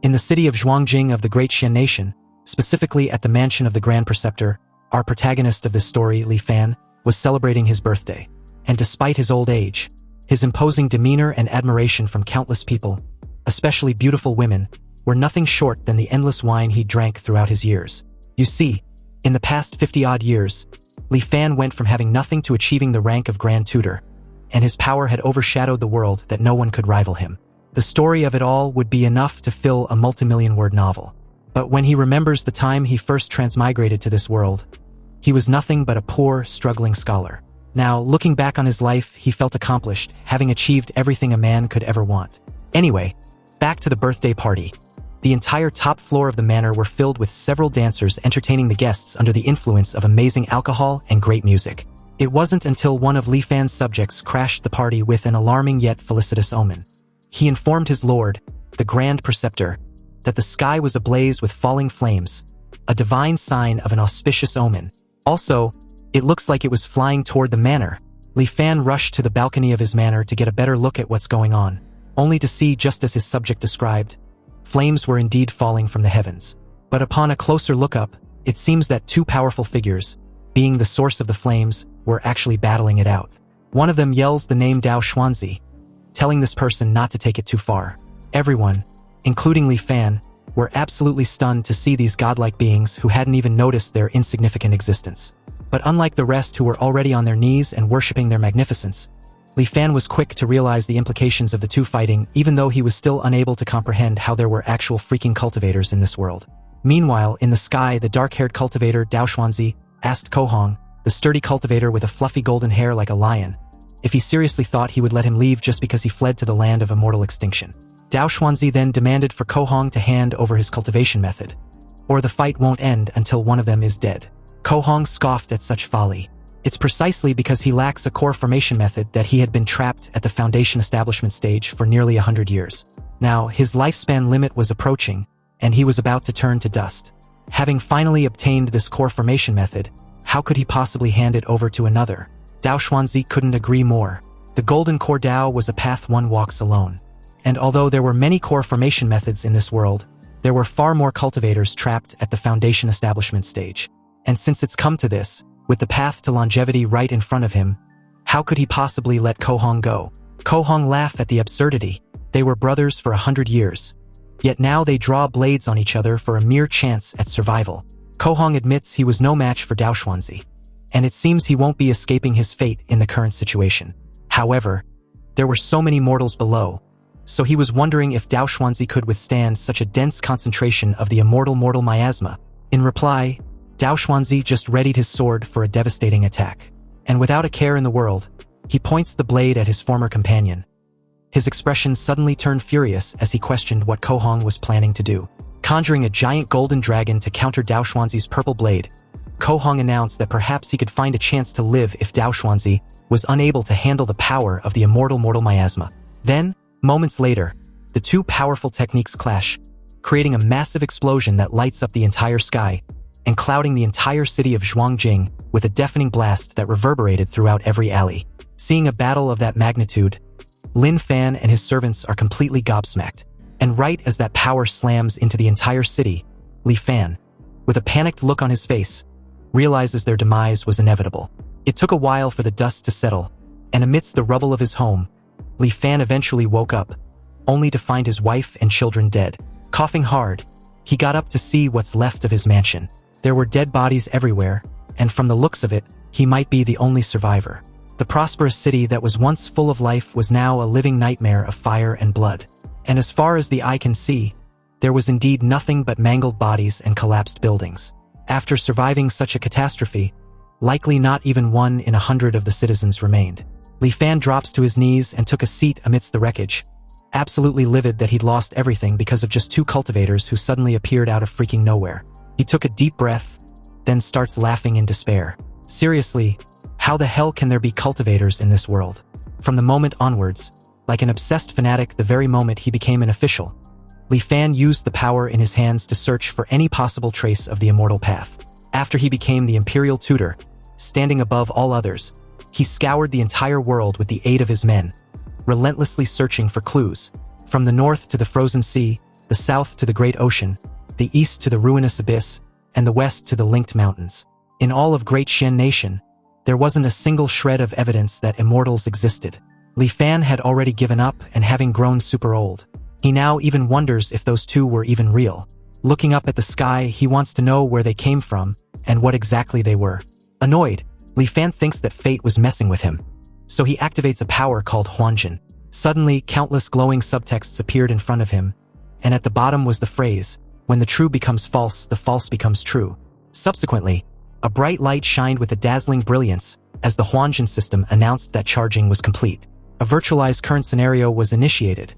In the city of Zhuangjing of the Great Xian Nation, specifically at the mansion of the Grand Preceptor, our protagonist of this story, Li Fan, was celebrating his birthday. And despite his old age, his imposing demeanor and admiration from countless people, especially beautiful women, were nothing short than the endless wine he drank throughout his years. You see, in the past 50-odd years, Li Fan went from having nothing to achieving the rank of Grand Tutor, and his power had overshadowed the world that no one could rival him. The story of it all would be enough to fill a multimillion-word novel. But when he remembers the time he first transmigrated to this world, he was nothing but a poor, struggling scholar. Now, looking back on his life, he felt accomplished, having achieved everything a man could ever want. Anyway, back to the birthday party. The entire top floor of the manor were filled with several dancers entertaining the guests under the influence of amazing alcohol and great music. It wasn't until one of Li Fan's subjects crashed the party with an alarming yet felicitous omen. He informed his lord, the Grand Preceptor, that the sky was ablaze with falling flames, a divine sign of an auspicious omen. Also, it looks like it was flying toward the manor. Li Fan rushed to the balcony of his manor to get a better look at what's going on, only to see, just as his subject described, flames were indeed falling from the heavens. But upon a closer look-up, it seems that two powerful figures, being the source of the flames, were actually battling it out. One of them yells the name Dao Xuanzi, telling this person not to take it too far. Everyone, including Li Fan, were absolutely stunned to see these godlike beings who hadn't even noticed their insignificant existence. But unlike the rest who were already on their knees and worshipping their magnificence, Li Fan was quick to realize the implications of the two fighting, even though he was still unable to comprehend how there were actual freaking cultivators in this world. Meanwhile, in the sky, the dark-haired cultivator Dao Xuanzi asked Ko Hong, the sturdy cultivator with a fluffy golden hair like a lion, if he seriously thought he would let him leave just because he fled to the land of immortal extinction. Dao Xuanzi then demanded for Ko Hong to hand over his cultivation method, or the fight won't end until one of them is dead. Ko Hong scoffed at such folly. It's precisely because he lacks a core formation method that he had been trapped at the foundation establishment stage for nearly 100 years. Now, his lifespan limit was approaching, and he was about to turn to dust. Having finally obtained this core formation method, how could he possibly hand it over to another? Dao Xuanzi couldn't agree more. The Golden Core Dao was a path one walks alone. And although there were many core formation methods in this world, there were far more cultivators trapped at the foundation establishment stage. And since it's come to this, with the path to longevity right in front of him, how could he possibly let Ko Hong go? Ko Hong laughed at the absurdity. They were brothers for 100 years. Yet now they draw blades on each other for a mere chance at survival. Ko Hong admits he was no match for Dao Xuanzi, and it seems he won't be escaping his fate in the current situation. However, there were so many mortals below, so he was wondering if Dao Xuanzi could withstand such a dense concentration of the immortal miasma. In reply, Dao Xuanzi just readied his sword for a devastating attack. And without a care in the world, he points the blade at his former companion. His expression suddenly turned furious as he questioned what Ko Hong was planning to do. Conjuring a giant golden dragon to counter Dao Xuanzi's purple blade, Ko Hong announced that perhaps he could find a chance to live if Dao Xuanzi was unable to handle the power of the immortal miasma. Then, moments later, the two powerful techniques clash, creating a massive explosion that lights up the entire sky, and clouding the entire city of Zhuangjing with a deafening blast that reverberated throughout every alley. Seeing a battle of that magnitude, Lin Fan and his servants are completely gobsmacked. And right as that power slams into the entire city, Li Fan, with a panicked look on his face, realizes their demise was inevitable. It took a while for the dust to settle, and amidst the rubble of his home, Li Fan eventually woke up, only to find his wife and children dead. Coughing hard, he got up to see what's left of his mansion. There were dead bodies everywhere, and from the looks of it, he might be the only survivor. The prosperous city that was once full of life was now a living nightmare of fire and blood. And as far as the eye can see, there was indeed nothing but mangled bodies and collapsed buildings. After surviving such a catastrophe, likely not even 1 in 100 of the citizens remained. Li Fan drops to his knees and took a seat amidst the wreckage, absolutely livid that he'd lost everything because of just two cultivators who suddenly appeared out of freaking nowhere. He took a deep breath, then starts laughing in despair. Seriously, how the hell can there be cultivators in this world? From the moment onwards, like an obsessed fanatic the very moment he became an official, Li Fan used the power in his hands to search for any possible trace of the immortal path. After he became the imperial tutor, standing above all others, he scoured the entire world with the aid of his men, relentlessly searching for clues. From the north to the frozen sea, the south to the great ocean, the east to the ruinous abyss, and the west to the linked mountains. In all of Great Xian Nation, there wasn't a single shred of evidence that immortals existed. Li Fan had already given up, and having grown super old, he now even wonders if those two were even real. Looking up at the sky, he wants to know where they came from and what exactly they were. Annoyed, Li Fan thinks that fate was messing with him. So he activates a power called Huanjin. Suddenly, countless glowing subtexts appeared in front of him, and at the bottom was the phrase, "When the true becomes false, the false becomes true." Subsequently, a bright light shined with a dazzling brilliance as the Huanjin system announced that charging was complete. A virtualized current scenario was initiated,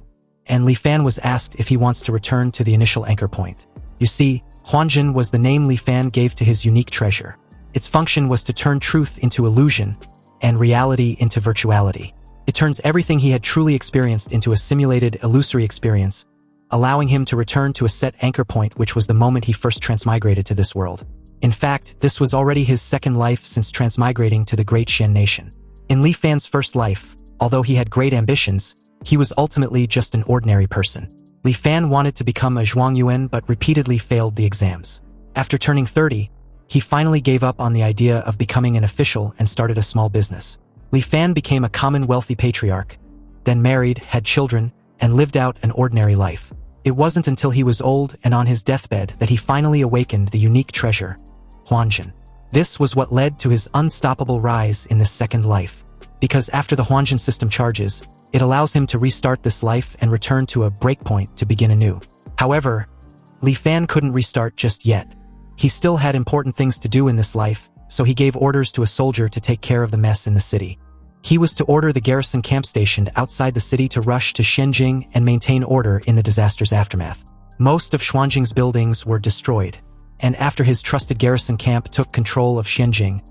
and Li Fan was asked if he wants to return to the initial anchor point. You see, Huanjin was the name Li Fan gave to his unique treasure. Its function was to turn truth into illusion and reality into virtuality. It turns everything he had truly experienced into a simulated, illusory experience, allowing him to return to a set anchor point, which was the moment he first transmigrated to this world. In fact, this was already his second life since transmigrating to the Great Xian Nation. In Li Fan's first life, although he had great ambitions, he was ultimately just an ordinary person. Li Fan wanted to become a Zhuangyuan but repeatedly failed the exams. After turning 30, he finally gave up on the idea of becoming an official and started a small business. Li Fan became a common wealthy patriarch, then married, had children, and lived out an ordinary life. It wasn't until he was old and on his deathbed that he finally awakened the unique treasure, Huanjin. This was what led to his unstoppable rise in this second life. Because after the Huanjin system charges, it allows him to restart this life and return to a breakpoint to begin anew. However, Li Fan couldn't restart just yet. He still had important things to do in this life, so he gave orders to a soldier to take care of the mess in the city. He was to order the garrison camp stationed outside the city to rush to Shenzhen and maintain order in the disaster's aftermath. Most of Xuanjing's buildings were destroyed, and after his trusted garrison camp took control of Shenzhen,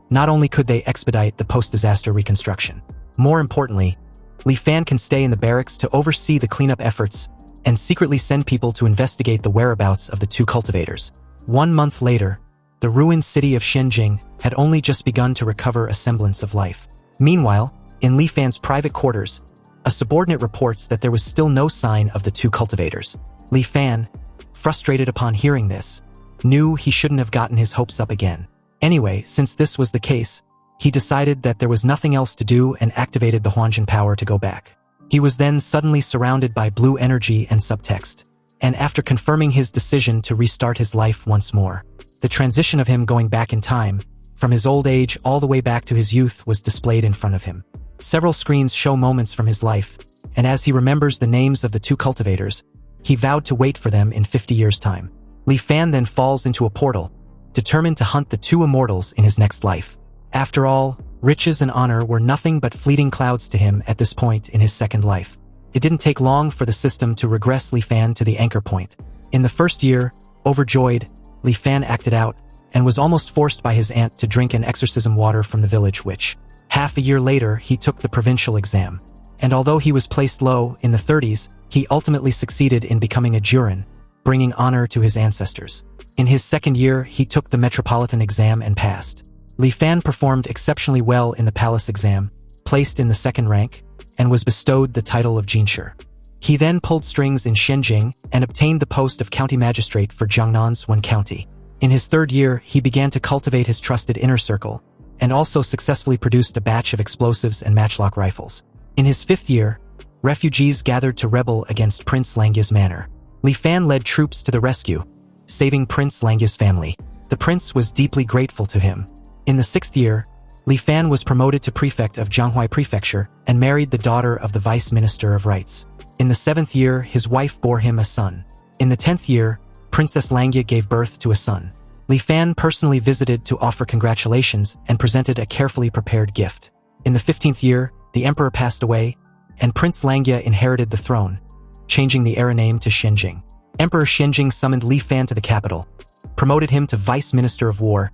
not only could they expedite the post-disaster reconstruction, more importantly, Li Fan can stay in the barracks to oversee the cleanup efforts and secretly send people to investigate the whereabouts of the two cultivators. 1 month later, the ruined city of Shenzhen had only just begun to recover a semblance of life. Meanwhile, in Li Fan's private quarters, a subordinate reports that there was still no sign of the two cultivators. Li Fan, frustrated upon hearing this, knew he shouldn't have gotten his hopes up again. Anyway, since this was the case, he decided that there was nothing else to do and activated the Huanjin power to go back. He was then suddenly surrounded by blue energy and subtext, and after confirming his decision to restart his life once more, the transition of him going back in time, from his old age all the way back to his youth, was displayed in front of him. Several screens show moments from his life, and as he remembers the names of the two cultivators, he vowed to wait for them in 50 years' time. Li Fan then falls into a portal, determined to hunt the two immortals in his next life. After all, riches and honor were nothing but fleeting clouds to him at this point in his second life. It didn't take long for the system to regress Li Fan to the anchor point. In the first year, overjoyed, Li Fan acted out, and was almost forced by his aunt to drink an exorcism water from the village witch. Half a year later, he took the provincial exam, and although he was placed low in the 30s, he ultimately succeeded in becoming a Jurin, bringing honor to his ancestors. In his second year, he took the metropolitan exam and passed. Li Fan performed exceptionally well in the palace exam, placed in the second rank, and was bestowed the title of Jinshi. He then pulled strings in Shenzhen and obtained the post of county magistrate for Jiangnan's one county. In his third year, he began to cultivate his trusted inner circle, and also successfully produced a batch of explosives and matchlock rifles. In his fifth year, refugees gathered to rebel against Prince Langya's manor. Li Fan led troops to the rescue, saving Prince Langya's family. The prince was deeply grateful to him. In the sixth year, Li Fan was promoted to prefect of Jianghuai Prefecture and married the daughter of the vice minister of rights. In the seventh year, his wife bore him a son. In the 10th year, Princess Langya gave birth to a son. Li Fan personally visited to offer congratulations and presented a carefully prepared gift. In the 15th year, the emperor passed away, and Prince Langya inherited the throne, changing the era name to Shenzhen. Emperor Shenzhen summoned Li Fan to the capital, promoted him to vice minister of war,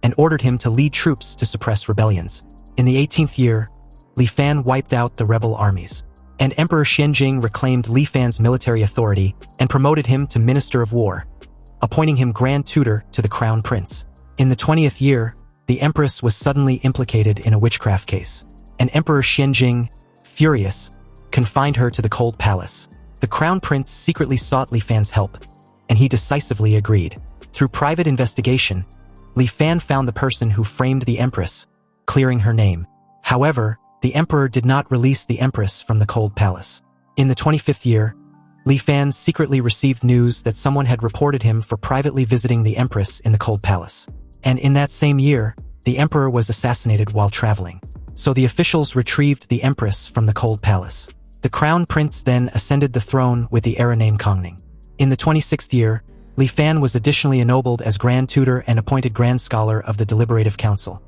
and ordered him to lead troops to suppress rebellions. In the 18th year, Li Fan wiped out the rebel armies, and Emperor Shenzhen reclaimed Li Fan's military authority and promoted him to Minister of War, appointing him Grand Tutor to the Crown Prince. In the 20th year, the Empress was suddenly implicated in a witchcraft case, and Emperor Shenzhen, furious, confined her to the cold palace. The crown prince secretly sought Li Fan's help, and he decisively agreed. Through private investigation, Li Fan found the person who framed the empress, clearing her name. However, the emperor did not release the empress from the cold palace. In the 25th year, Li Fan secretly received news that someone had reported him for privately visiting the empress in the cold palace. And in that same year, the emperor was assassinated while traveling. So the officials retrieved the empress from the cold palace. The crown prince then ascended the throne with the heir named Kongning. In the 26th year, Li Fan was additionally ennobled as Grand Tutor and appointed Grand Scholar of the Deliberative Council,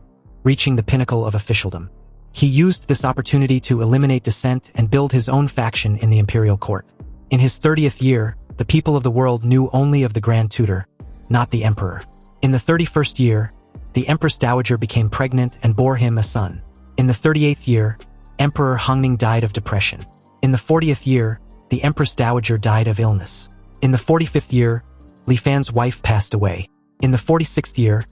reaching the pinnacle of officialdom. He used this opportunity to eliminate dissent and build his own faction in the imperial court. In his 30th year, the people of the world knew only of the Grand Tutor, not the emperor. In the 31st year, the Empress Dowager became pregnant and bore him a son. In the 38th year, Emperor Hongning died of depression. In the 40th year, the Empress Dowager died of illness. In the 45th year, Li Fan's wife passed away. In the 46th year,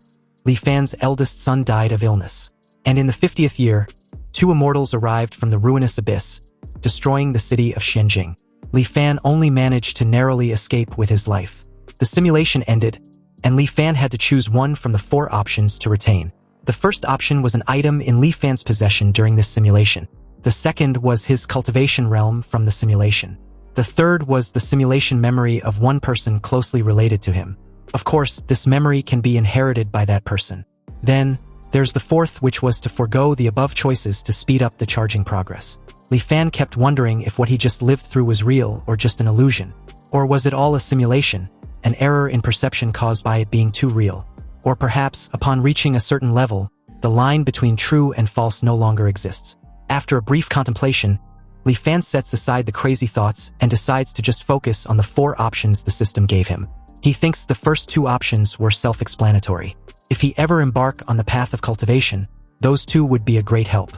Li Fan's eldest son died of illness. And in the 50th year, 2 immortals arrived from the ruinous abyss, destroying the city of Shenzhen. Li Fan only managed to narrowly escape with his life. The simulation ended, and Li Fan had to choose one from the 4 options to retain. The first option was an item in Li Fan's possession during this simulation. The second was his cultivation realm from the simulation. The third was the simulation memory of one person closely related to him. Of course, this memory can be inherited by that person. Then, there's the fourth, which was to forego the above choices to speed up the charging progress. Li Fan kept wondering if what he just lived through was real or just an illusion. Or was it all a simulation, an error in perception caused by it being too real? Or perhaps, upon reaching a certain level, the line between true and false no longer exists. After a brief contemplation, Li Fan sets aside the crazy thoughts and decides to just focus on the 4 options the system gave him. He thinks the first 2 options were self-explanatory. If he ever embark on the path of cultivation, those 2 would be a great help.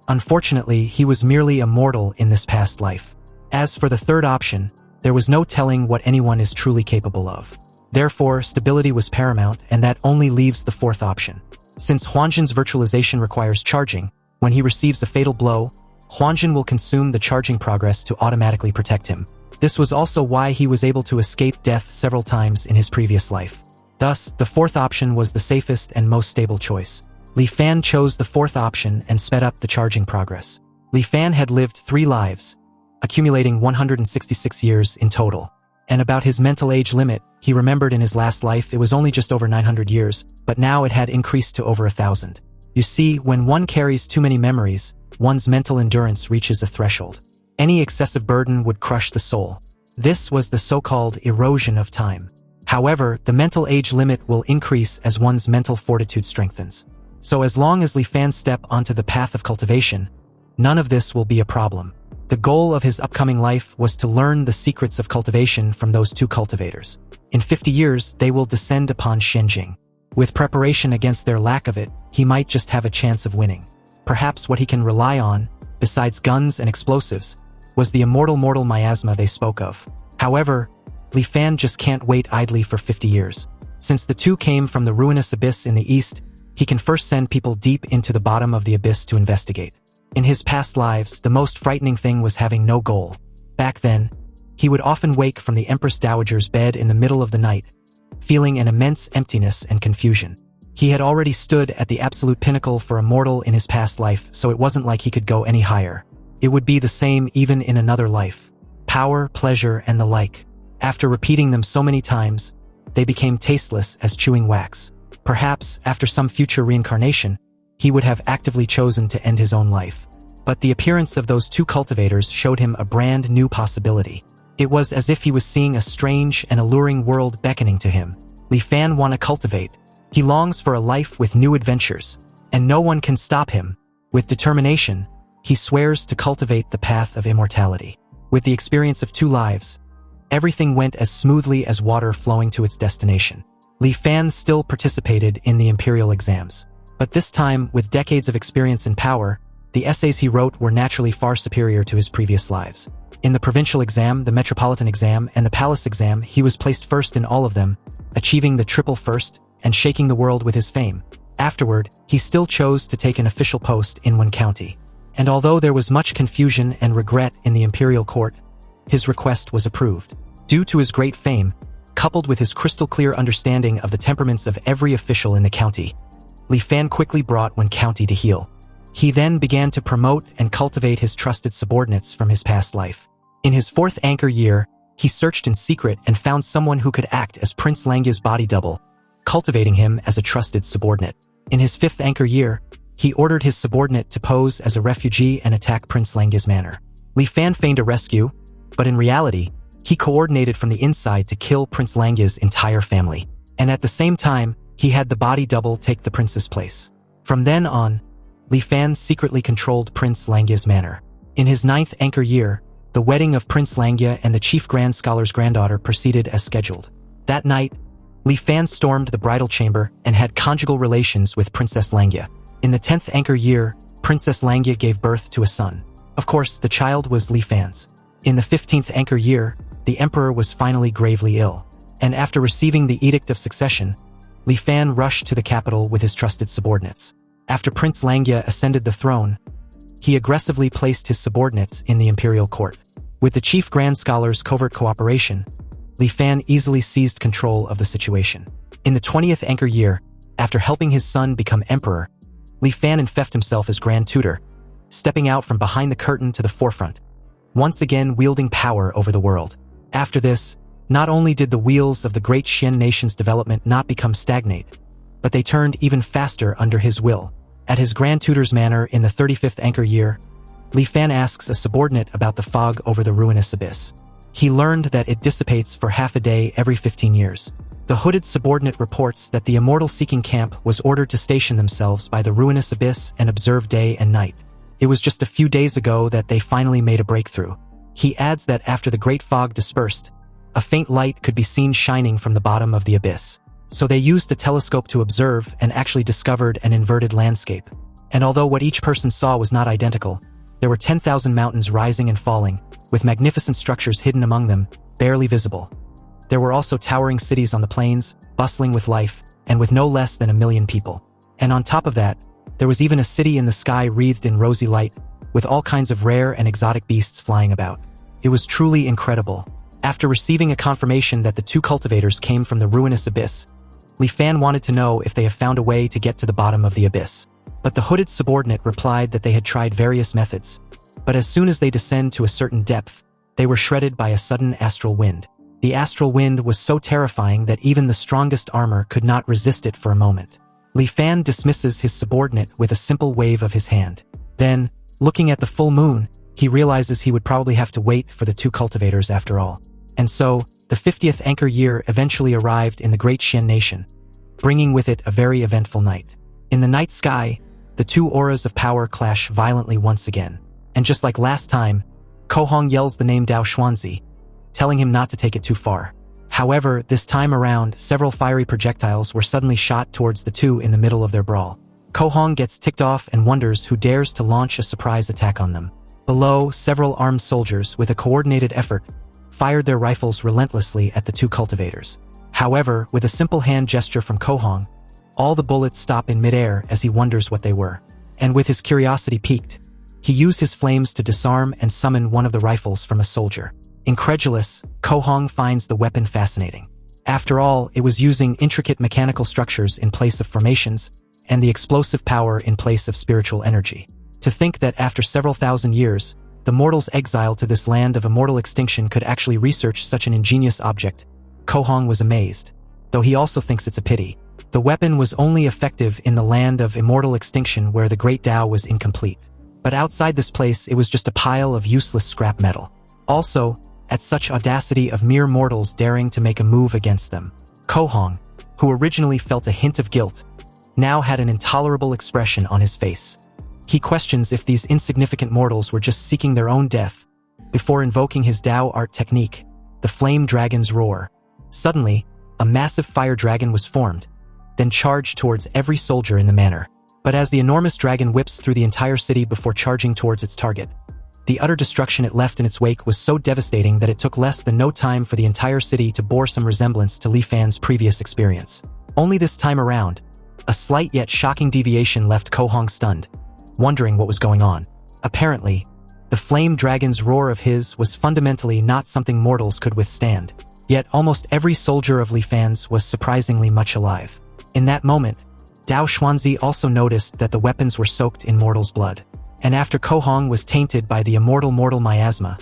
Unfortunately, he was merely a mortal in this past life. As for the third option, there was no telling what anyone is truly capable of. Therefore, stability was paramount, and that only leaves the 4th option. Since Huanjin's virtualization requires charging, when he receives a fatal blow, Huanjin will consume the charging progress to automatically protect him. This was also why he was able to escape death several times in his previous life. Thus, the 4th option was the safest and most stable choice. Li Fan chose the 4th option and sped up the charging progress. Li Fan had lived 3 lives, accumulating 166 years in total. And about his mental age limit, he remembered in his last life it was only just over 900 years, but now it had increased to over 1,000. You see, when one carries too many memories, one's mental endurance reaches a threshold. Any excessive burden would crush the soul. This was the so-called erosion of time. However, the mental age limit will increase as one's mental fortitude strengthens. So as long as Li Fan step onto the path of cultivation, none of this will be a problem. The goal of his upcoming life was to learn the secrets of cultivation from those 2 cultivators. In 50 years, they will descend upon Shenzhen. With preparation against their lack of it, he might just have a chance of winning. Perhaps what he can rely on, besides guns and explosives, was the immortal miasma they spoke of. However, Li Fan just can't wait idly for 50 years. Since the 2 came from the ruinous abyss in the east, he can first send people deep into the bottom of the abyss to investigate. In his past lives, the most frightening thing was having no goal. Back then, he would often wake from the Empress Dowager's bed in the middle of the night, feeling an immense emptiness and confusion. He had already stood at the absolute pinnacle for a mortal in his past life, so it wasn't like he could go any higher. It would be the same even in another life. Power, pleasure, and the like. After repeating them so many times, they became tasteless as chewing wax. Perhaps, after some future reincarnation, he would have actively chosen to end his own life. But the appearance of those 2 cultivators showed him a brand new possibility. It was as if he was seeing a strange and alluring world beckoning to him. Li Fan wanna cultivate. He longs for a life with new adventures, and no one can stop him. With determination, he swears to cultivate the path of immortality. With the experience of 2 lives, everything went as smoothly as water flowing to its destination. Li Fan still participated in the imperial exams. But this time, with decades of experience and power, the essays he wrote were naturally far superior to his previous lives. In the provincial exam, the metropolitan exam, and the palace exam, he was placed first in all of them, achieving the triple first and shaking the world with his fame. Afterward, he still chose to take an official post in one county. And although there was much confusion and regret in the imperial court, his request was approved. Due to his great fame, coupled with his crystal-clear understanding of the temperaments of every official in the county, Li Fan quickly brought Wen County to heel. He then began to promote and cultivate his trusted subordinates from his past life. In his 4th anchor year, he searched in secret and found someone who could act as Prince Langya's body double, cultivating him as a trusted subordinate. In his 5th anchor year, he ordered his subordinate to pose as a refugee and attack Prince Langya's manor. Li Fan feigned a rescue, but in reality, he coordinated from the inside to kill Prince Langya's entire family. And at the same time, he had the body double take the prince's place. From then on, Li Fan secretly controlled Prince Langya's manor. In his 9th anchor year, the wedding of Prince Langya and the chief grand scholar's granddaughter proceeded as scheduled. That night, Li Fan stormed the bridal chamber and had conjugal relations with Princess Langya. In the 10th anchor year, Princess Langya gave birth to a son. Of course, the child was Li Fan's. In the 15th anchor year, the emperor was finally gravely ill, and after receiving the Edict of Succession, Li Fan rushed to the capital with his trusted subordinates. After Prince Langya ascended the throne, he aggressively placed his subordinates in the imperial court. With the chief grand scholar's covert cooperation, Li Fan easily seized control of the situation. In the 20th anchor year, after helping his son become emperor, Li Fan infected himself as grand tutor, stepping out from behind the curtain to the forefront, once again wielding power over the world. After this, not only did the wheels of the great Xian nation's development not become stagnant, but they turned even faster under his will. At his grand tutor's manor in the 35th anchor year, Li Fan asks a subordinate about the fog over the ruinous abyss. He learned that it dissipates for half a day every 15 years. The hooded subordinate reports that the immortal-seeking camp was ordered to station themselves by the ruinous abyss and observe day and night. It was just a few days ago that they finally made a breakthrough. He adds that after the great fog dispersed, a faint light could be seen shining from the bottom of the abyss. So they used a telescope to observe and actually discovered an inverted landscape. And although what each person saw was not identical, there were 10,000 mountains rising and falling, with magnificent structures hidden among them, barely visible. There were also towering cities on the plains, bustling with life, and with no less than 1 million people. And on top of that, there was even a city in the sky wreathed in rosy light, with all kinds of rare and exotic beasts flying about. It was truly incredible. After receiving a confirmation that the 2 cultivators came from the ruinous abyss, Li Fan wanted to know if they have found a way to get to the bottom of the abyss. But the hooded subordinate replied that they had tried various methods, but as soon as they descend to a certain depth, they were shredded by a sudden astral wind. The astral wind was so terrifying that even the strongest armor could not resist it for a moment. Li Fan dismisses his subordinate with a simple wave of his hand. Then, looking at the full moon, he realizes he would probably have to wait for the 2 cultivators after all. And so, the 50th anchor year eventually arrived in the great Xian nation, bringing with it a very eventful night. In the night sky, the 2 auras of power clash violently once again. And just like last time, Kohong yells the name Dao Xuanzi, telling him not to take it too far. However, this time around, several fiery projectiles were suddenly shot towards the 2 in the middle of their brawl. Kohong gets ticked off and wonders who dares to launch a surprise attack on them. Below, several armed soldiers, with a coordinated effort, fired their rifles relentlessly at the 2 cultivators. However, with a simple hand gesture from Kohong, all the bullets stop in midair as he wonders what they were. And with his curiosity piqued, he used his flames to disarm and summon one of the rifles from a soldier. Incredulous, Kohong finds the weapon fascinating. After all, it was using intricate mechanical structures in place of formations, and the explosive power in place of spiritual energy. To think that after several thousand years, the mortals exiled to this land of immortal extinction could actually research such an ingenious object, Kohong was amazed, though he also thinks it's a pity. The weapon was only effective in the land of immortal extinction where the great Tao was incomplete. But outside this place, it was just a pile of useless scrap metal. Also, at such audacity of mere mortals daring to make a move against them, Kohong, who originally felt a hint of guilt, now had an intolerable expression on his face. He questions if these insignificant mortals were just seeking their own death, before invoking his Tao art technique, the Flame Dragon's Roar. Suddenly, a massive fire dragon was formed, then charged towards every soldier in the manor. But as the enormous dragon whips through the entire city before charging towards its target, the utter destruction it left in its wake was so devastating that it took less than no time for the entire city to bore some resemblance to Li Fan's previous experience. Only this time around, a slight yet shocking deviation left Kohong stunned, wondering what was going on. Apparently, The flame dragon's roar of his was fundamentally not something mortals could withstand. Yet almost every soldier of Li Fan's was surprisingly much alive. In that moment, Dao Xuanzi also noticed that the weapons were soaked in mortals' blood. And after Ko Hong was tainted by the immortal miasma,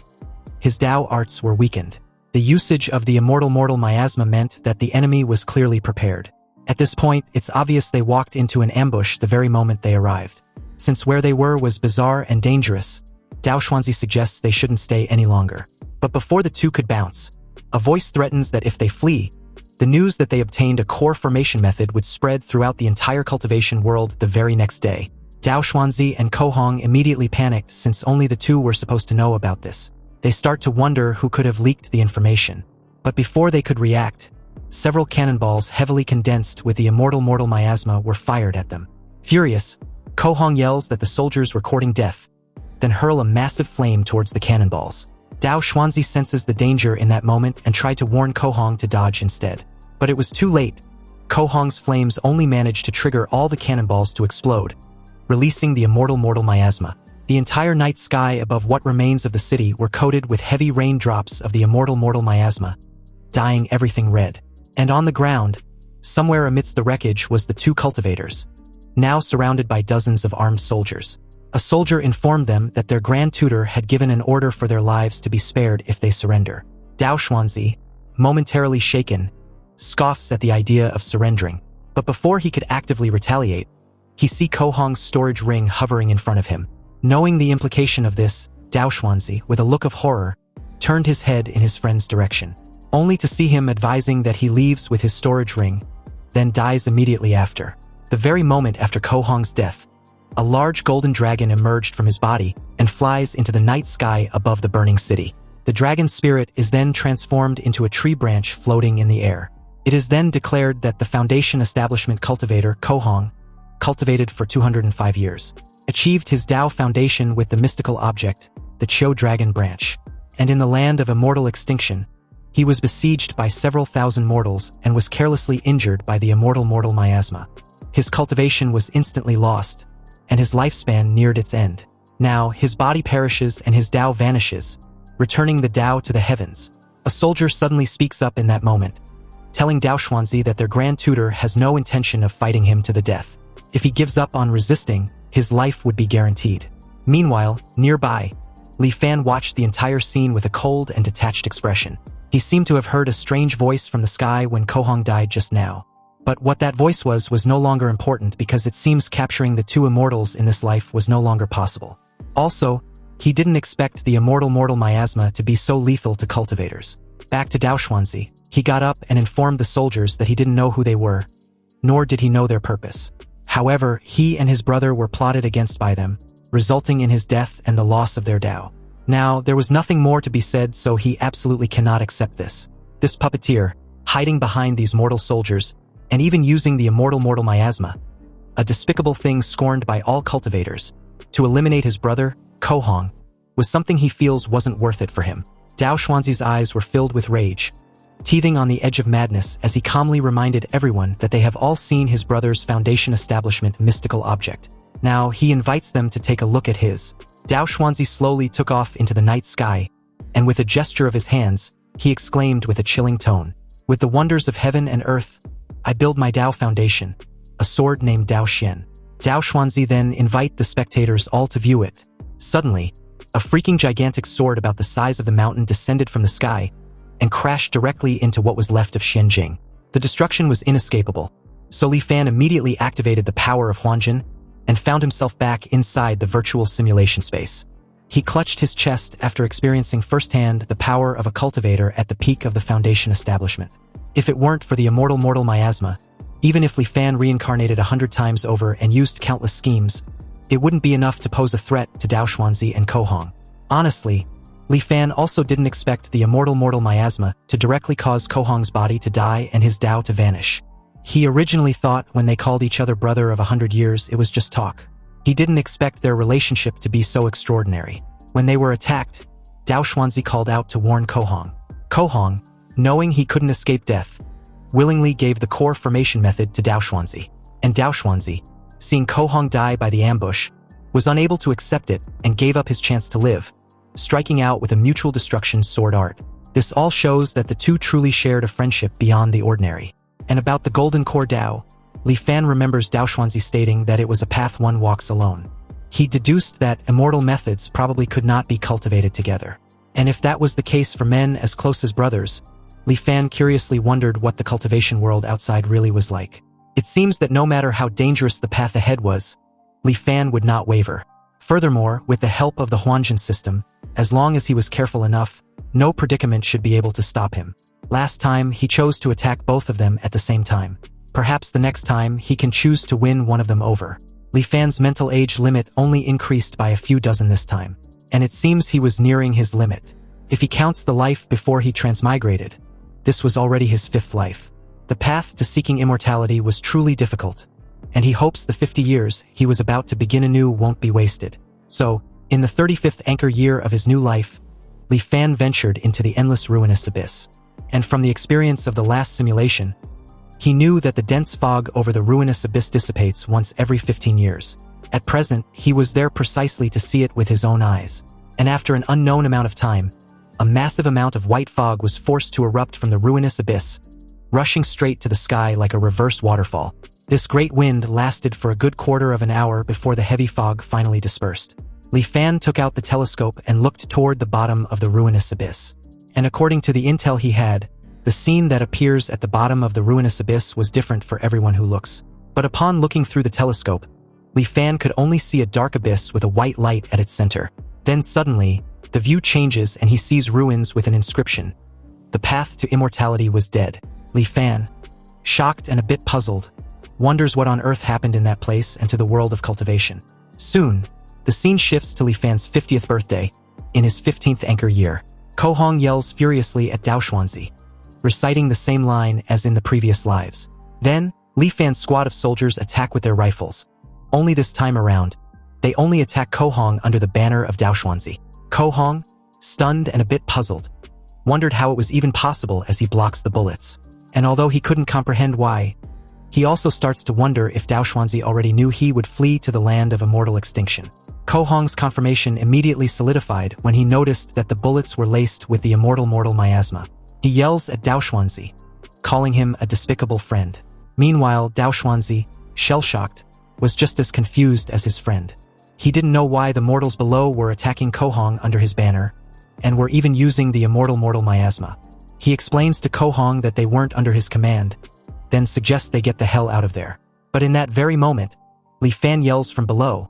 his Dao arts were weakened. The usage of the immortal miasma meant that the enemy was clearly prepared. At this point, it's obvious they walked into an ambush the very moment they arrived. Since where they were was bizarre and dangerous, Dao Xuanzi suggests they shouldn't stay any longer. But before the two could bounce, a voice threatens that if they flee, the news that they obtained a core formation method would spread throughout the entire cultivation world the very next day. Dao Xuanzi and Ko Hong immediately panicked since only the two were supposed to know about this. They start to wonder who could have leaked the information. But before they could react, several cannonballs heavily condensed with the immortal miasma were fired at them. Furious, Ko Hong yells that the soldiers were courting death, then hurl a massive flame towards the cannonballs. Dao Xuanzi senses the danger in that moment and tried to warn Ko Hong to dodge instead. But it was too late. Ko Hong's flames only managed to trigger all the cannonballs to explode, releasing the immortal miasma. The entire night sky above what remains of the city were coated with heavy raindrops of the immortal miasma, dyeing everything red. And on the ground, somewhere amidst the wreckage was the two cultivators, now surrounded by dozens of armed soldiers. A soldier informed them that their grand tutor had given an order for their lives to be spared if they surrender. Dao Xuanzi, momentarily shaken, scoffs at the idea of surrendering. But before he could actively retaliate, he sees Ko Hong's storage ring hovering in front of him. Knowing the implication of this, Dao Xuanzi, with a look of horror, turned his head in his friend's direction, only to see him advising that he leaves with his storage ring, then dies immediately after. The very moment after Ko Hong's death, a large golden dragon emerged from his body and flies into the night sky above the burning city. The dragon's spirit is then transformed into a tree branch floating in the air. It is then declared that the Foundation Establishment cultivator, Ko Hong, cultivated for 205 years, achieved his Dao foundation with the mystical object, the Qiu dragon branch. And in the land of immortal extinction, he was besieged by several thousand mortals and was carelessly injured by the immortal miasma. His cultivation was instantly lost, and his lifespan neared its end. Now, his body perishes and his Dao vanishes, returning the Dao to the heavens. A soldier suddenly speaks up in that moment, telling Dao Xuanzi that their grand tutor has no intention of fighting him to the death. If he gives up on resisting, his life would be guaranteed. Meanwhile, nearby, Li Fan watched the entire scene with a cold and detached expression. He seemed to have heard a strange voice from the sky when Ko Hong died just now. But what that voice was no longer important because it seems capturing the two immortals in this life was no longer possible. Also, he didn't expect the immortal miasma to be so lethal to cultivators. Back to Dao Xuanzi, he got up and informed the soldiers that he didn't know who they were, nor did he know their purpose. However, he and his brother were plotted against by them, resulting in his death and the loss of their Dao. Now, there was nothing more to be said, so he absolutely cannot accept this. This puppeteer, hiding behind these mortal soldiers, and even using the immortal miasma, a despicable thing scorned by all cultivators, to eliminate his brother, Ko Hong, was something he feels wasn't worth it for him. Dao Xuanzi's eyes were filled with rage, teething on the edge of madness as he calmly reminded everyone that they have all seen his brother's Foundation Establishment mystical object. Now, he invites them to take a look at his. Dao Xuanzi slowly took off into the night sky, and with a gesture of his hands, he exclaimed with a chilling tone, "With the wonders of heaven and earth, I build my Dao foundation, a sword named Dao Xian." Dao Xuanzi then invite the spectators all to view it. Suddenly, a freaking gigantic sword about the size of the mountain descended from the sky and crashed directly into what was left of Xianjing. The destruction was inescapable, so Li Fan immediately activated the power of Huanjin and found himself back inside the virtual simulation space. He clutched his chest after experiencing firsthand the power of a cultivator at the peak of the Foundation Establishment. If it weren't for the immortal miasma, even if Li Fan reincarnated 100 times over and used countless schemes, it wouldn't be enough to pose a threat to Dao Xuanzi and Ko Hong. Honestly, Li Fan also didn't expect the immortal miasma to directly cause Ko Hong's body to die and his Dao to vanish. He originally thought when they called each other brother of 100 years it was just talk. He didn't expect their relationship to be so extraordinary. When they were attacked, Dao Xuanzi called out to warn Ko Hong. Ko Hong, knowing he couldn't escape death, willingly gave the core formation method to Dao Xuanzi. And Dao Xuanzi, seeing Ko Hong die by the ambush, was unable to accept it and gave up his chance to live, striking out with a mutual destruction sword art. This all shows that the two truly shared a friendship beyond the ordinary. And about the Golden Core Dao, Li Fan remembers Dao Xuanzi stating that it was a path one walks alone. He deduced that immortal methods probably could not be cultivated together. And if that was the case for men as close as brothers, Li Fan curiously wondered what the cultivation world outside really was like. It seems that no matter how dangerous the path ahead was, Li Fan would not waver. Furthermore, with the help of the Huanjin system, as long as he was careful enough, no predicament should be able to stop him. Last time, he chose to attack both of them at the same time. Perhaps the next time, he can choose to win one of them over. Li Fan's mental age limit only increased by a few dozen this time, and it seems he was nearing his limit. If he counts the life before he transmigrated, this was already his 5th life. The path to seeking immortality was truly difficult, and he hopes the 50 years he was about to begin anew won't be wasted. So, in the 35th anchor year of his new life, Li Fan ventured into the endless ruinous abyss. And from the experience of the last simulation, he knew that the dense fog over the ruinous abyss dissipates once every 15 years. At present, he was there precisely to see it with his own eyes. And after an unknown amount of time, a massive amount of white fog was forced to erupt from the ruinous abyss, rushing straight to the sky like a reverse waterfall. This great wind lasted for a good quarter of an hour before the heavy fog finally dispersed. Li Fan took out the telescope and looked toward the bottom of the ruinous abyss. And according to the intel he had, the scene that appears at the bottom of the ruinous abyss was different for everyone who looks. But upon looking through the telescope, Li Fan could only see a dark abyss with a white light at its center. Then suddenly, the view changes and he sees ruins with an inscription. The path to immortality was dead. Li Fan, shocked and a bit puzzled, wonders what on earth happened in that place and to the world of cultivation. Soon, the scene shifts to Li Fan's 50th birthday, in his 15th anchor year. Ko Hong yells furiously at Dao Xuanzi, reciting the same line as in the previous lives. Then, Li Fan's squad of soldiers attack with their rifles. Only this time around, they only attack Ko Hong under the banner of Dao Xuanzi. Ko Hong, stunned and a bit puzzled, wondered how it was even possible as he blocks the bullets. And although he couldn't comprehend why, he also starts to wonder if Dao Xuanzi already knew he would flee to the land of immortal extinction. Ko Hong's confirmation immediately solidified when he noticed that the bullets were laced with the immortal miasma. He yells at Dao Xuanzi, calling him a despicable friend. Meanwhile, Dao Xuanzi, shell-shocked, was just as confused as his friend. He didn't know why the mortals below were attacking Ko Hong under his banner, and were even using the immortal miasma. He explains to Ko Hong that they weren't under his command, then suggests they get the hell out of there. But in that very moment, Li Fan yells from below,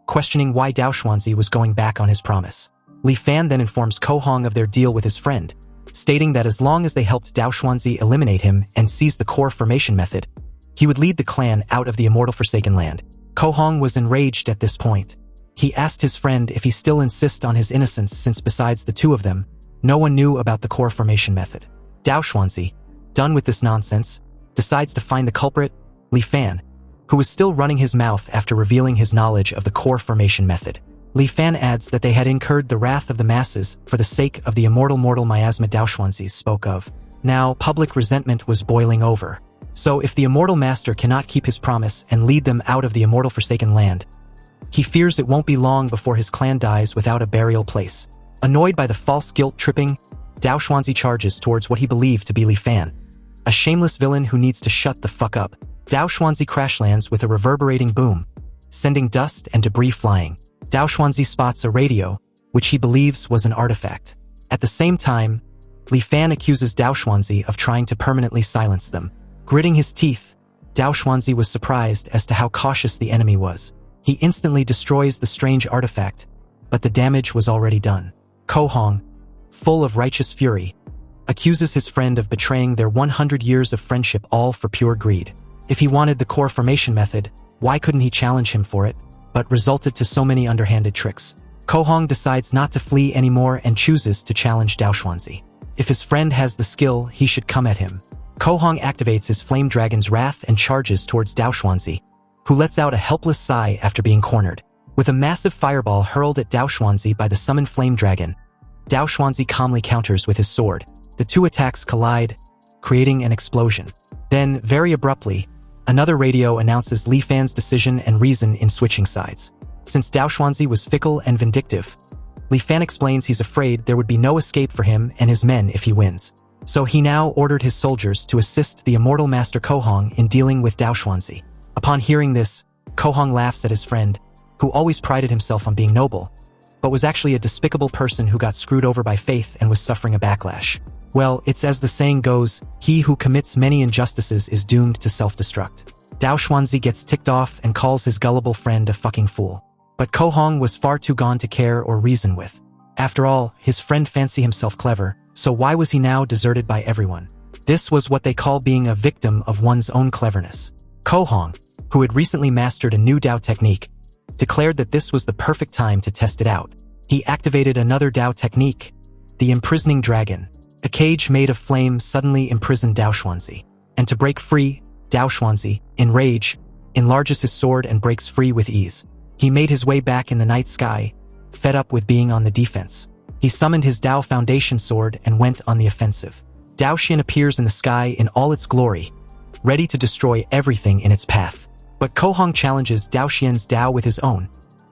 questioning why Dao Xuanzi was going back on his promise. Li Fan then informs Ko Hong of their deal with his friend, stating that as long as they helped Dao Xuanzi eliminate him and seize the core formation method, he would lead the clan out of the immortal Forsaken Land. Ko Hong was enraged at this point. He asked his friend if he still insists on his innocence since besides the two of them, no one knew about the core formation method. Dao Xuanzi, done with this nonsense, decides to find the culprit, Li Fan, who was still running his mouth after revealing his knowledge of the core formation method. Li Fan adds that they had incurred the wrath of the masses for the sake of the immortal miasma Dao Xuanzi spoke of. Now, public resentment was boiling over. So if the immortal master cannot keep his promise and lead them out of the immortal Forsaken Land, he fears it won't be long before his clan dies without a burial place. Annoyed by the false guilt-tripping, Dao Xuanzi charges towards what he believed to be Li Fan, a shameless villain who needs to shut the fuck up. Dao Xuanzi crash lands with a reverberating boom, sending dust and debris flying. Dao Xuanzi spots a radio, which he believes was an artifact. At the same time, Li Fan accuses Dao Xuanzi of trying to permanently silence them. Gritting his teeth, Dao Xuanzi was surprised as to how cautious the enemy was. He instantly destroys the strange artifact, but the damage was already done. Ko Hong, full of righteous fury, accuses his friend of betraying their 100 years of friendship all for pure greed. If he wanted the core formation method, why couldn't he challenge him for it, but resulted to so many underhanded tricks? Ko Hong decides not to flee anymore and chooses to challenge Dao Xuanzi. If his friend has the skill, he should come at him. Ko Hong activates his Flame Dragon's wrath and charges towards Dao Xuanzi, who lets out a helpless sigh after being cornered. With a massive fireball hurled at Dao Xuanzi by the summoned Flame Dragon, Dao Xuanzi calmly counters with his sword. The two attacks collide, creating an explosion. Then, very abruptly, another radio announces Li Fan's decision and reason in switching sides. Since Dao Xuanzi was fickle and vindictive, Li Fan explains he's afraid there would be no escape for him and his men if he wins. So he now ordered his soldiers to assist the immortal master Kohong in dealing with Dao Xuanzi. Upon hearing this, Kohong laughs at his friend, who always prided himself on being noble, but was actually a despicable person who got screwed over by faith and was suffering a backlash. Well, it's as the saying goes, he who commits many injustices is doomed to self-destruct. Dao Xuanzi gets ticked off and calls his gullible friend a fucking fool. But Kohong was far too gone to care or reason with. After all, his friend fancied himself clever, so why was he now deserted by everyone? This was what they call being a victim of one's own cleverness. Kohong, who had recently mastered a new Dao technique, declared that this was the perfect time to test it out. He activated another Dao technique, the imprisoning dragon. A cage made of flame suddenly imprisoned Dao Xuanzi. And to break free, Dao Xuanzi, in rage, enlarges his sword and breaks free with ease. He made his way back in the night sky, fed up with being on the defense. He summoned his Dao Foundation sword and went on the offensive. Dao Xian appears in the sky in all its glory, ready to destroy everything in its path. But Kohong challenges Dao Xian's Dao with his own,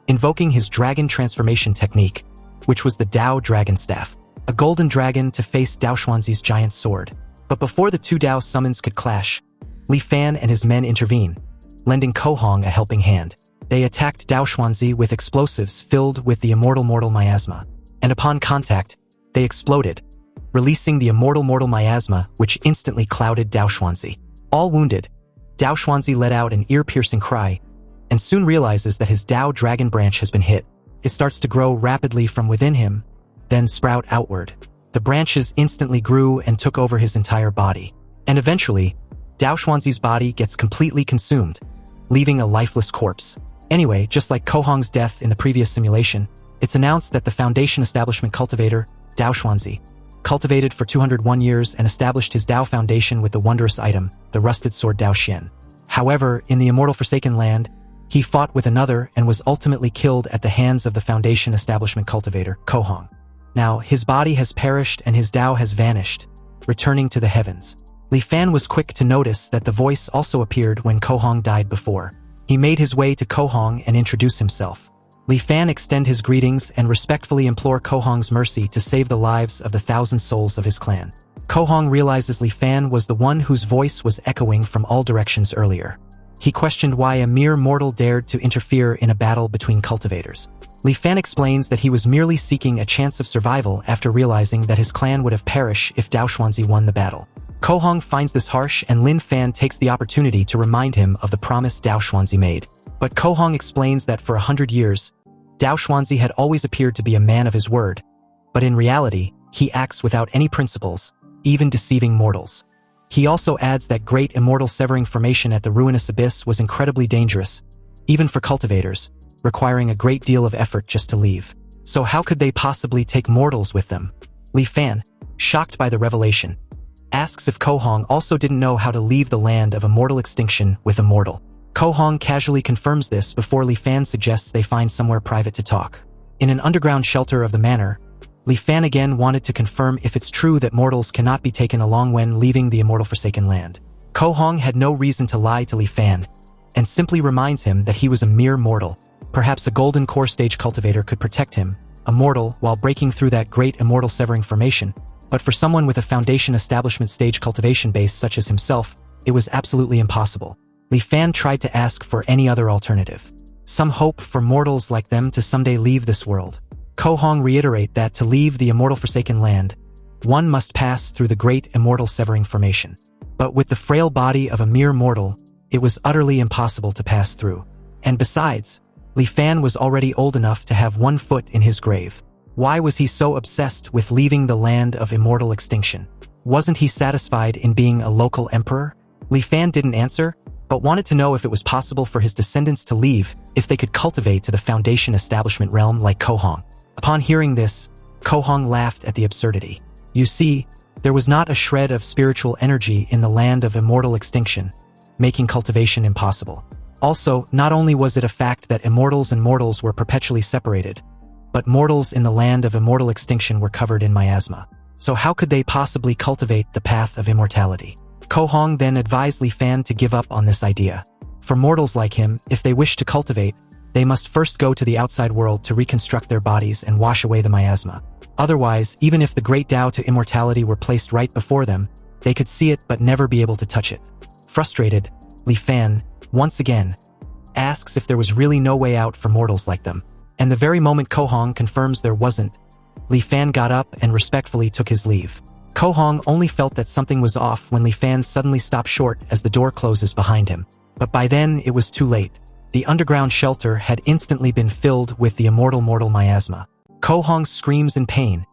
invoking his dragon transformation technique, which was the Dao Dragon Staff, a golden dragon to face Dao Xuanzi's giant sword. But before the two Dao summons could clash, Li Fan and his men intervene, lending Kohong a helping hand. They attacked Dao Xuanzi with explosives filled with the immortal miasma, and upon contact, they exploded, releasing the immortal miasma, which instantly clouded Dao Xuanzi. All wounded, Dao Xuanzi let out an ear-piercing cry, and soon realizes that his Dao Dragon branch has been hit. It starts to grow rapidly from within him, then sprout outward. The branches instantly grew and took over his entire body. And eventually, Dao Xuanzi's body gets completely consumed, leaving a lifeless corpse. Anyway, just like Kohong's death in the previous simulation, it's announced that the Foundation Establishment cultivator, Dao Xuanzi, cultivated for 201 years and established his Dao Foundation with the wondrous item, the rusted sword Dao Xian. However, in the immortal Forsaken Land, he fought with another and was ultimately killed at the hands of the Foundation Establishment cultivator, Kohong. Now, his body has perished and his Dao has vanished, returning to the heavens. Li Fan was quick to notice that the voice also appeared when Kohong died before. He made his way to Kohong and introduced himself. Li Fan extend his greetings and respectfully implore Kohong's mercy to save the lives of the 1,000 souls of his clan. Kohong realizes Li Fan was the one whose voice was echoing from all directions earlier. He questioned why a mere mortal dared to interfere in a battle between cultivators. Li Fan explains that he was merely seeking a chance of survival after realizing that his clan would have perished if Dao Xuanzi won the battle. Kohong finds this harsh and Lin Fan takes the opportunity to remind him of the promise Dao Xuanzi made. But Kohong explains that for 100 years, Dao Xuanzi had always appeared to be a man of his word, but in reality, he acts without any principles, even deceiving mortals. He also adds that great immortal severing formation at the ruinous abyss was incredibly dangerous, even for cultivators, requiring a great deal of effort just to leave. So how could they possibly take mortals with them? Li Fan, shocked by the revelation, asks if Kohong also didn't know how to leave the land of immortal extinction with a mortal. Kohong casually confirms this before Li Fan suggests they find somewhere private to talk. In an underground shelter of the manor, Li Fan again wanted to confirm if it's true that mortals cannot be taken along when leaving the immortal Forsaken Land. Kohong had no reason to lie to Li Fan, and simply reminds him that he was a mere mortal. Perhaps a golden core stage cultivator could protect him, a mortal, while breaking through that great immortal severing formation. But for someone with a Foundation Establishment stage cultivation base such as himself, it was absolutely impossible. Li Fan tried to ask for any other alternative. Some hope for mortals like them to someday leave this world. Kohong reiterate that to leave the immortal Forsaken Land, one must pass through the great immortal severing formation. But with the frail body of a mere mortal, it was utterly impossible to pass through. And besides, Li Fan was already old enough to have one foot in his grave. Why was he so obsessed with leaving the land of immortal extinction? Wasn't he satisfied in being a local emperor? Li Fan didn't answer, but wanted to know if it was possible for his descendants to leave if they could cultivate to the Foundation Establishment realm like Kohong. Upon hearing this, Kohong laughed at the absurdity. You see, there was not a shred of spiritual energy in the land of immortal extinction, making cultivation impossible. Also, not only was it a fact that immortals and mortals were perpetually separated, but mortals in the land of immortal extinction were covered in miasma. So how could they possibly cultivate the path of immortality? Kohong then advised Li Fan to give up on this idea. For mortals like him, if they wish to cultivate, they must first go to the outside world to reconstruct their bodies and wash away the miasma. Otherwise, even if the great Tao to immortality were placed right before them, they could see it but never be able to touch it. Frustrated, Li Fan, once again, asks if there was really no way out for mortals like them. And the very moment Ko Hong confirms there wasn't, Li Fan got up and respectfully took his leave. Ko Hong only felt that something was off when Li Fan suddenly stopped short as the door closes behind him. But by then, it was too late. The underground shelter had instantly been filled with the immortal mortal miasma. Ko Hong screams in pain,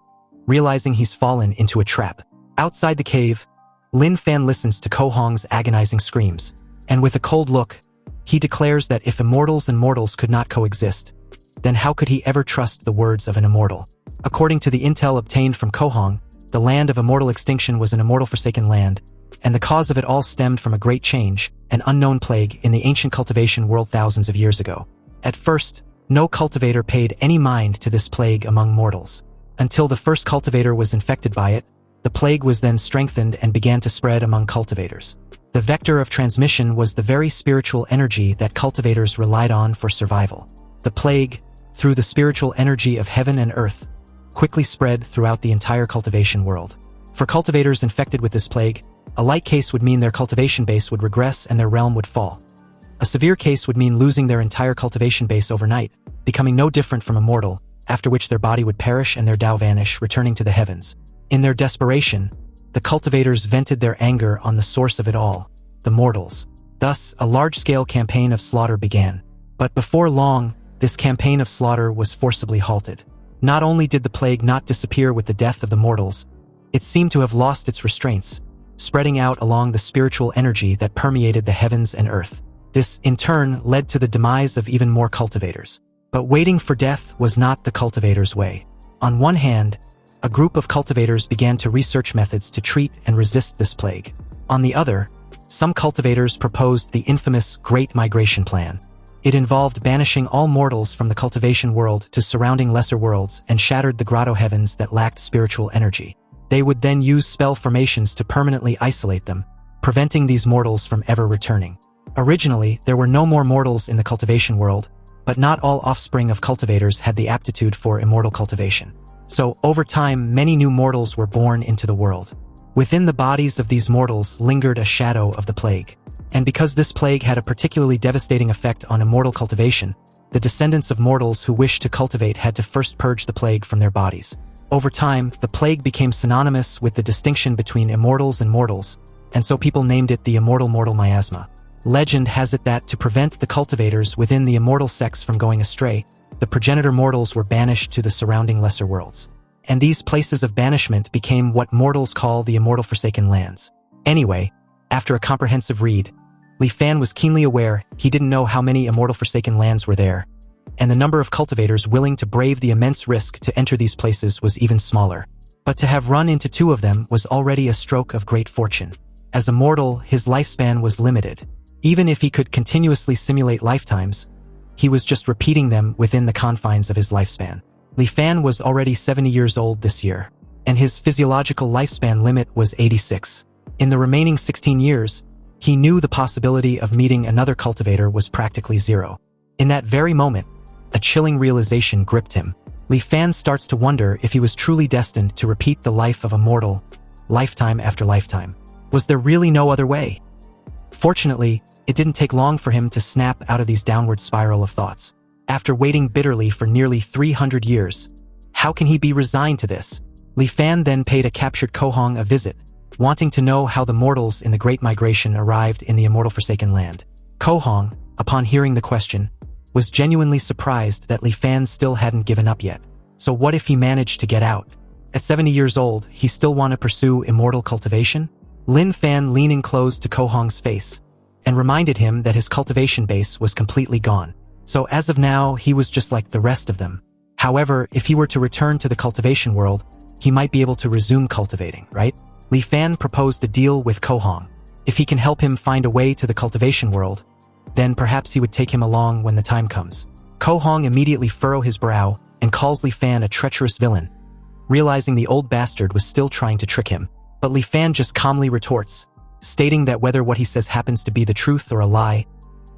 realizing he's fallen into a trap. Outside the cave, Lin Fan listens to Ko Hong's agonizing screams, and with a cold look, he declares that if immortals and mortals could not coexist, then how could he ever trust the words of an immortal? According to the intel obtained from Ko Hong, the land of immortal extinction was an immortal forsaken land, and the cause of it all stemmed from a great change, an unknown plague in the ancient cultivation world thousands of years ago. At first, no cultivator paid any mind to this plague among mortals. Until the first cultivator was infected by it, the plague was then strengthened and began to spread among cultivators. The vector of transmission was the very spiritual energy that cultivators relied on for survival. The plague, through the spiritual energy of heaven and earth, quickly spread throughout the entire cultivation world. For cultivators infected with this plague, a light case would mean their cultivation base would regress and their realm would fall. A severe case would mean losing their entire cultivation base overnight, becoming no different from a mortal, after which their body would perish and their Tao vanish, returning to the heavens. In their desperation, the cultivators vented their anger on the source of it all, the mortals. Thus, a large-scale campaign of slaughter began. But before long, this campaign of slaughter was forcibly halted. Not only did the plague not disappear with the death of the mortals, it seemed to have lost its restraints, spreading out along the spiritual energy that permeated the heavens and earth. This, in turn, led to the demise of even more cultivators. But waiting for death was not the cultivators' way. On one hand, a group of cultivators began to research methods to treat and resist this plague. On the other, some cultivators proposed the infamous Great Migration Plan. It involved banishing all mortals from the cultivation world to surrounding lesser worlds and shattered the grotto heavens that lacked spiritual energy. They would then use spell formations to permanently isolate them, preventing these mortals from ever returning. Originally, there were no more mortals in the cultivation world, but not all offspring of cultivators had the aptitude for immortal cultivation. So, over time, many new mortals were born into the world. Within the bodies of these mortals lingered a shadow of the plague. And because this plague had a particularly devastating effect on immortal cultivation, the descendants of mortals who wished to cultivate had to first purge the plague from their bodies. Over time, the plague became synonymous with the distinction between immortals and mortals, and so people named it the immortal mortal miasma. Legend has it that to prevent the cultivators within the immortal sex from going astray, the progenitor mortals were banished to the surrounding lesser worlds. And these places of banishment became what mortals call the immortal forsaken lands. Anyway, after a comprehensive read, Li Fan was keenly aware he didn't know how many immortal forsaken lands were there, and the number of cultivators willing to brave the immense risk to enter these places was even smaller. But to have run into two of them was already a stroke of great fortune. As a mortal, his lifespan was limited. Even if he could continuously simulate lifetimes, he was just repeating them within the confines of his lifespan. Li Fan was already 70 years old this year, and his physiological lifespan limit was 86. In the remaining 16 years, he knew the possibility of meeting another cultivator was practically zero. In that very moment, a chilling realization gripped him. Li Fan starts to wonder if he was truly destined to repeat the life of a mortal, lifetime after lifetime. Was there really no other way? Fortunately, it didn't take long for him to snap out of these downward spiral of thoughts. After waiting bitterly for nearly 300 years, how can he be resigned to this? Li Fan then paid a captured Ko Hong a visit, wanting to know how the mortals in the Great Migration arrived in the immortal forsaken land. Ko Hong, upon hearing the question, was genuinely surprised that Li Fan still hadn't given up yet. So what if he managed to get out? At 70 years old, he still want to pursue immortal cultivation? Lin Fan leaning close to Ko Hong's face and reminded him that his cultivation base was completely gone. So as of now, he was just like the rest of them. However, if he were to return to the cultivation world, he might be able to resume cultivating, right? Li Fan proposed a deal with Ko Hong. If he can help him find a way to the cultivation world, then perhaps he would take him along when the time comes. Ko Hong immediately furrowed his brow and calls Li Fan a treacherous villain, realizing the old bastard was still trying to trick him. But Li Fan just calmly retorts, stating that whether what he says happens to be the truth or a lie,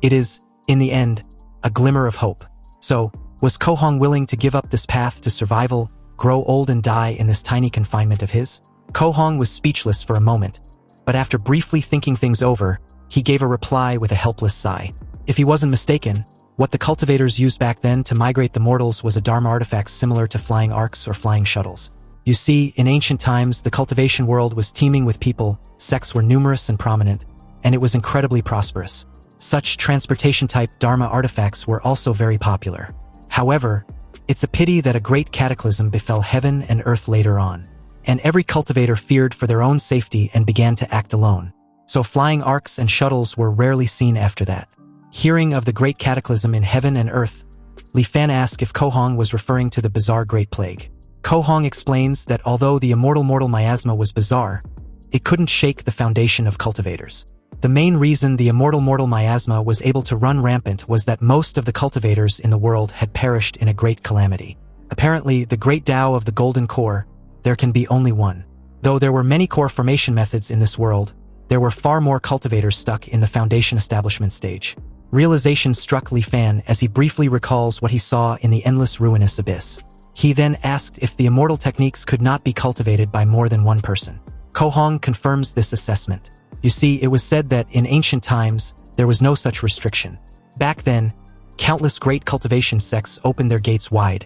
it is, in the end, a glimmer of hope. So, was Kohong willing to give up this path to survival, grow old and die in this tiny confinement of his? Kohong was speechless for a moment, but after briefly thinking things over, he gave a reply with a helpless sigh. If he wasn't mistaken, what the cultivators used back then to migrate the mortals was a dharma artifact similar to flying arcs or flying shuttles. You see, in ancient times, the cultivation world was teeming with people, sects were numerous and prominent, and it was incredibly prosperous. Such transportation-type dharma artifacts were also very popular. However, it's a pity that a great cataclysm befell heaven and earth later on, and every cultivator feared for their own safety and began to act alone. So flying arcs and shuttles were rarely seen after that. Hearing of the great cataclysm in heaven and earth, Li Fan asked if Kohong was referring to the bizarre Great Plague. Kohong explains that although the immortal mortal miasma was bizarre, it couldn't shake the foundation of cultivators. The main reason the immortal mortal miasma was able to run rampant was that most of the cultivators in the world had perished in a great calamity. Apparently, the great Tao of the Golden Core, there can be only one. Though there were many core formation methods in this world, there were far more cultivators stuck in the foundation establishment stage. Realization struck Li Fan as he briefly recalls what he saw in the endless ruinous abyss. He then asked if the immortal techniques could not be cultivated by more than one person. Kohong confirms this assessment. You see, it was said that in ancient times, there was no such restriction. Back then, countless great cultivation sects opened their gates wide,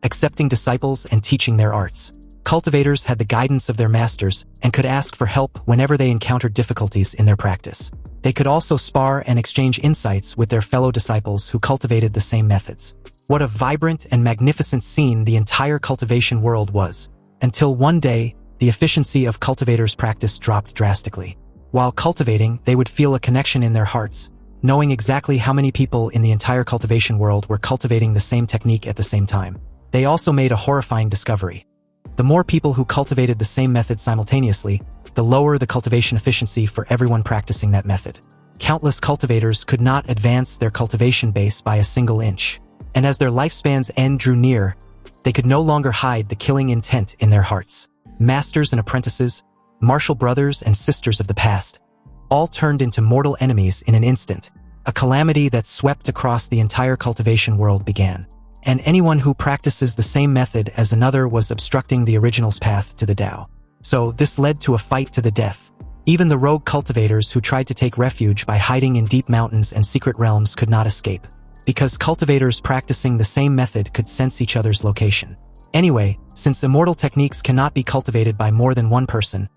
accepting disciples and teaching their arts. Cultivators had the guidance of their masters and could ask for help whenever they encountered difficulties in their practice. They could also spar and exchange insights with their fellow disciples who cultivated the same methods. What a vibrant and magnificent scene the entire cultivation world was, until one day, the efficiency of cultivators' practice dropped drastically. While cultivating, they would feel a connection in their hearts, knowing exactly how many people in the entire cultivation world were cultivating the same technique at the same time. They also made a horrifying discovery. The more people who cultivated the same method simultaneously, the lower the cultivation efficiency for everyone practicing that method. Countless cultivators could not advance their cultivation base by a single inch, and as their lifespan's end drew near, they could no longer hide the killing intent in their hearts. Masters and apprentices, martial brothers and sisters of the past, all turned into mortal enemies in an instant. A calamity that swept across the entire cultivation world began. And anyone who practices the same method as another was obstructing the original's path to the Tao. So this led to a fight to the death. Even the rogue cultivators who tried to take refuge by hiding in deep mountains and secret realms could not escape, because cultivators practicing the same method could sense each other's location. Anyway, since immortal techniques cannot be cultivated by more than one person,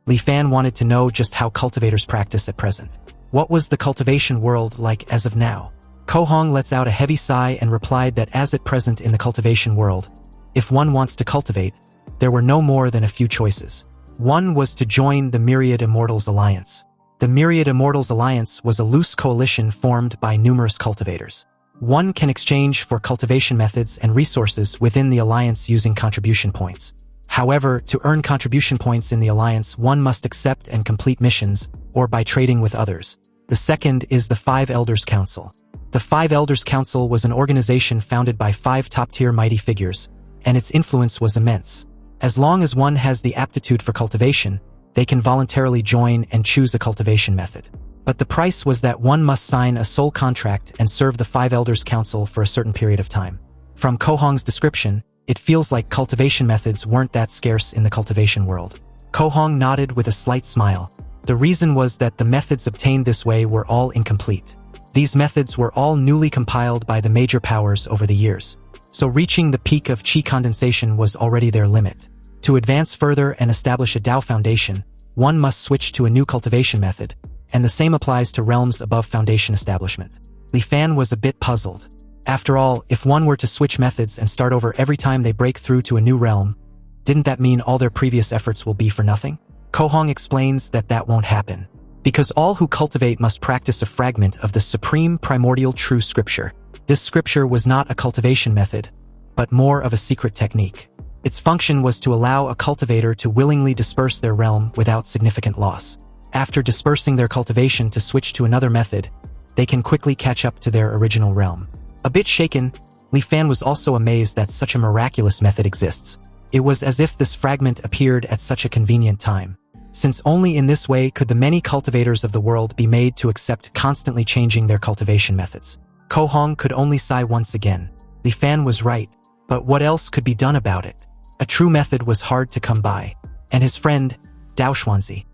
Li Fan wanted to know just how cultivators practice at present. What was the cultivation world like as of now? Kohong lets out a heavy sigh and replied that as at present in the cultivation world, if one wants to cultivate, there were no more than a few choices. One was to join the Myriad Immortals Alliance. The Myriad Immortals Alliance was a loose coalition formed by numerous cultivators. One can exchange for cultivation methods and resources within the alliance using contribution points. However, to earn contribution points in the alliance, one must accept and complete missions, or by trading with others. The second is the Five Elders Council. The Five Elders Council was an organization founded by 5 top-tier mighty figures, and its influence was immense. As long as one has the aptitude for cultivation, they can voluntarily join and choose a cultivation method. But the price was that one must sign a sole contract and serve the Five Elders Council for a certain period of time. From Kohong's description, it feels like cultivation methods weren't that scarce in the cultivation world. Kohong nodded with a slight smile. The reason was that the methods obtained this way were all incomplete. These methods were all newly compiled by the major powers over the years, so reaching the peak of qi condensation was already their limit. To advance further and establish a Tao foundation, one must switch to a new cultivation method, and the same applies to realms above foundation establishment. Li Fan was a bit puzzled. After all, if one were to switch methods and start over every time they break through to a new realm, didn't that mean all their previous efforts will be for nothing? Kohong explains that that won't happen, because all who cultivate must practice a fragment of the supreme primordial true scripture. This scripture was not a cultivation method, but more of a secret technique. Its function was to allow a cultivator to willingly disperse their realm without significant loss. After dispersing their cultivation to switch to another method, they can quickly catch up to their original realm. A bit shaken, Li Fan was also amazed that such a miraculous method exists. It was as if this fragment appeared at such a convenient time, since only in this way could the many cultivators of the world be made to accept constantly changing their cultivation methods. Kohong could only sigh once again. Li Fan was right, but what else could be done about it? A true method was hard to come by, and his friend, Dao Xuanzi,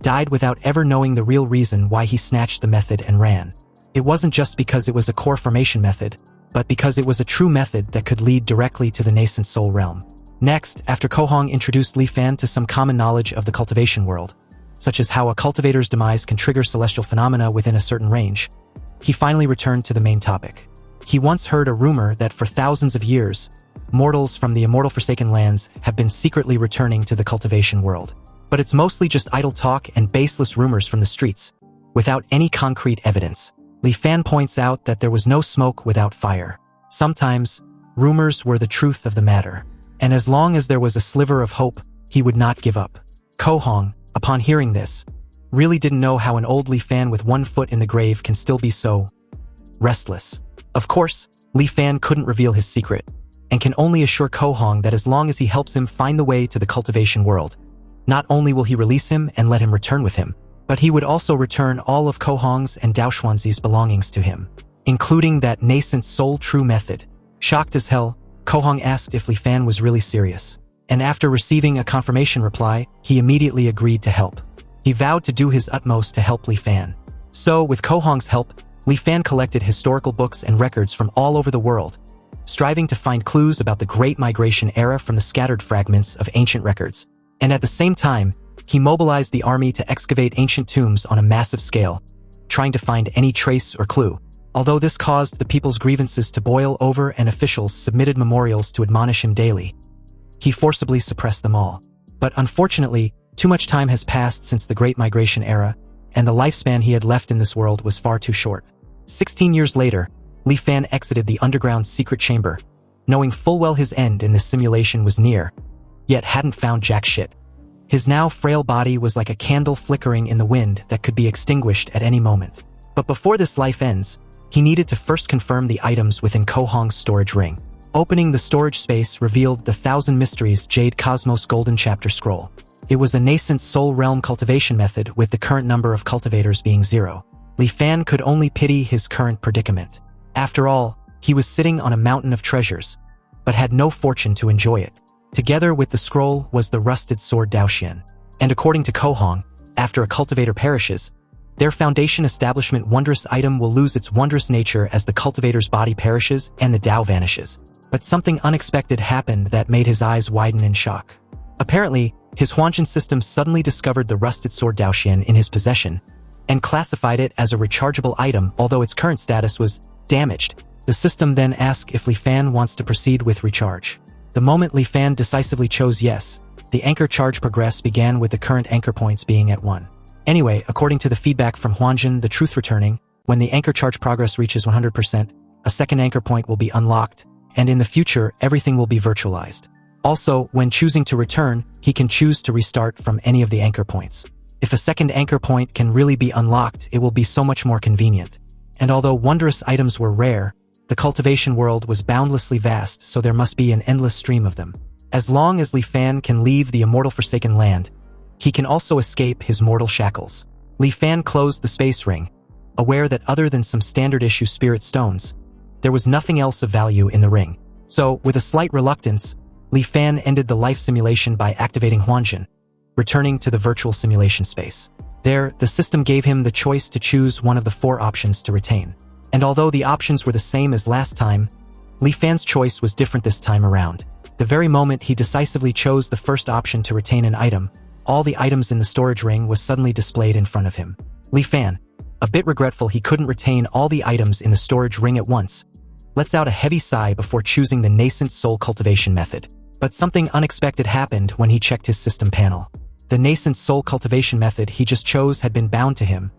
died without ever knowing the real reason why he snatched the method and ran. It wasn't just because it was a core formation method, but because it was a true method that could lead directly to the nascent soul realm. Next, after Kohong introduced Li Fan to some common knowledge of the cultivation world, such as how a cultivator's demise can trigger celestial phenomena within a certain range, he finally returned to the main topic. He once heard a rumor that for thousands of years, mortals from the immortal Forsaken Lands have been secretly returning to the cultivation world. But it's mostly just idle talk and baseless rumors from the streets, without any concrete evidence. Li Fan points out that there was no smoke without fire. Sometimes, rumors were the truth of the matter, and as long as there was a sliver of hope, he would not give up. Kohong, upon hearing this, really didn't know how an old Li Fan with one foot in the grave can still be so restless. Of course, Li Fan couldn't reveal his secret, and can only assure Kohong that as long as he helps him find the way to the cultivation world, not only will he release him and let him return with him, but he would also return all of Kohong's and Dao Xuanzi's belongings to him, including that nascent soul true method. Shocked as hell, Kohong asked if Li Fan was really serious, and after receiving a confirmation reply, he immediately agreed to help. He vowed to do his utmost to help Li Fan. So, with Kohong's help, Li Fan collected historical books and records from all over the world, striving to find clues about the Great Migration era from the scattered fragments of ancient records. And at the same time, he mobilized the army to excavate ancient tombs on a massive scale, trying to find any trace or clue. Although this caused the people's grievances to boil over and officials submitted memorials to admonish him daily, he forcibly suppressed them all. But unfortunately, too much time has passed since the Great Migration era, and the lifespan he had left in this world was far too short. 16 years later, Li Fan exited the underground secret chamber, knowing full well his end in this simulation was near, yet hadn't found jack shit. His now frail body was like a candle flickering in the wind that could be extinguished at any moment. But before this life ends, he needed to first confirm the items within Kohong's storage ring. Opening the storage space revealed the Thousand Mysteries Jade Cosmos Golden Chapter Scroll. It was a nascent soul realm cultivation method with the current number of cultivators being 0. Li Fan could only pity his current predicament. After all, he was sitting on a mountain of treasures, but had no fortune to enjoy it. Together with the scroll was the rusted sword Daoxian. And according to Kohong, after a cultivator perishes, their foundation establishment wondrous item will lose its wondrous nature as the cultivator's body perishes and the Dao vanishes. But something unexpected happened that made his eyes widen in shock. Apparently, his Huanjin system suddenly discovered the rusted sword Daoxian in his possession and classified it as a rechargeable item, although its current status was damaged. The system then asked if Li Fan wants to proceed with recharge. The moment Li Fan decisively chose yes, the anchor charge progress began with the current anchor points being at 1. Anyway, according to the feedback from Huanjin, the truth returning, when the anchor charge progress reaches 100%, a second anchor point will be unlocked, and in the future, everything will be virtualized. Also, when choosing to return, he can choose to restart from any of the anchor points. If a second anchor point can really be unlocked, it will be so much more convenient. And although wondrous items were rare, the cultivation world was boundlessly vast, so there must be an endless stream of them. As long as Li Fan can leave the immortal Forsaken Land, he can also escape his mortal shackles. Li Fan closed the space ring, aware that other than some standard-issue spirit stones, there was nothing else of value in the ring. So, with a slight reluctance, Li Fan ended the life simulation by activating Huanjin, returning to the virtual simulation space. There, the system gave him the choice to choose one of the 4 options to retain. And although the options were the same as last time, Li Fan's choice was different this time around. The very moment he decisively chose the first option to retain an item, all the items in the storage ring was suddenly displayed in front of him. Li Fan, a bit regretful he couldn't retain all the items in the storage ring at once, lets out a heavy sigh before choosing the nascent soul cultivation method. But something unexpected happened when he checked his system panel. The nascent soul cultivation method he just chose had been bound to him,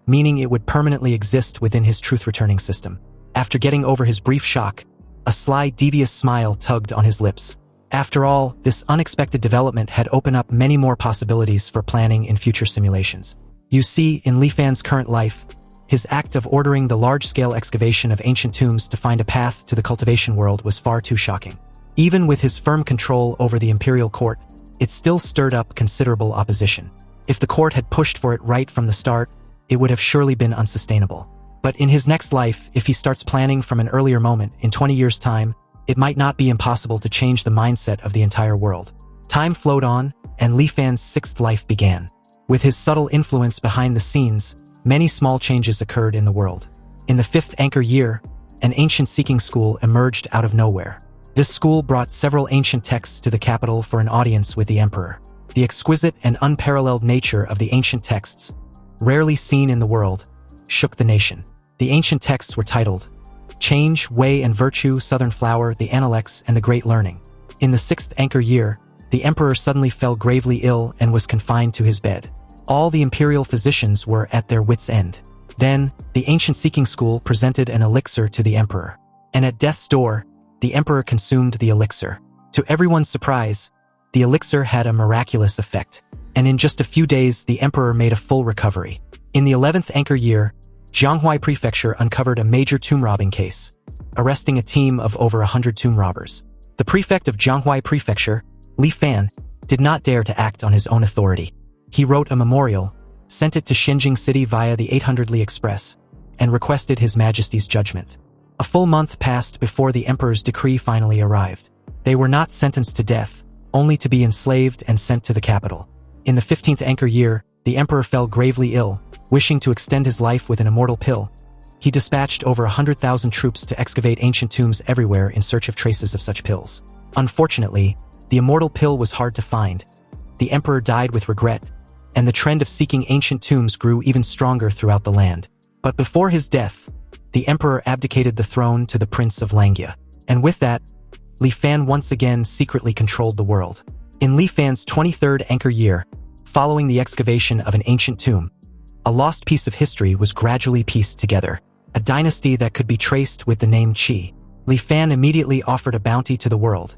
meaning it would permanently exist within his truth-returning system. After getting over his brief shock, a sly, devious smile tugged on his lips. After all, this unexpected development had opened up many more possibilities for planning in future simulations. You see, in Li Fan's current life, his act of ordering the large-scale excavation of ancient tombs to find a path to the cultivation world was far too shocking. Even with his firm control over the imperial court, it still stirred up considerable opposition. If the court had pushed for it right from the start, it would have surely been unsustainable. But in his next life, if he starts planning from an earlier moment, in 20 years' time, it might not be impossible to change the mindset of the entire world. Time flowed on, and Li Fan's sixth life began. With his subtle influence behind the scenes, many small changes occurred in the world. In the fifth anchor year, an ancient seeking school emerged out of nowhere. This school brought several ancient texts to the capital for an audience with the emperor. The exquisite and unparalleled nature of the ancient texts, rarely seen in the world, shook the nation. The ancient texts were titled Change, Way and Virtue, Southern Flower, the Analects, and the Great Learning. In the sixth anchor year, the emperor suddenly fell gravely ill and was confined to his bed. All the imperial physicians were at their wits' end. Then, the ancient seeking school presented an elixir to the emperor. And at death's door, the emperor consumed the elixir. To everyone's surprise, the elixir had a miraculous effect, and in just a few days the emperor made a full recovery. In the 11th anchor year, Jianghuai Prefecture uncovered a major tomb robbing case, arresting a team of over 100 tomb robbers. The prefect of Jianghuai Prefecture, Li Fan, did not dare to act on his own authority. He wrote a memorial, sent it to Xinjing City via the 800 Li Express, and requested His Majesty's judgment. A full month passed before the emperor's decree finally arrived. They were not sentenced to death, only to be enslaved and sent to the capital. In the 15th anchor year, the emperor fell gravely ill, wishing to extend his life with an immortal pill. He dispatched over 100,000 troops to excavate ancient tombs everywhere in search of traces of such pills. Unfortunately, the immortal pill was hard to find. The emperor died with regret, and the trend of seeking ancient tombs grew even stronger throughout the land. But before his death, the emperor abdicated the throne to the Prince of Langya. And with that, Li Fan once again secretly controlled the world. In Li Fan's 23rd anchor year, following the excavation of an ancient tomb, a lost piece of history was gradually pieced together, a dynasty that could be traced with the name Qi. Li Fan immediately offered a bounty to the world,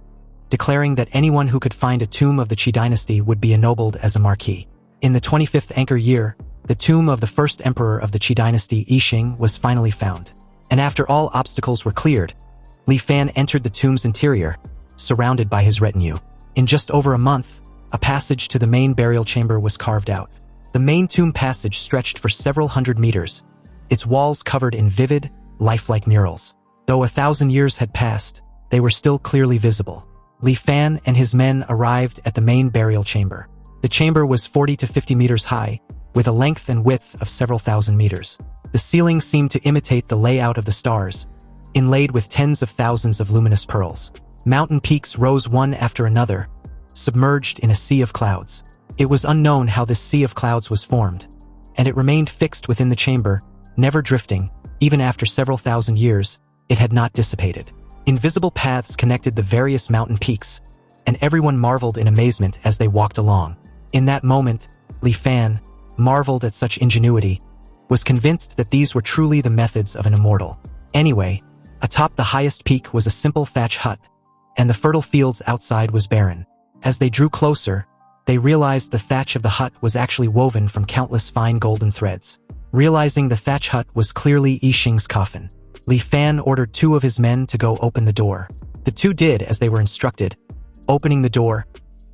declaring that anyone who could find a tomb of the Qi dynasty would be ennobled as a marquis. In the 25th anchor year, the tomb of the first emperor of the Qi dynasty, Yixing, was finally found. And after all obstacles were cleared, Li Fan entered the tomb's interior, surrounded by his retinue. In just over a month, a passage to the main burial chamber was carved out. The main tomb passage stretched for several hundred meters, its walls covered in vivid, lifelike murals. Though 1,000 years had passed, they were still clearly visible. Li Fan and his men arrived at the main burial chamber. The chamber was 40 to 50 meters high, with a length and width of several thousand meters. The ceiling seemed to imitate the layout of the stars, inlaid with tens of thousands of luminous pearls. Mountain peaks rose one after another, submerged in a sea of clouds. It was unknown how this sea of clouds was formed, and it remained fixed within the chamber, never drifting. Even after several thousand years, it had not dissipated. Invisible paths connected the various mountain peaks, and everyone marveled in amazement as they walked along. In that moment, Li Fan, marveled at such ingenuity, was convinced that these were truly the methods of an immortal. Anyway, atop the highest peak was a simple thatch hut, and the fertile fields outside was barren. As they drew closer, they realized the thatch of the hut was actually woven from countless fine golden threads. Realizing the thatch hut was clearly Yixing's coffin, Li Fan ordered 2 of his men to go open the door. The 2 did as they were instructed, opening the door,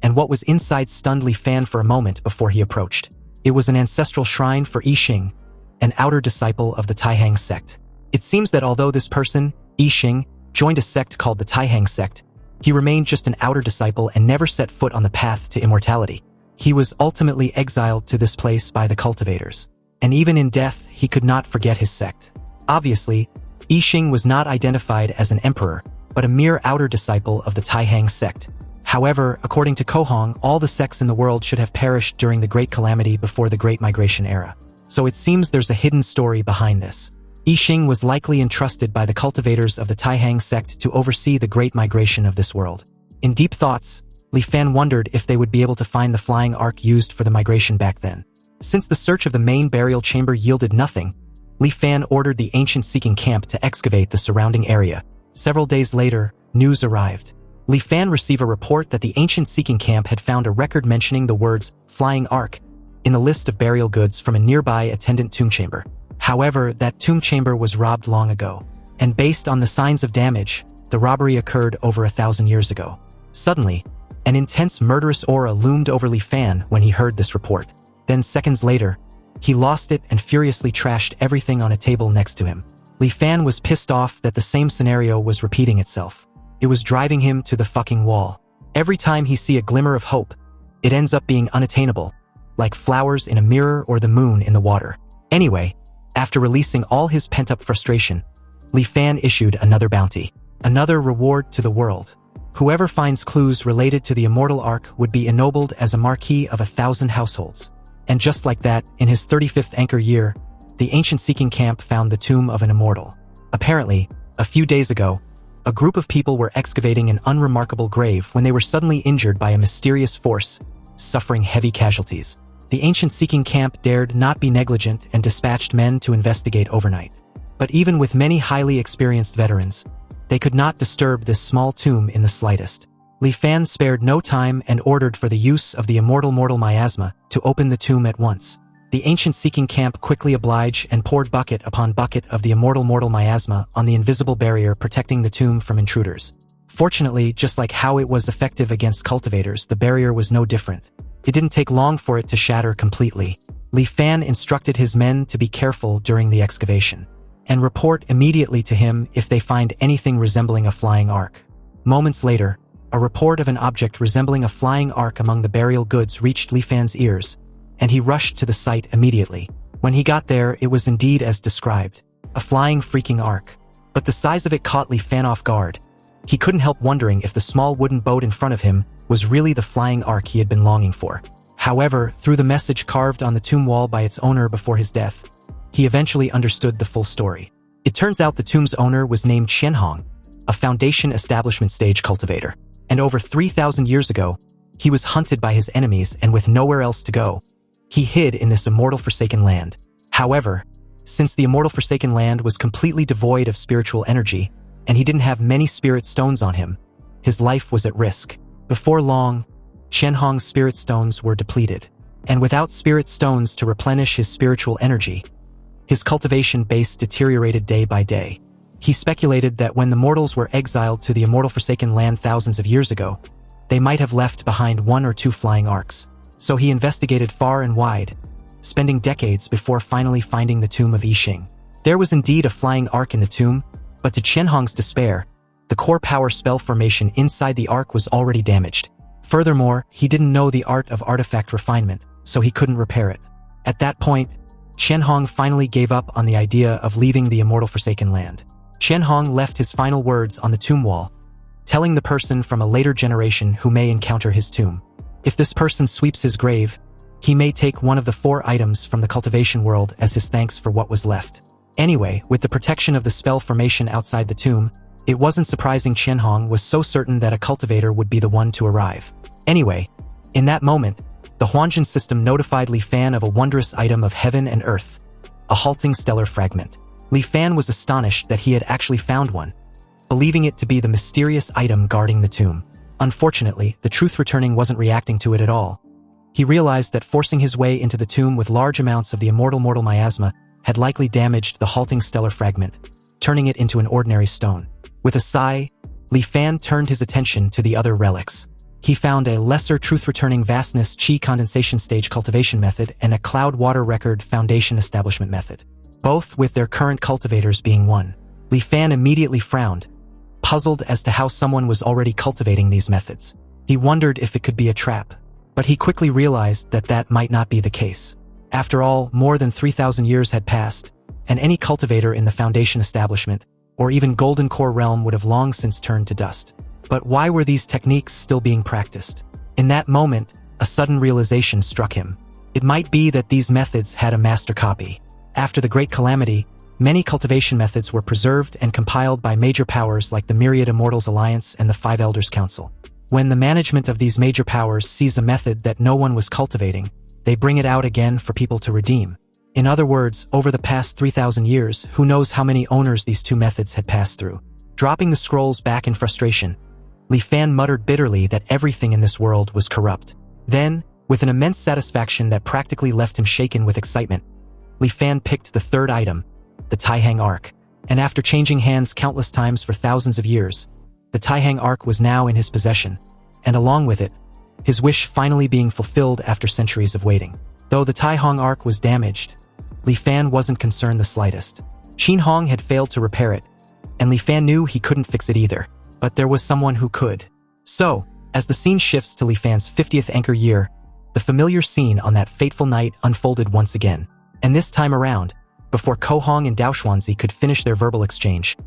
and what was inside stunned Li Fan for a moment before he approached. It was an ancestral shrine for Yixing, an outer disciple of the Taihang sect. It seems that although this person, Yixing, joined a sect called the Taihang sect, he remained just an outer disciple and never set foot on the path to immortality. He was ultimately exiled to this place by the cultivators. And even in death, he could not forget his sect. Obviously, Yixing was not identified as an emperor, but a mere outer disciple of the Taihang sect. However, according to Kohong, all the sects in the world should have perished during the Great Calamity before the Great Migration era. So it seems there's a hidden story behind this. Yixing was likely entrusted by the cultivators of the Taihang sect to oversee the Great Migration of this world. In deep thoughts, Li Fan wondered if they would be able to find the flying ark used for the migration back then. Since the search of the main burial chamber yielded nothing, Li Fan ordered the ancient seeking camp to excavate the surrounding area. Several days later, news arrived. Li Fan received a report that the ancient seeking camp had found a record mentioning the words flying ark in the list of burial goods from a nearby attendant tomb chamber. However, that tomb chamber was robbed long ago, and based on the signs of damage, the robbery occurred over 1,000 years ago. Suddenly, an intense murderous aura loomed over Li Fan when he heard this report. Then seconds later, he lost it and furiously trashed everything on a table next to him. Li Fan was pissed off that the same scenario was repeating itself. It was driving him to the fucking wall. Every time he see a glimmer of hope, it ends up being unattainable, like flowers in a mirror or the moon in the water. Anyway, after releasing all his pent-up frustration, Li Fan issued another bounty, another reward to the world. Whoever finds clues related to the immortal arc would be ennobled as a marquis of 1,000 households. And just like that, in his 35th anchor year, the ancient seeking camp found the tomb of an immortal. Apparently, a few days ago, a group of people were excavating an unremarkable grave when they were suddenly injured by a mysterious force, suffering heavy casualties. The ancient seeking camp dared not be negligent and dispatched men to investigate overnight. But even with many highly experienced veterans, they could not disturb this small tomb in the slightest. Li Fan spared no time and ordered for the use of the immortal miasma to open the tomb at once. The ancient seeking camp quickly obliged and poured bucket upon bucket of the immortal miasma on the invisible barrier protecting the tomb from intruders. Fortunately, just like how it was effective against cultivators, the barrier was no different. It didn't take long for it to shatter completely. Li Fan instructed his men to be careful during the excavation and report immediately to him if they find anything resembling a flying ark. Moments later, a report of an object resembling a flying ark among the burial goods reached Li Fan's ears, and he rushed to the site immediately. When he got there, it was indeed as described, a flying freaking ark. But the size of it caught Li Fan off guard. He couldn't help wondering if the small wooden boat in front of him was really the flying ark he had been longing for. However, through the message carved on the tomb wall by its owner before his death, he eventually understood the full story. It turns out the tomb's owner was named Qian Hong, a Foundation establishment stage cultivator. And over 3,000 years ago, he was hunted by his enemies and with nowhere else to go, he hid in this immortal forsaken land. However, since the immortal forsaken land was completely devoid of spiritual energy, and he didn't have many spirit stones on him, his life was at risk. Before long, Qian Hong's spirit stones were depleted, and without spirit stones to replenish his spiritual energy, his cultivation base deteriorated day by day. He speculated that when the mortals were exiled to the immortal forsaken land thousands of years ago, they might have left behind 1 or 2 flying arcs. So he investigated far and wide, spending decades before finally finding the tomb of Yixing. There was indeed a flying arc in the tomb, but to Qian Hong's despair, the core power spell formation inside the arc was already damaged. Furthermore, he didn't know the art of artifact refinement, so he couldn't repair it. At that point, Qian Hong finally gave up on the idea of leaving the immortal forsaken land. Qian Hong left his final words on the tomb wall, telling the person from a later generation who may encounter his tomb. If this person sweeps his grave, he may take one of the 4 items from the cultivation world as his thanks for what was left. Anyway, with the protection of the spell formation outside the tomb, it wasn't surprising Qian Hong was so certain that a cultivator would be the one to arrive. Anyway, in that moment, the Huanjin system notified Li Fan of a wondrous item of heaven and earth, a halting stellar fragment. Li Fan was astonished that he had actually found one, believing it to be the mysterious item guarding the tomb. Unfortunately, the truth returning wasn't reacting to it at all. He realized that forcing his way into the tomb with large amounts of the immortal miasma had likely damaged the halting stellar fragment, turning it into an ordinary stone. With a sigh, Li Fan turned his attention to the other relics. He found a lesser truth-returning vastness Qi condensation stage cultivation method and a cloud water record foundation establishment method, both with their current cultivators being one. Li Fan immediately frowned, puzzled as to how someone was already cultivating these methods. He wondered if it could be a trap, but he quickly realized that that might not be the case. After all, more than 3,000 years had passed, and any cultivator in the Foundation establishment, or even Golden Core realm would have long since turned to dust. But why were these techniques still being practiced? In that moment, a sudden realization struck him. It might be that these methods had a master copy. After the Great Calamity, many cultivation methods were preserved and compiled by major powers like the Myriad Immortals Alliance and the 5 Elders Council. When the management of these major powers sees a method that no one was cultivating, they bring it out again for people to redeem. In other words, over the past 3,000 years, who knows how many owners these 2 methods had passed through. Dropping the scrolls back in frustration, Li Fan muttered bitterly that everything in this world was corrupt. Then, with an immense satisfaction that practically left him shaken with excitement, Li Fan picked the 3rd item, the Taihang Arc, and after changing hands countless times for thousands of years, the Taihang Arc was now in his possession, and along with it, his wish finally being fulfilled after centuries of waiting. Though the Taihang Arc was damaged, Li Fan wasn't concerned the slightest. Qian Hong had failed to repair it, and Li Fan knew he couldn't fix it either. but there was someone who could. So, as the scene shifts to Li Fan's 50th anchor year, the familiar scene on that fateful night unfolded once again. And this time around, before Ko Hong and Dao Xuanzi could finish their verbal exchange,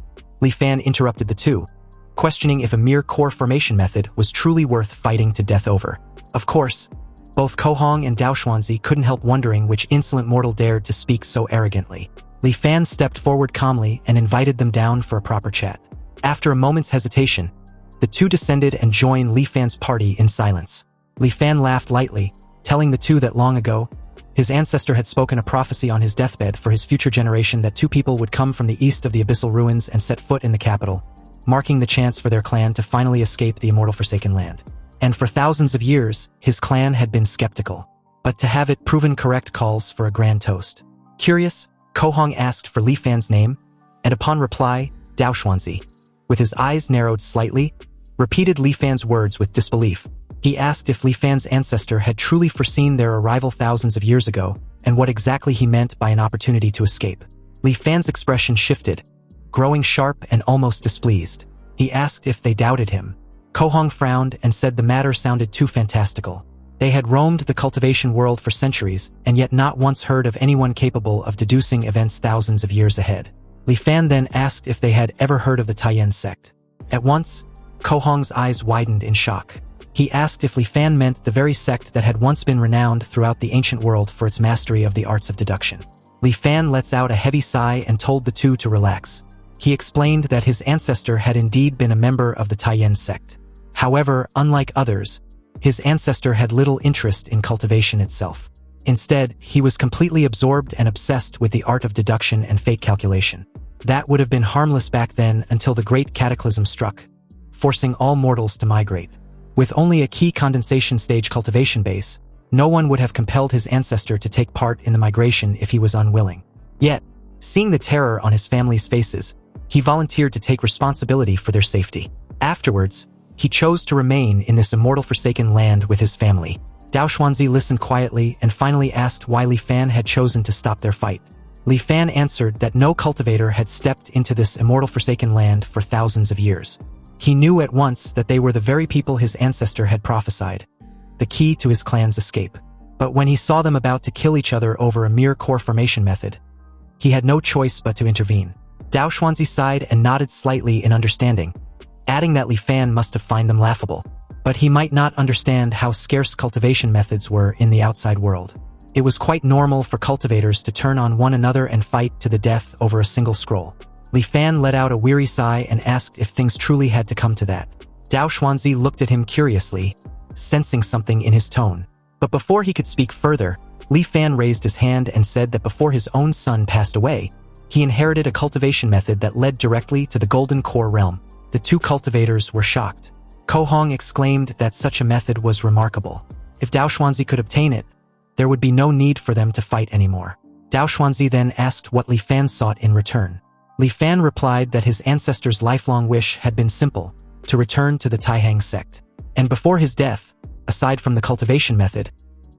Li Fan interrupted the two, questioning if a mere core formation method was truly worth fighting to death over. Of course, both Ko Hong and Dao Xuanzi couldn't help wondering which insolent mortal dared to speak so arrogantly. Li Fan stepped forward calmly and invited them down for a proper chat. After a moment's hesitation, the two descended and joined Li Fan's party in silence. Li Fan laughed lightly, telling the two that long ago, his ancestor had spoken a prophecy on his deathbed for his future generation that two people would come from the east of the abyssal ruins and set foot in the capital, marking the chance for their clan to finally escape the immortal Forsaken Land. And for thousands of years, his clan had been skeptical. But to have it proven correct calls for a grand toast. Curious, Ko Hong asked for Li Fan's name, and upon reply, Dao Xuanzi, with his eyes narrowed slightly, repeated Li Fan's words with disbelief. He asked if Li Fan's ancestor had truly foreseen their arrival thousands of years ago, and what exactly he meant by an opportunity to escape. Li Fan's expression shifted, growing sharp and almost displeased. He asked if they doubted him. Ko Hong frowned and said the matter sounded too fantastical. They had roamed the cultivation world for centuries, and yet not once heard of anyone capable of deducing events thousands of years ahead. Li Fan then asked if they had ever heard of the Taiyan sect. At once, Ko Hong's eyes widened in shock. He asked if Li Fan meant the very sect that had once been renowned throughout the ancient world for its mastery of the arts of deduction. Li Fan lets out a heavy sigh and told the two to relax. He explained that his ancestor had indeed been a member of the Taiyan sect. However, unlike others, his ancestor had little interest in cultivation itself. Instead, he was completely absorbed and obsessed with the art of deduction and fate calculation. That would have been harmless back then until the great cataclysm struck, forcing all mortals to migrate. With only a key condensation stage cultivation base, no one would have compelled his ancestor to take part in the migration if he was unwilling. Yet, seeing the terror on his family's faces, he volunteered to take responsibility for their safety. Afterwards, he chose to remain in this immortal Forsaken Land with his family. Dao Xuanzi listened quietly and finally asked why Li Fan had chosen to stop their fight. Li Fan answered that no cultivator had stepped into this immortal Forsaken Land for thousands of years. He knew at once that they were the very people his ancestor had prophesied, the key to his clan's escape. But when he saw them about to kill each other over a mere core formation method, he had no choice but to intervene. Dao Xuanzi sighed and nodded slightly in understanding, adding that Li Fan must have found them laughable. But he might not understand how scarce cultivation methods were in the outside world. It was quite normal for cultivators to turn on one another and fight to the death over a single scroll. Li Fan let out a weary sigh and asked if things truly had to come to that. Dao Xuanzi looked at him curiously, sensing something in his tone. But before he could speak further, Li Fan raised his hand and said that before his own son passed away, he inherited a cultivation method that led directly to the Golden Core realm. The two cultivators were shocked. Ko Hong exclaimed that such a method was remarkable. If Dao Xuanzi could obtain it, there would be no need for them to fight anymore. Dao Xuanzi then asked what Li Fan sought in return. Li Fan replied that his ancestor's lifelong wish had been simple, to return to the Taihang sect. And before his death, aside from the cultivation method,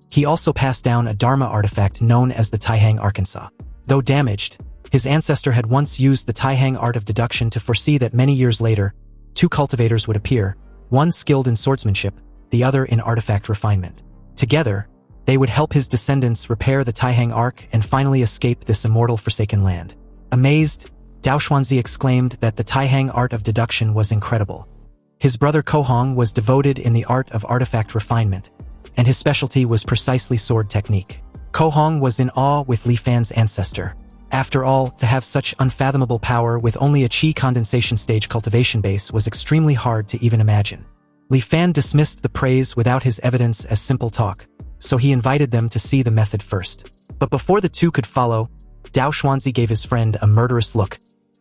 he also passed down a Dharma artifact known as the Taihang Arkansas. Though damaged, his ancestor had once used the Taihang art of deduction to foresee that many years later, two cultivators would appear, one skilled in swordsmanship, the other in artifact refinement. Together, they would help his descendants repair the Taihang Ark and finally escape this immortal Forsaken Land. Amazed, Dao Xuanzi exclaimed that the Taihang art of deduction was incredible. His brother Ko Hong was devoted in the art of artifact refinement, and his specialty was precisely sword technique. Ko Hong was in awe with Li Fan's ancestor. After all, to have such unfathomable power with only a Qi condensation stage cultivation base was extremely hard to even imagine. Li Fan dismissed the praise without his evidence as simple talk, so he invited them to see the method first. But before the two could follow, Dao Xuanzi gave his friend a murderous look,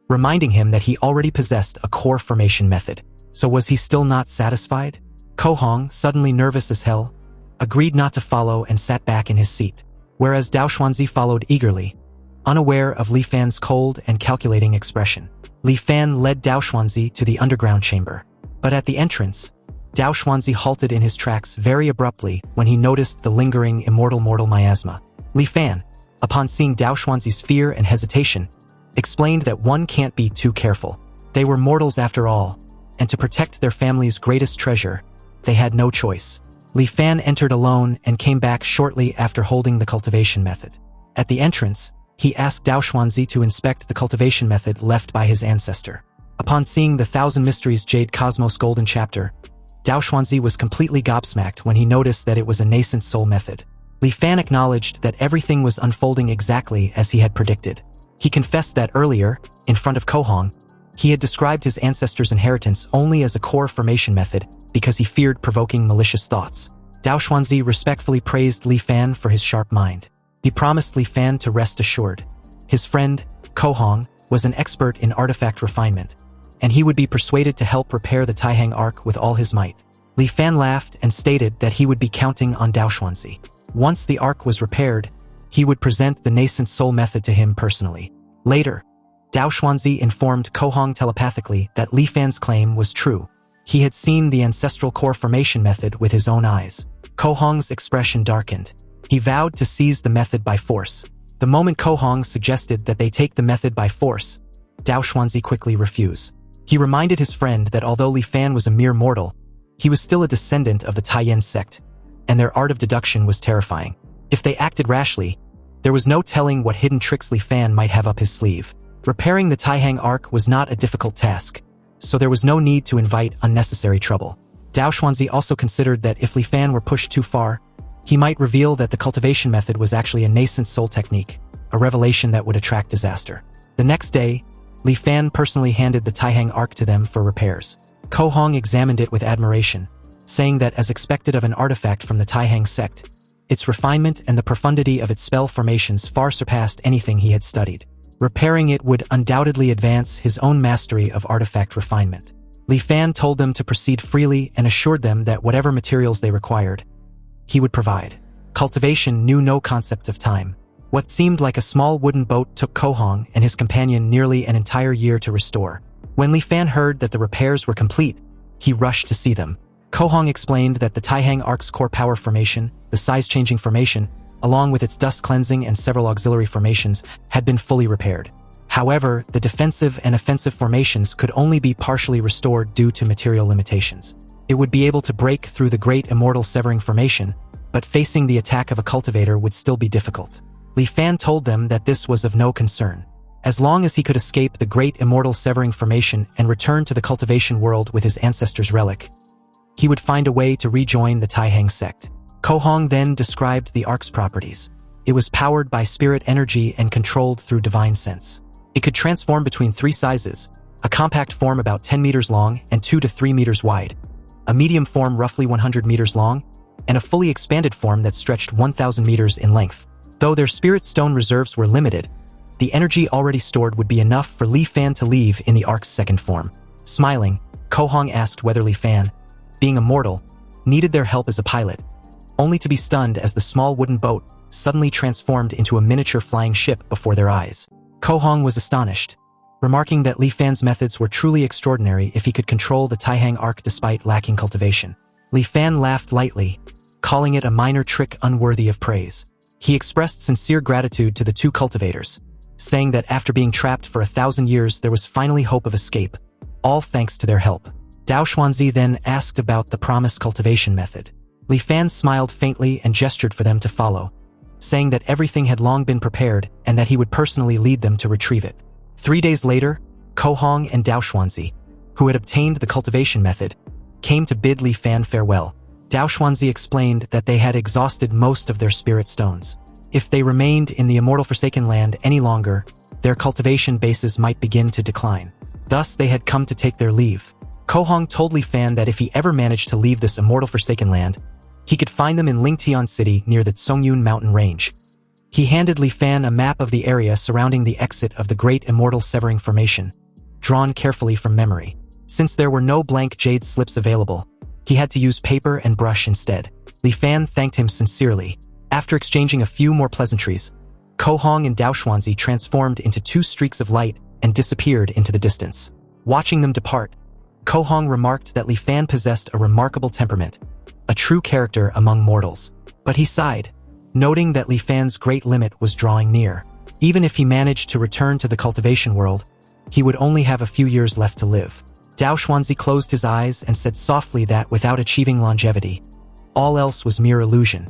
reminding him that he already possessed a core formation method. So was he still not satisfied? Ko Hong, suddenly nervous as hell, agreed not to follow and sat back in his seat, whereas Dao Xuanzi followed eagerly, unaware of Li Fan's cold and calculating expression. Li Fan led Dao Xuanzi to the underground chamber. But at the entrance, Dao Xuanzi halted in his tracks very abruptly when he noticed the lingering immortal miasma. Li Fan, upon seeing Dao Xuanzi's fear and hesitation, explained that one can't be too careful. They were mortals after all, and to protect their family's greatest treasure, they had no choice. Li Fan entered alone and came back shortly after holding the cultivation method. At the entrance, he asked Dao Xuanzi to inspect the cultivation method left by his ancestor. Upon seeing the Thousand Mysteries Jade Cosmos Golden Chapter, Dao Xuanzi was completely gobsmacked when he noticed that it was a nascent soul method. Li Fan acknowledged that everything was unfolding exactly as he had predicted. He confessed that earlier, in front of Kohong, he had described his ancestors' inheritance only as a core formation method because he feared provoking malicious thoughts. Dao Xuanzi respectfully praised Li Fan for his sharp mind. He promised Li Fan to rest assured. His friend, Kohong, was an expert in artifact refinement, and he would be persuaded to help repair the Taihang Ark with all his might. Li Fan laughed and stated that he would be counting on Dao Xuanzi. Once the Ark was repaired, he would present the nascent soul method to him personally. Later, Dao Xuanzi informed Kohong telepathically that Li Fan's claim was true. He had seen the ancestral core formation method with his own eyes. Kohong's expression darkened. He vowed to seize the method by force. The moment Kohong suggested that they take the method by force, Dao Xuanzi quickly refused. He reminded his friend that although Li Fan was a mere mortal, he was still a descendant of the Taiyan sect, and their art of deduction was terrifying. If they acted rashly, there was no telling what hidden tricks Li Fan might have up his sleeve. Repairing the Taihang Ark was not a difficult task, so there was no need to invite unnecessary trouble. Dao Xuanzi also considered that if Li Fan were pushed too far, he might reveal that the cultivation method was actually a nascent soul technique, a revelation that would attract disaster. The next day, Li Fan personally handed the Taihang Ark to them for repairs. Kohong examined it with admiration, saying that as expected of an artifact from the Taihang sect, its refinement and the profundity of its spell formations far surpassed anything he had studied. Repairing it would undoubtedly advance his own mastery of artifact refinement. Li Fan told them to proceed freely and assured them that whatever materials they required, he would provide. Cultivation knew no concept of time. What seemed like a small wooden boat took Kohong and his companion nearly an entire year to restore. When Li Fan heard that the repairs were complete, he rushed to see them. Kohong explained that the Taihang Ark's core power formation, the size-changing formation, along with its dust cleansing and several auxiliary formations, had been fully repaired. However, the defensive and offensive formations could only be partially restored due to material limitations. It would be able to break through the great immortal severing formation, but facing the attack of a cultivator would still be difficult. Li Fan told them that this was of no concern. As long as he could escape the great immortal severing formation and return to the cultivation world with his ancestor's relic, he would find a way to rejoin the Taihang sect. Kohong then described the Ark's properties. It was powered by spirit energy and controlled through divine sense. It could transform between three sizes: a compact form about 10 meters long and 2 to 3 meters wide, a medium form roughly 100 meters long, and a fully expanded form that stretched 1,000 meters in length. Though their spirit stone reserves were limited, the energy already stored would be enough for Li Fan to leave in the Ark's second form. Smiling, Kohong asked whether Li Fan, being a mortal, needed their help as a pilot, only to be stunned as the small wooden boat suddenly transformed into a miniature flying ship before their eyes. Kohong was astonished, remarking that Li Fan's methods were truly extraordinary if he could control the Taihang Ark despite lacking cultivation. Li Fan laughed lightly, calling it a minor trick unworthy of praise. He expressed sincere gratitude to the two cultivators, saying that after being trapped for 1,000 years there was finally hope of escape, all thanks to their help. Dao Xuanzi then asked about the promised cultivation method. Li Fan smiled faintly and gestured for them to follow, saying that everything had long been prepared and that he would personally lead them to retrieve it. 3 days later, Kohong and Dao Xuanzi, who had obtained the cultivation method, came to bid Li Fan farewell. Dao Xuanzi explained that they had exhausted most of their spirit stones. If they remained in the immortal Forsaken Land any longer, their cultivation bases might begin to decline. Thus, they had come to take their leave. Kohong told Li Fan that if he ever managed to leave this immortal Forsaken Land, he could find them in Lingtian City near the Tsongyun mountain range. He handed Li Fan a map of the area surrounding the exit of the Great Immortal Severing Formation, drawn carefully from memory. Since there were no blank jade slips available, he had to use paper and brush instead. Li Fan thanked him sincerely. After exchanging a few more pleasantries, Kohong and Dao Xuanzi transformed into 2 streaks of light and disappeared into the distance. Watching them depart, Kohong remarked that Li Fan possessed a remarkable temperament, a true character among mortals. But he sighed, noting that Li Fan's great limit was drawing near. Even if he managed to return to the cultivation world, he would only have a few years left to live. Dao Xuanzi closed his eyes and said softly that without achieving longevity, all else was mere illusion.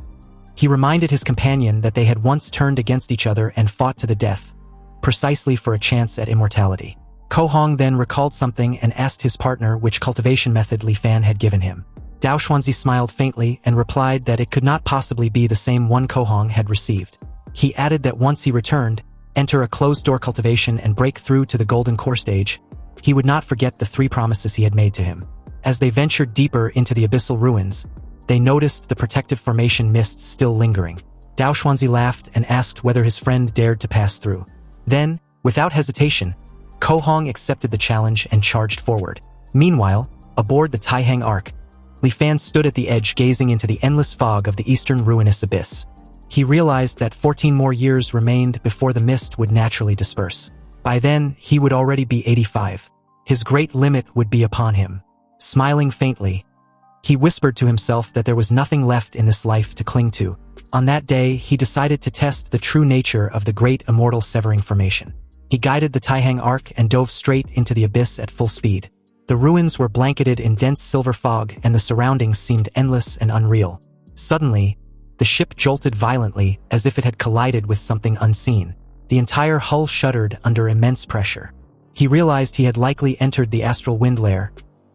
He reminded his companion that they had once turned against each other and fought to the death, precisely for a chance at immortality. Ko Hong then recalled something and asked his partner which cultivation method Li Fan had given him. Dao Xuanzi smiled faintly and replied that it could not possibly be the same one Ko Hong had received. He added that once he returned, enter a closed-door cultivation and break through to the golden core stage, he would not forget the 3 promises he had made to him. As they ventured deeper into the abyssal ruins, they noticed the protective formation mists still lingering. Dao Xuanzi laughed and asked whether his friend dared to pass through. Then, without hesitation, Ko Hong accepted the challenge and charged forward. Meanwhile, aboard the Taihang Ark, Li Fan stood at the edge gazing into the endless fog of the eastern ruinous abyss. He realized that 14 more years remained before the mist would naturally disperse. By then, he would already be 85. His great limit would be upon him. Smiling faintly, he whispered to himself that there was nothing left in this life to cling to. On that day, he decided to test the true nature of the great immortal severing formation. He guided the Taihang Ark and dove straight into the abyss at full speed. The ruins were blanketed in dense silver fog and the surroundings seemed endless and unreal. Suddenly, the ship jolted violently as if it had collided with something unseen. The entire hull shuddered under immense pressure. He realized he had likely entered the astral wind layer,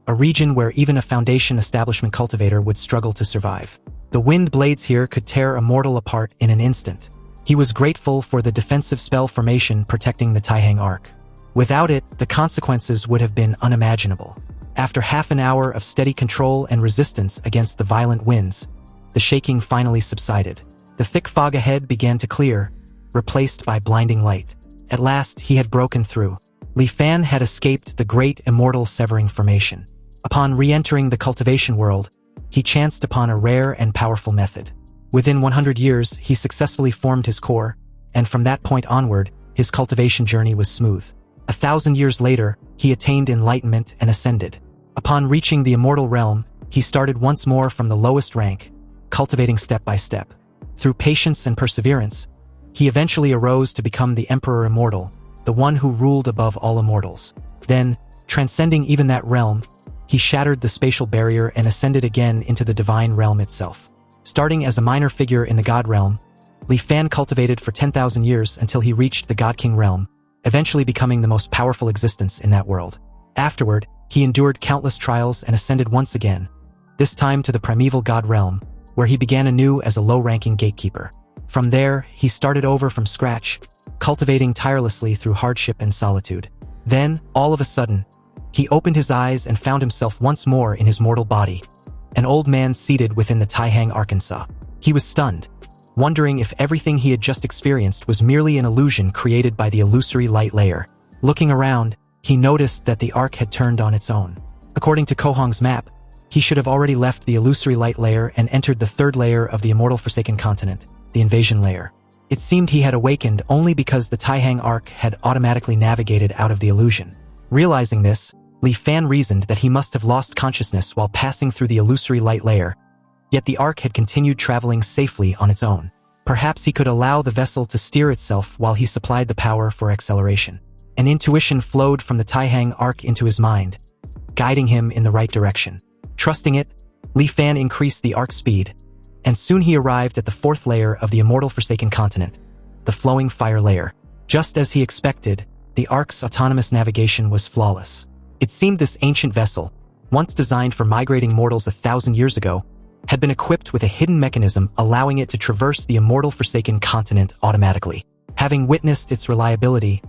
a region where even a Foundation establishment cultivator would struggle to survive. The wind blades here could tear a mortal apart in an instant. He was grateful for the defensive spell formation protecting the Taihang Ark. Without it, the consequences would have been unimaginable. After half an hour of steady control and resistance against the violent winds, the shaking finally subsided. The thick fog ahead began to clear, replaced by blinding light. At last, he had broken through. Li Fan had escaped the great immortal severing formation. Upon re-entering the cultivation world, he chanced upon a rare and powerful method. Within 100 years, he successfully formed his core, and from that point onward, his cultivation journey was smooth. 1,000 years later, he attained enlightenment and ascended. Upon reaching the immortal realm, he started once more from the lowest rank, cultivating step by step. Through patience and perseverance, he eventually arose to become the Emperor Immortal, the one who ruled above all immortals. Then, transcending even that realm, he shattered the spatial barrier and ascended again into the divine realm itself. Starting as a minor figure in the God realm, Li Fan cultivated for 10,000 years until he reached the God King realm, eventually becoming the most powerful existence in that world. Afterward, he endured countless trials and ascended once again, this time to the primeval God realm, where he began anew as a low-ranking gatekeeper. From there, he started over from scratch, cultivating tirelessly through hardship and solitude. Then, all of a sudden, he opened his eyes and found himself once more in his mortal body, an old man seated within the Taihang Arkansas. He was stunned, wondering if everything he had just experienced was merely an illusion created by the illusory light layer. Looking around, he noticed that the ark had turned on its own. According to Ko Hong's map, he should have already left the illusory light layer and entered the 3rd layer of the immortal Forsaken Continent, the invasion layer. It seemed he had awakened only because the Taihang Ark had automatically navigated out of the illusion. Realizing this, Li Fan reasoned that he must have lost consciousness while passing through the illusory light layer, yet the ark had continued traveling safely on its own. Perhaps he could allow the vessel to steer itself while he supplied the power for acceleration. An intuition flowed from the Taihang Ark into his mind, guiding him in the right direction. Trusting it, Li Fan increased the ark's speed, and soon he arrived at the 4th layer of the immortal Forsaken Continent, the flowing fire layer. Just as he expected, the ark's autonomous navigation was flawless. It seemed this ancient vessel, once designed for migrating mortals 1,000 years ago, had been equipped with a hidden mechanism allowing it to traverse the immortal Forsaken Continent automatically. Having witnessed its reliability,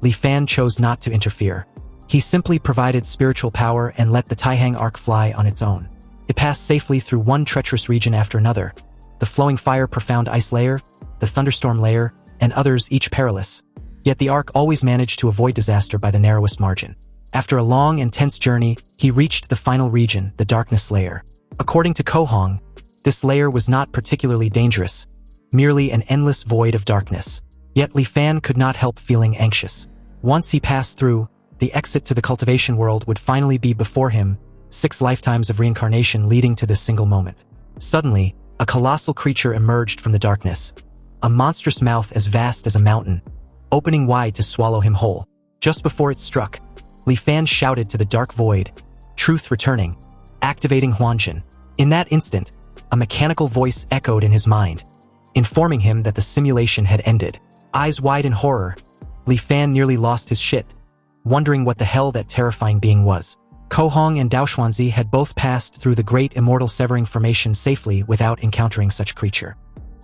Li Fan chose not to interfere. He simply provided spiritual power and let the Taihang Ark fly on its own. It passed safely through one treacherous region after another, the flowing fire profound ice layer, the thunderstorm layer, and others each perilous. Yet the Ark always managed to avoid disaster by the narrowest margin. After a long and tense journey, he reached the final region, the darkness layer. According to Ko Hong, this layer was not particularly dangerous, merely an endless void of darkness. Yet Li Fan could not help feeling anxious. Once he passed through, the exit to the cultivation world would finally be before him, 6 lifetimes of reincarnation leading to this single moment. Suddenly, a colossal creature emerged from the darkness, a monstrous mouth as vast as a mountain, opening wide to swallow him whole. Just before it struck, Li Fan shouted to the dark void, truth returning, activating Huanjin. In that instant, a mechanical voice echoed in his mind, informing him that the simulation had ended. Eyes wide in horror, Li Fan nearly lost his shit, wondering what the hell that terrifying being was. Ko Hong and Dao Xuanzi had both passed through the great immortal severing formation safely without encountering such creature.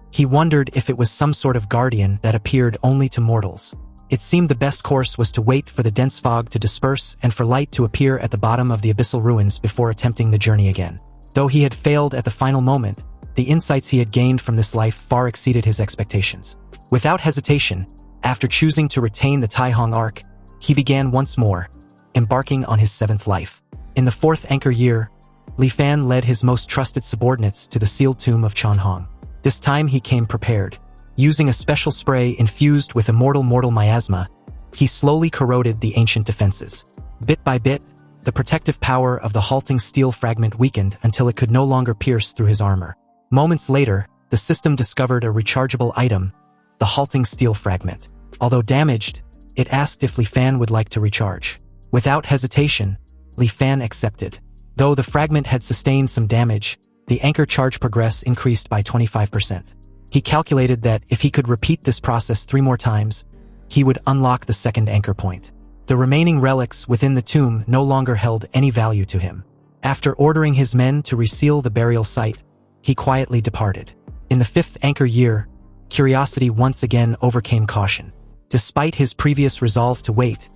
He wondered if it was some sort of guardian that appeared only to mortals. It seemed the best course was to wait for the dense fog to disperse and for light to appear at the bottom of the abyssal ruins before attempting the journey again. Though he had failed at the final moment, the insights he had gained from this life far exceeded his expectations. Without hesitation, after choosing to retain the Taihong arc, he began once more, embarking on his 7th life. In the 4th anchor year, Li Fan led his most trusted subordinates to the sealed tomb of Chanhong. This time he came prepared. Using a special spray infused with immortal miasma, he slowly corroded the ancient defenses. Bit by bit, the protective power of the halting steel fragment weakened until it could no longer pierce through his armor. Moments later, the system discovered a rechargeable item, the halting steel fragment. Although damaged, it asked if Li Fan would like to recharge. Without hesitation, Li Fan accepted. Though the fragment had sustained some damage, the anchor charge progress increased by 25%. He calculated that if he could repeat this process 3 more times, he would unlock the 2nd anchor point. The remaining relics within the tomb no longer held any value to him. After ordering his men to reseal the burial site, he quietly departed. In the 5th anchor year, curiosity once again overcame caution. Despite his previous resolve to wait,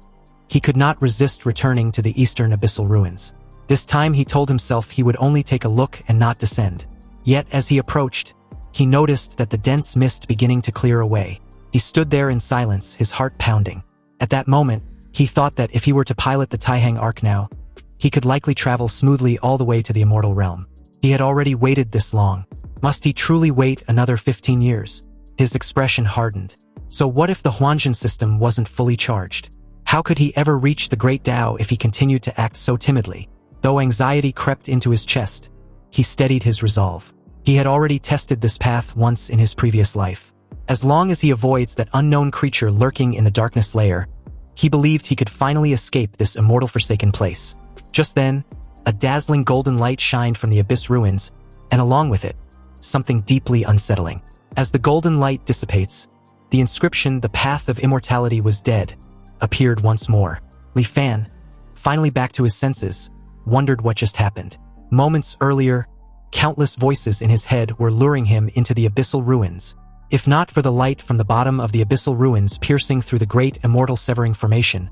he could not resist returning to the eastern abyssal ruins. This time he told himself he would only take a look and not descend. Yet as he approached, he noticed that the dense mist beginning to clear away. He stood there in silence, his heart pounding. At that moment, he thought that if he were to pilot the Taihang arc now, he could likely travel smoothly all the way to the immortal realm. He had already waited this long. Must he truly wait another 15 years? His expression hardened. So what if the Huanjin system wasn't fully charged? How could he ever reach the great Tao if he continued to act so timidly? Though anxiety crept into his chest, he steadied his resolve. He had already tested this path once in his previous life. As long as he avoids that unknown creature lurking in the darkness layer, he believed he could finally escape this immortal forsaken place. Just then, a dazzling golden light shined from the abyss ruins, and along with it, something deeply unsettling. As the golden light dissipates, the inscription, "The Path of Immortality was dead," appeared once more. Li Fan, finally back to his senses, wondered what just happened. Moments earlier, countless voices in his head were luring him into the abyssal ruins. If not for the light from the bottom of the abyssal ruins piercing through the great immortal severing formation,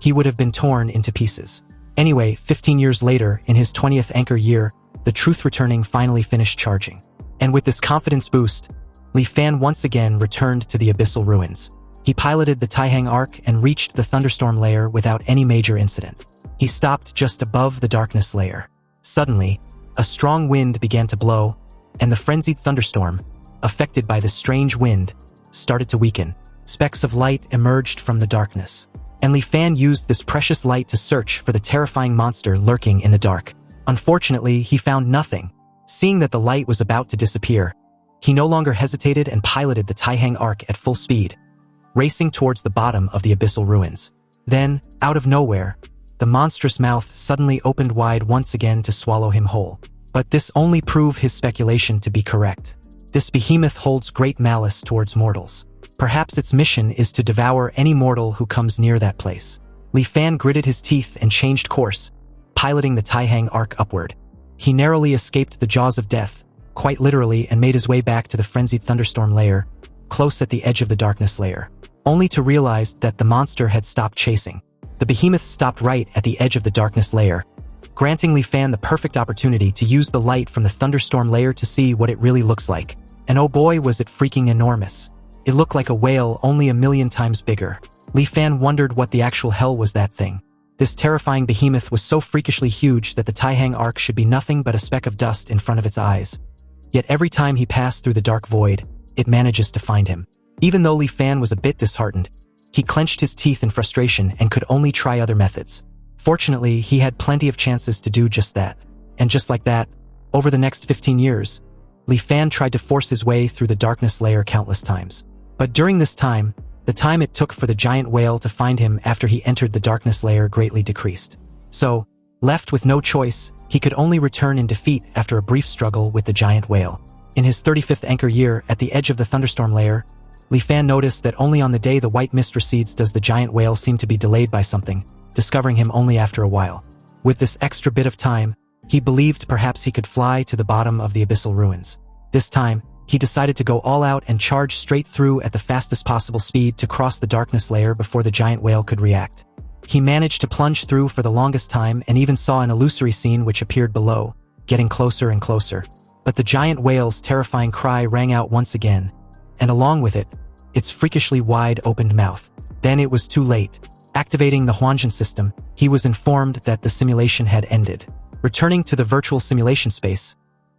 he would have been torn into pieces. Anyway, 15 years later, in his 20th anchor year, the truth returning finally finished charging. And with this confidence boost, Li Fan once again returned to the abyssal ruins. He piloted the Taihang arc and reached the thunderstorm layer without any major incident. He stopped just above the darkness layer. Suddenly, a strong wind began to blow, and the frenzied thunderstorm, affected by this strange wind, started to weaken. Specks of light emerged from the darkness, and Li Fan used this precious light to search for the terrifying monster lurking in the dark. Unfortunately, he found nothing. Seeing that the light was about to disappear, he no longer hesitated and piloted the Taihang arc at full speed, racing towards the bottom of the abyssal ruins. Then, out of nowhere, the monstrous mouth suddenly opened wide once again to swallow him whole. But this only proved his speculation to be correct. This behemoth holds great malice towards mortals. Perhaps its mission is to devour any mortal who comes near that place. Li Fan gritted his teeth and changed course, piloting the Taihang arc upward. He narrowly escaped the jaws of death, quite literally, and made his way back to the frenzied thunderstorm layer, close at the edge of the darkness layer, only to realize that the monster had stopped chasing. The behemoth stopped right at the edge of the darkness layer, granting Li Fan the perfect opportunity to use the light from the thunderstorm layer to see what it really looks like. And oh boy, was it freaking enormous. It looked like a whale, only 1,000,000 times bigger. Li Fan wondered what the actual hell was that thing. This terrifying behemoth was so freakishly huge that the Taihang arc should be nothing but a speck of dust in front of its eyes. Yet every time he passed through the dark void, it manages to find him. Even though Li Fan was a bit disheartened, he clenched his teeth in frustration and could only try other methods. Fortunately, he had plenty of chances to do just that. And just like that, over the next 15 years, Li Fan tried to force his way through the darkness layer countless times. But during this time, The time it took for the giant whale to find him after he entered the darkness layer greatly decreased. So, left with no choice, he could only return in defeat after a brief struggle with the giant whale. In his 35th anchor year, at the edge of the thunderstorm layer, Li Fan noticed that only on the day the white mist recedes does the giant whale seem to be delayed by something, discovering him only after a while. With this extra bit of time, he believed perhaps he could fly to the bottom of the abyssal ruins. This time, he decided to go all out and charge straight through at the fastest possible speed to cross the darkness layer before the giant whale could react. He managed to plunge through for the longest time and even saw an illusory scene which appeared below, getting closer and closer. But the giant whale's terrifying cry rang out once again, and along with it, its freakishly wide-opened mouth. Then it was too late. Activating the Huanjin system, he was informed that the simulation had ended. Returning to the virtual simulation space,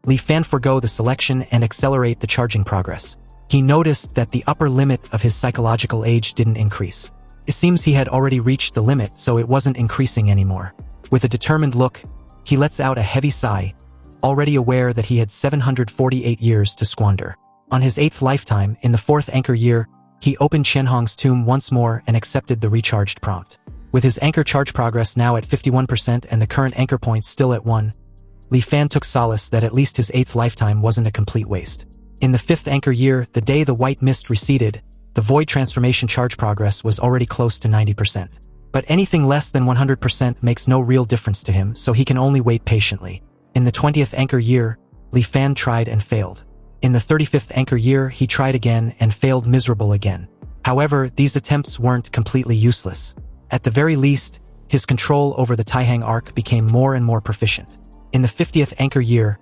Li Fan forgo the selection and accelerate the charging progress. He noticed that the upper limit of his psychological age didn't increase. It seems he had already reached the limit, so it wasn't increasing anymore. With a determined look, he lets out a heavy sigh, already aware that he had 748 years to squander. On his 8th lifetime, in the 4th anchor year, he opened Shenhong's tomb once more and accepted the recharged prompt. With his anchor charge progress now at 51% and the current anchor points still at 1, Li Fan took solace that at least his 8th lifetime wasn't a complete waste. In the 5th anchor year, the day the white mist receded, the void transformation charge progress was already close to 90%. But anything less than 100% makes no real difference to him, so he can only wait patiently. In the 20th anchor year, Li Fan tried and failed. In the 35th anchor year, he tried again and failed miserable again. However, these attempts weren't completely useless. At the very least, his control over the Taihang arc became more and more proficient. In the 50th anchor year,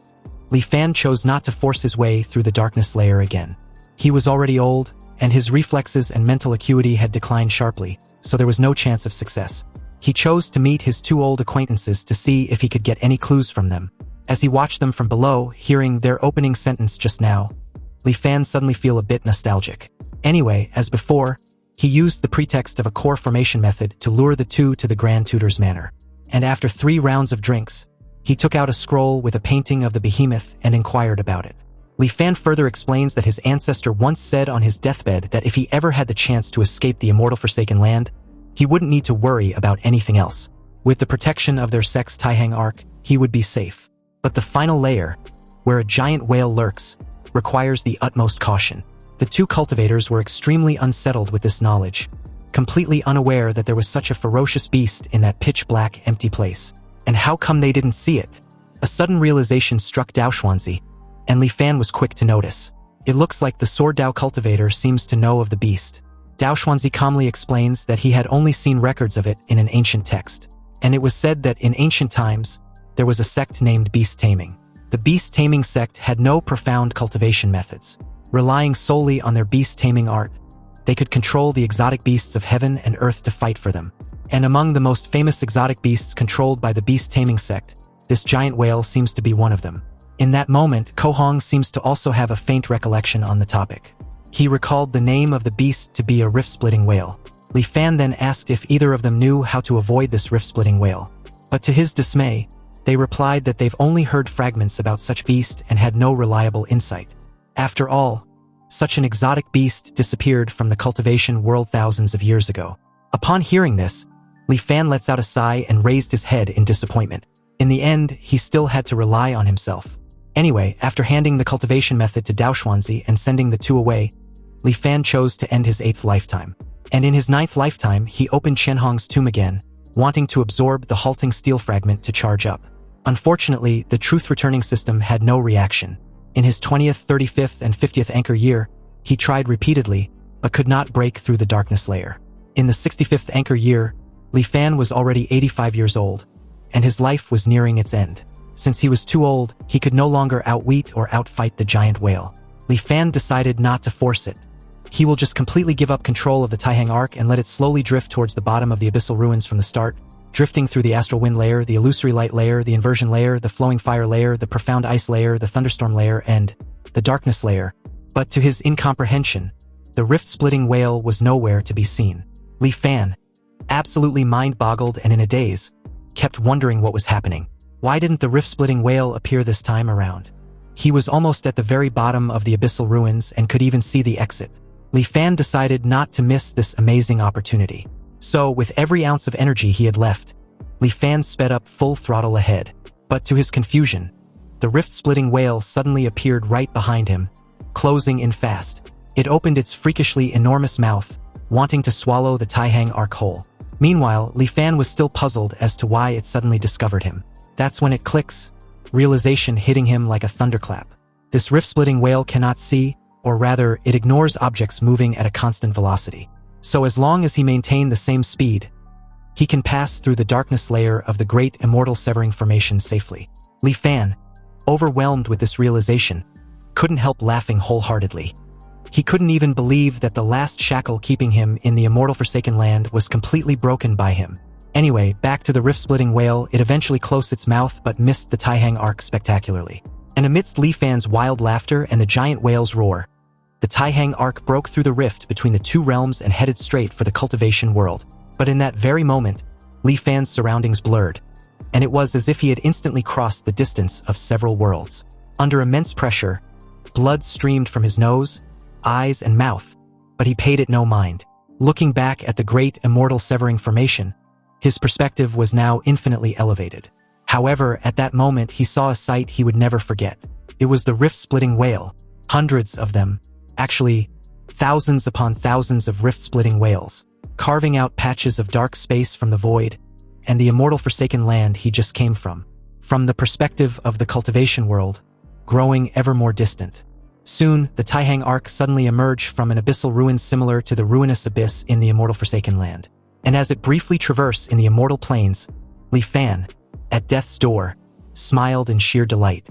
Li Fan chose not to force his way through the darkness layer again. He was already old, and his reflexes and mental acuity had declined sharply, so there was no chance of success. He chose to meet his 2 old acquaintances to see if he could get any clues from them. As he watched them from below, hearing their opening sentence just now, Li Fan suddenly feel a bit nostalgic. Anyway, as before, he used the pretext of a core formation method to lure the two to the Grand Tutor's manor. And after 3 rounds of drinks, he took out a scroll with a painting of the behemoth and inquired about it. Li Fan further explains that his ancestor once said on his deathbed that if he ever had the chance to escape the immortal Forsaken Land, he wouldn't need to worry about anything else. With the protection of their sex Taihang arc, he would be safe. But the final layer, where a giant whale lurks, requires the utmost caution. The 2 cultivators were extremely unsettled with this knowledge, completely unaware that there was such a ferocious beast in that pitch-black, empty place. And how come they didn't see it? A sudden realization struck Dao Xuanzi, and Li Fan was quick to notice. It looks like the Sword Dao cultivator seems to know of the beast. Dao Xuanzi calmly explains that he had only seen records of it in an ancient text, and it was said that in ancient times, there was a sect named Beast Taming. The Beast Taming sect had no profound cultivation methods. Relying solely on their beast taming art, they could control the exotic beasts of heaven and earth to fight for them. And among the most famous exotic beasts controlled by the Beast Taming sect, this giant whale seems to be one of them. In that moment, Ko Hong seems to also have a faint recollection on the topic. He recalled the name of the beast to be a rift-splitting whale. Li Fan then asked if either of them knew how to avoid this rift-splitting whale. But to his dismay, they replied that they've only heard fragments about such beast and had no reliable insight. After all, such an exotic beast disappeared from the cultivation world thousands of years ago. Upon hearing this, Li Fan lets out a sigh and raised his head in disappointment. In the end, he still had to rely on himself. Anyway, after handing the cultivation method to Dao Xuanzi and sending the 2 away, Li Fan chose to end his 8th lifetime. And in his 9th lifetime, he opened Shenhong's tomb again, wanting to absorb the halting steel fragment to charge up. Unfortunately, the truth-returning system had no reaction. In his 20th, 35th, and 50th anchor year, he tried repeatedly, but could not break through the darkness layer. In the 65th anchor year, Li Fan was already 85 years old, and his life was nearing its end. Since he was too old, he could no longer outwit or outfight the giant whale. Li Fan decided not to force it. He will just completely give up control of the Taihang arc and let it slowly drift towards the bottom of the abyssal ruins from the start, drifting through the astral wind layer, the illusory light layer, the inversion layer, the flowing fire layer, the profound ice layer, the thunderstorm layer, and the darkness layer. But to his incomprehension, the rift-splitting whale was nowhere to be seen. Li Fan, absolutely mind-boggled and in a daze, kept wondering what was happening. Why didn't the rift-splitting whale appear this time around? He was almost at the very bottom of the abyssal ruins and could even see the exit. Li Fan decided not to miss this amazing opportunity. So, with every ounce of energy he had left, Li Fan sped up full throttle ahead. But to his confusion, the rift-splitting whale suddenly appeared right behind him, closing in fast. It opened its freakishly enormous mouth, wanting to swallow the Taihang arc whole. Meanwhile, Li Fan was still puzzled as to why it suddenly discovered him. That's when it clicks, realization hitting him like a thunderclap. This rift-splitting whale cannot see, or rather, it ignores objects moving at a constant velocity. So as long as he maintained the same speed, he can pass through the darkness layer of the Great Immortal Severing Formation safely. Li Fan, overwhelmed with this realization, couldn't help laughing wholeheartedly. He couldn't even believe that the last shackle keeping him in the immortal Forsaken Land was completely broken by him. Anyway, back to the rift-splitting whale, it eventually closed its mouth but missed the Taihang arc spectacularly. And amidst Li Fan's wild laughter and the giant whale's roar, the Taihang arc broke through the rift between the two realms and headed straight for the cultivation world. But in that very moment, Li Fan's surroundings blurred, and it was as if he had instantly crossed the distance of several worlds. Under immense pressure, blood streamed from his nose, eyes, and mouth, but he paid it no mind. Looking back at the Great Immortal Severing Formation, his perspective was now infinitely elevated. However, at that moment he saw a sight he would never forget. It was the rift-splitting whale, hundreds of them, actually, thousands upon thousands of rift-splitting whales, carving out patches of dark space from the void and the immortal Forsaken Land he just came from. From the perspective of the cultivation world, growing ever more distant. Soon, the Taihang arc suddenly emerged from an abyssal ruin similar to the ruinous abyss in the immortal Forsaken Land. And as it briefly traversed in the immortal plains, Li Fan, at death's door, smiled in sheer delight.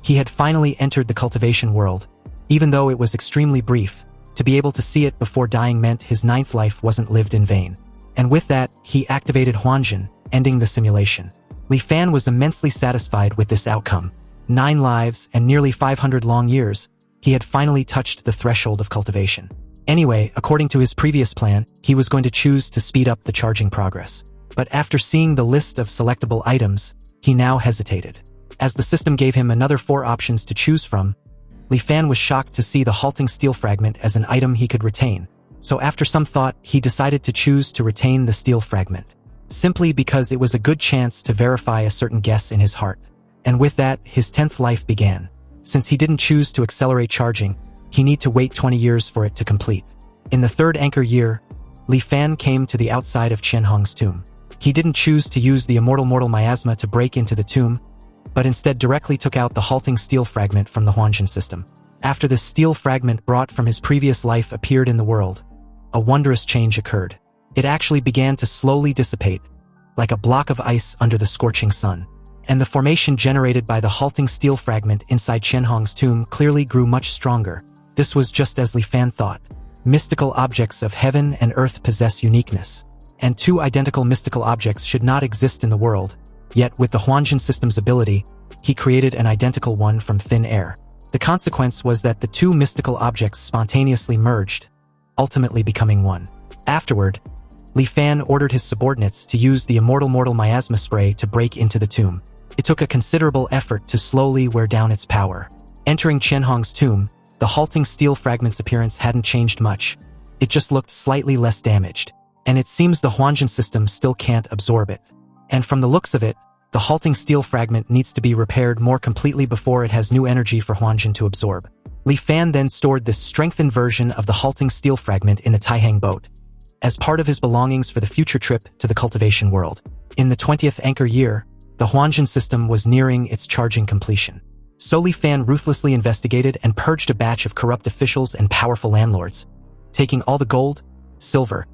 He had finally entered the cultivation world, even though it was extremely brief. To be able to see it before dying meant his ninth life wasn't lived in vain. And with that, he activated Huanjin, ending the simulation. Li Fan was immensely satisfied with this outcome. 9 lives and nearly 500 long years, he had finally touched the threshold of cultivation. Anyway, according to his previous plan, he was going to choose to speed up the charging progress. But after seeing the list of selectable items, he now hesitated. As the system gave him another 4 options to choose from, Li Fan was shocked to see the halting steel fragment as an item he could retain. So after some thought, he decided to choose to retain the steel fragment, simply because it was a good chance to verify a certain guess in his heart. And with that, his 10th life began. Since he didn't choose to accelerate charging, he need to wait 20 years for it to complete. In the 3rd anchor year, Li Fan came to the outside of Qianhong's tomb. He didn't choose to use the immortal miasma to break into the tomb, but instead directly took out the halting steel fragment from the Huanjin system. After this steel fragment brought from his previous life appeared in the world, a wondrous change occurred. It actually began to slowly dissipate, like a block of ice under the scorching sun. And the formation generated by the halting steel fragment inside Qianhong's tomb clearly grew much stronger. This was just as Li Fan thought. Mystical objects of heaven and earth possess uniqueness, and 2 identical mystical objects should not exist in the world. Yet with the Huanjin system's ability, he created an identical one from thin air. The consequence was that the 2 mystical objects spontaneously merged, ultimately becoming one. Afterward, Li Fan ordered his subordinates to use the immortal miasma spray to break into the tomb. It took a considerable effort to slowly wear down its power. Entering Qianhong's tomb, the halting steel fragment's appearance hadn't changed much. It just looked slightly less damaged, and it seems the Huanjin system still can't absorb it. And from the looks of it, the halting steel fragment needs to be repaired more completely before it has new energy for Huanjin to absorb. Li Fan then stored this strengthened version of the halting steel fragment in the Taihang boat, as part of his belongings for the future trip to the cultivation world. In the 20th anchor year, the Huanjin system was nearing its charging completion. So Li Fan ruthlessly investigated and purged a batch of corrupt officials and powerful landlords, taking all the gold, silver,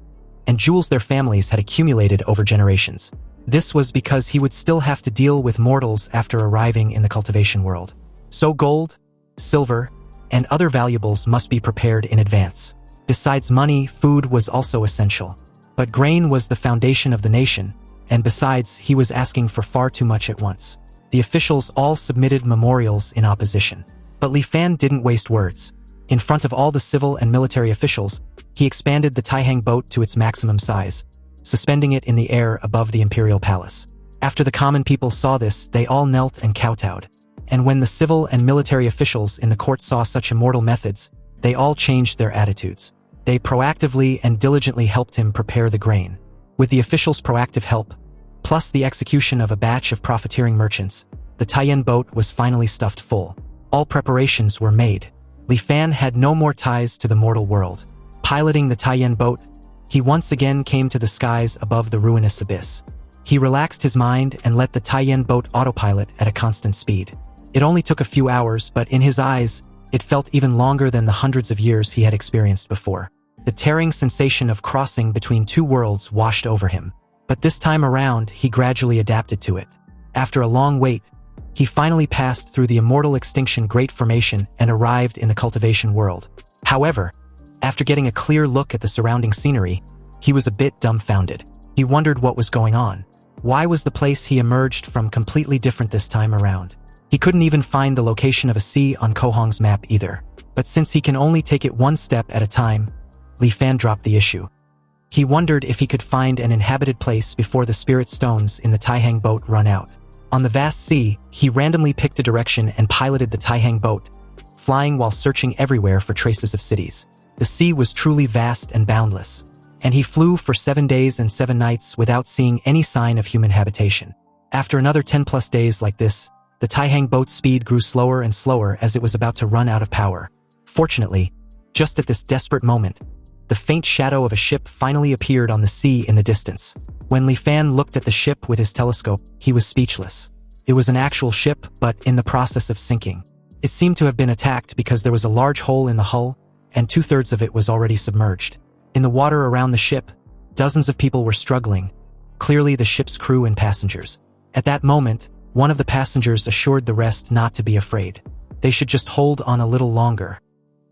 and jewels their families had accumulated over generations. This was because he would still have to deal with mortals after arriving in the cultivation world. So gold, silver, and other valuables must be prepared in advance. Besides money, food was also essential. But grain was the foundation of the nation, and besides, he was asking for far too much at once. The officials all submitted memorials in opposition. But Li Fan didn't waste words. In front of all the civil and military officials, he expanded the Taihang boat to its maximum size, suspending it in the air above the imperial palace. After the common people saw this, they all knelt and kowtowed. And when the civil and military officials in the court saw such immortal methods, they all changed their attitudes. They proactively and diligently helped him prepare the grain. With the officials' proactive help, plus the execution of a batch of profiteering merchants, the Taiyan boat was finally stuffed full. All preparations were made. Li Fan had no more ties to the mortal world. Piloting the Taiyan boat, he once again came to the skies above the ruinous abyss. He relaxed his mind and let the Taiyan boat autopilot at a constant speed. It only took a few hours, but in his eyes, it felt even longer than the hundreds of years he had experienced before. The tearing sensation of crossing between two worlds washed over him. But this time around, he gradually adapted to it. After a long wait, he finally passed through the immortal extinction Great Formation and arrived in the cultivation world. However, after getting a clear look at the surrounding scenery, he was a bit dumbfounded. He wondered what was going on. Why was the place he emerged from completely different this time around? He couldn't even find the location of a sea on Kohong's map either. But since he can only take it one step at a time, Li Fan dropped the issue. He wondered if he could find an inhabited place before the spirit stones in the Taihang boat run out. On the vast sea, he randomly picked a direction and piloted the Taihang boat, flying while searching everywhere for traces of cities. The sea was truly vast and boundless, and he flew for 7 days and 7 nights without seeing any sign of human habitation. After another 10+ days like this, the Taihang boat's speed grew slower and slower as it was about to run out of power. Fortunately, just at this desperate moment, the faint shadow of a ship finally appeared on the sea in the distance. When Li Fan looked at the ship with his telescope, he was speechless. It was an actual ship, but in the process of sinking. It seemed to have been attacked because there was a large hole in the hull, and 2/3 of it was already submerged. In the water around the ship, dozens of people were struggling, clearly the ship's crew and passengers. At that moment, one of the passengers assured the rest not to be afraid. They should just hold on a little longer.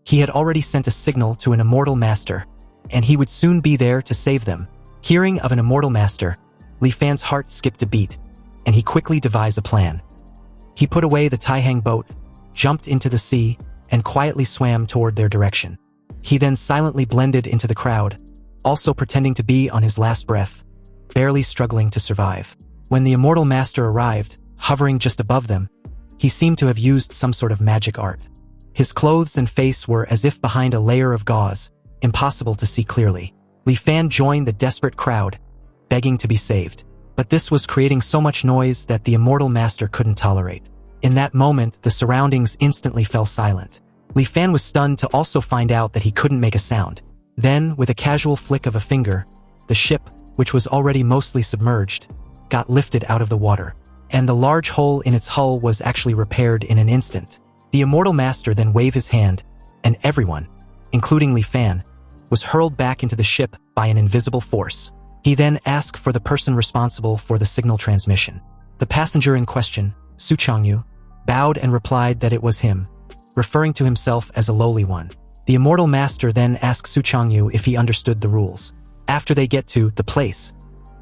He had already sent a signal to an immortal master, and he would soon be there to save them. Hearing of an immortal master, Li Fan's heart skipped a beat, and he quickly devised a plan. He put away the Taihang boat, jumped into the sea, and quietly swam toward their direction. He then silently blended into the crowd, also pretending to be on his last breath, barely struggling to survive. When the immortal master arrived, hovering just above them, he seemed to have used some sort of magic art. His clothes and face were as if behind a layer of gauze, impossible to see clearly. Li Fan joined the desperate crowd, begging to be saved. But this was creating so much noise that the immortal master couldn't tolerate. In that moment, the surroundings instantly fell silent. Li Fan was stunned to also find out that he couldn't make a sound. Then, with a casual flick of a finger, the ship, which was already mostly submerged, got lifted out of the water, and the large hole in its hull was actually repaired in an instant. The immortal master then waved his hand, and everyone, including Li Fan, was hurled back into the ship by an invisible force. He then asked for the person responsible for the signal transmission. The passenger in question, Su Changyu, bowed and replied that it was him, referring to himself as a lowly one. The immortal master then asked Su Changyu if he understood the rules. After they get to the place,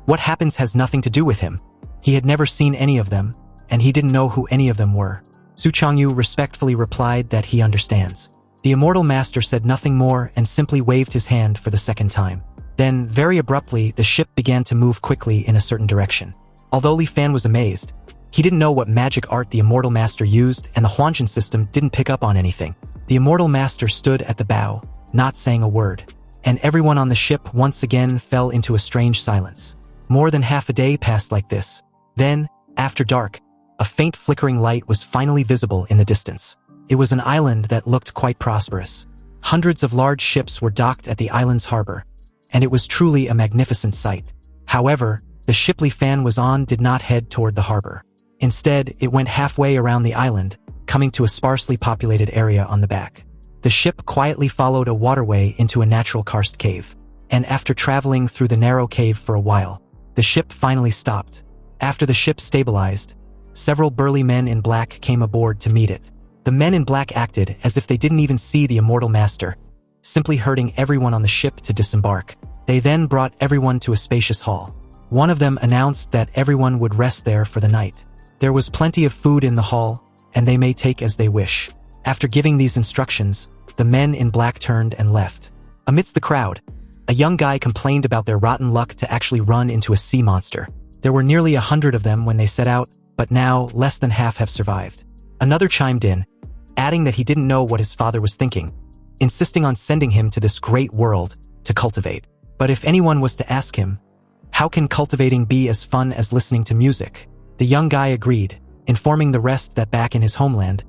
what happens has nothing to do with him. He had never seen any of them, and he didn't know who any of them were. Su Changyu respectfully replied that he understands. The immortal master said nothing more and simply waved his hand for the second time. Then, very abruptly, the ship began to move quickly in a certain direction. Although Li Fan was amazed, he didn't know what magic art the immortal master used, and the Huanjin system didn't pick up on anything. The immortal master stood at the bow, not saying a word, and everyone on the ship once again fell into a strange silence. More than half a day passed like this. Then, after dark, a faint flickering light was finally visible in the distance. It was an island that looked quite prosperous. Hundreds of large ships were docked at the island's harbor, and it was truly a magnificent sight. However, the ship Li Fan was on did not head toward the harbor. Instead, it went halfway around the island, coming to a sparsely populated area on the back. The ship quietly followed a waterway into a natural karst cave, and after traveling through the narrow cave for a while, the ship finally stopped. After the ship stabilized, several burly men in black came aboard to meet it. The men in black acted as if they didn't even see the immortal master, simply herding everyone on the ship to disembark. They then brought everyone to a spacious hall. One of them announced that everyone would rest there for the night. There was plenty of food in the hall, and they may take as they wish. After giving these instructions, the men in black turned and left. Amidst the crowd, a young guy complained about their rotten luck to actually run into a sea monster. There were nearly 100 of them when they set out, but now less than half have survived. Another chimed in, adding that he didn't know what his father was thinking, insisting on sending him to this great world to cultivate. But if anyone was to ask him, how can cultivating be as fun as listening to music? The young guy agreed, informing the rest that back in his homeland,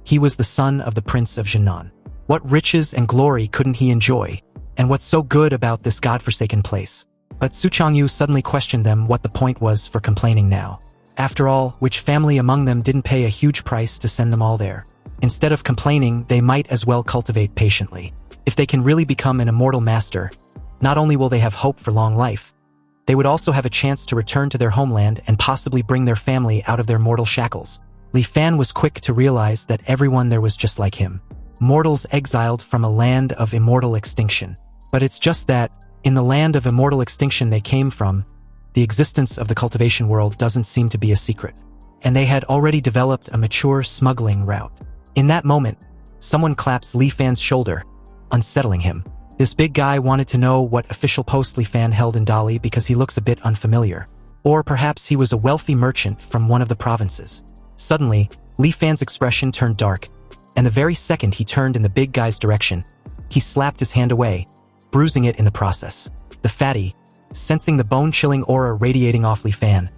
he was the son of the Prince of Jinan. What riches and glory couldn't he enjoy? And what's so good about this godforsaken place? But Su Changyu suddenly questioned them what the point was for complaining now. After all, which family among them didn't pay a huge price to send them all there? Instead of complaining, they might as well cultivate patiently. If they can really become an immortal master, not only will they have hope for long life, they would also have a chance to return to their homeland and possibly bring their family out of their mortal shackles. Li Fan was quick to realize that everyone there was just like him. Mortals exiled from a land of immortal extinction. But it's just that, in the land of immortal extinction they came from, the existence of the cultivation world doesn't seem to be a secret. And they had already developed a mature smuggling route. In that moment, someone claps Li Fan's shoulder, unsettling him. This big guy wanted to know what official post Li Fan held in Dali because he looks a bit unfamiliar. Or perhaps he was a wealthy merchant from one of the provinces. Suddenly, Li Fan's expression turned dark, and the very second he turned in the big guy's direction, he slapped his hand away, bruising it in the process. The fatty, sensing the bone-chilling aura radiating off Li Fan,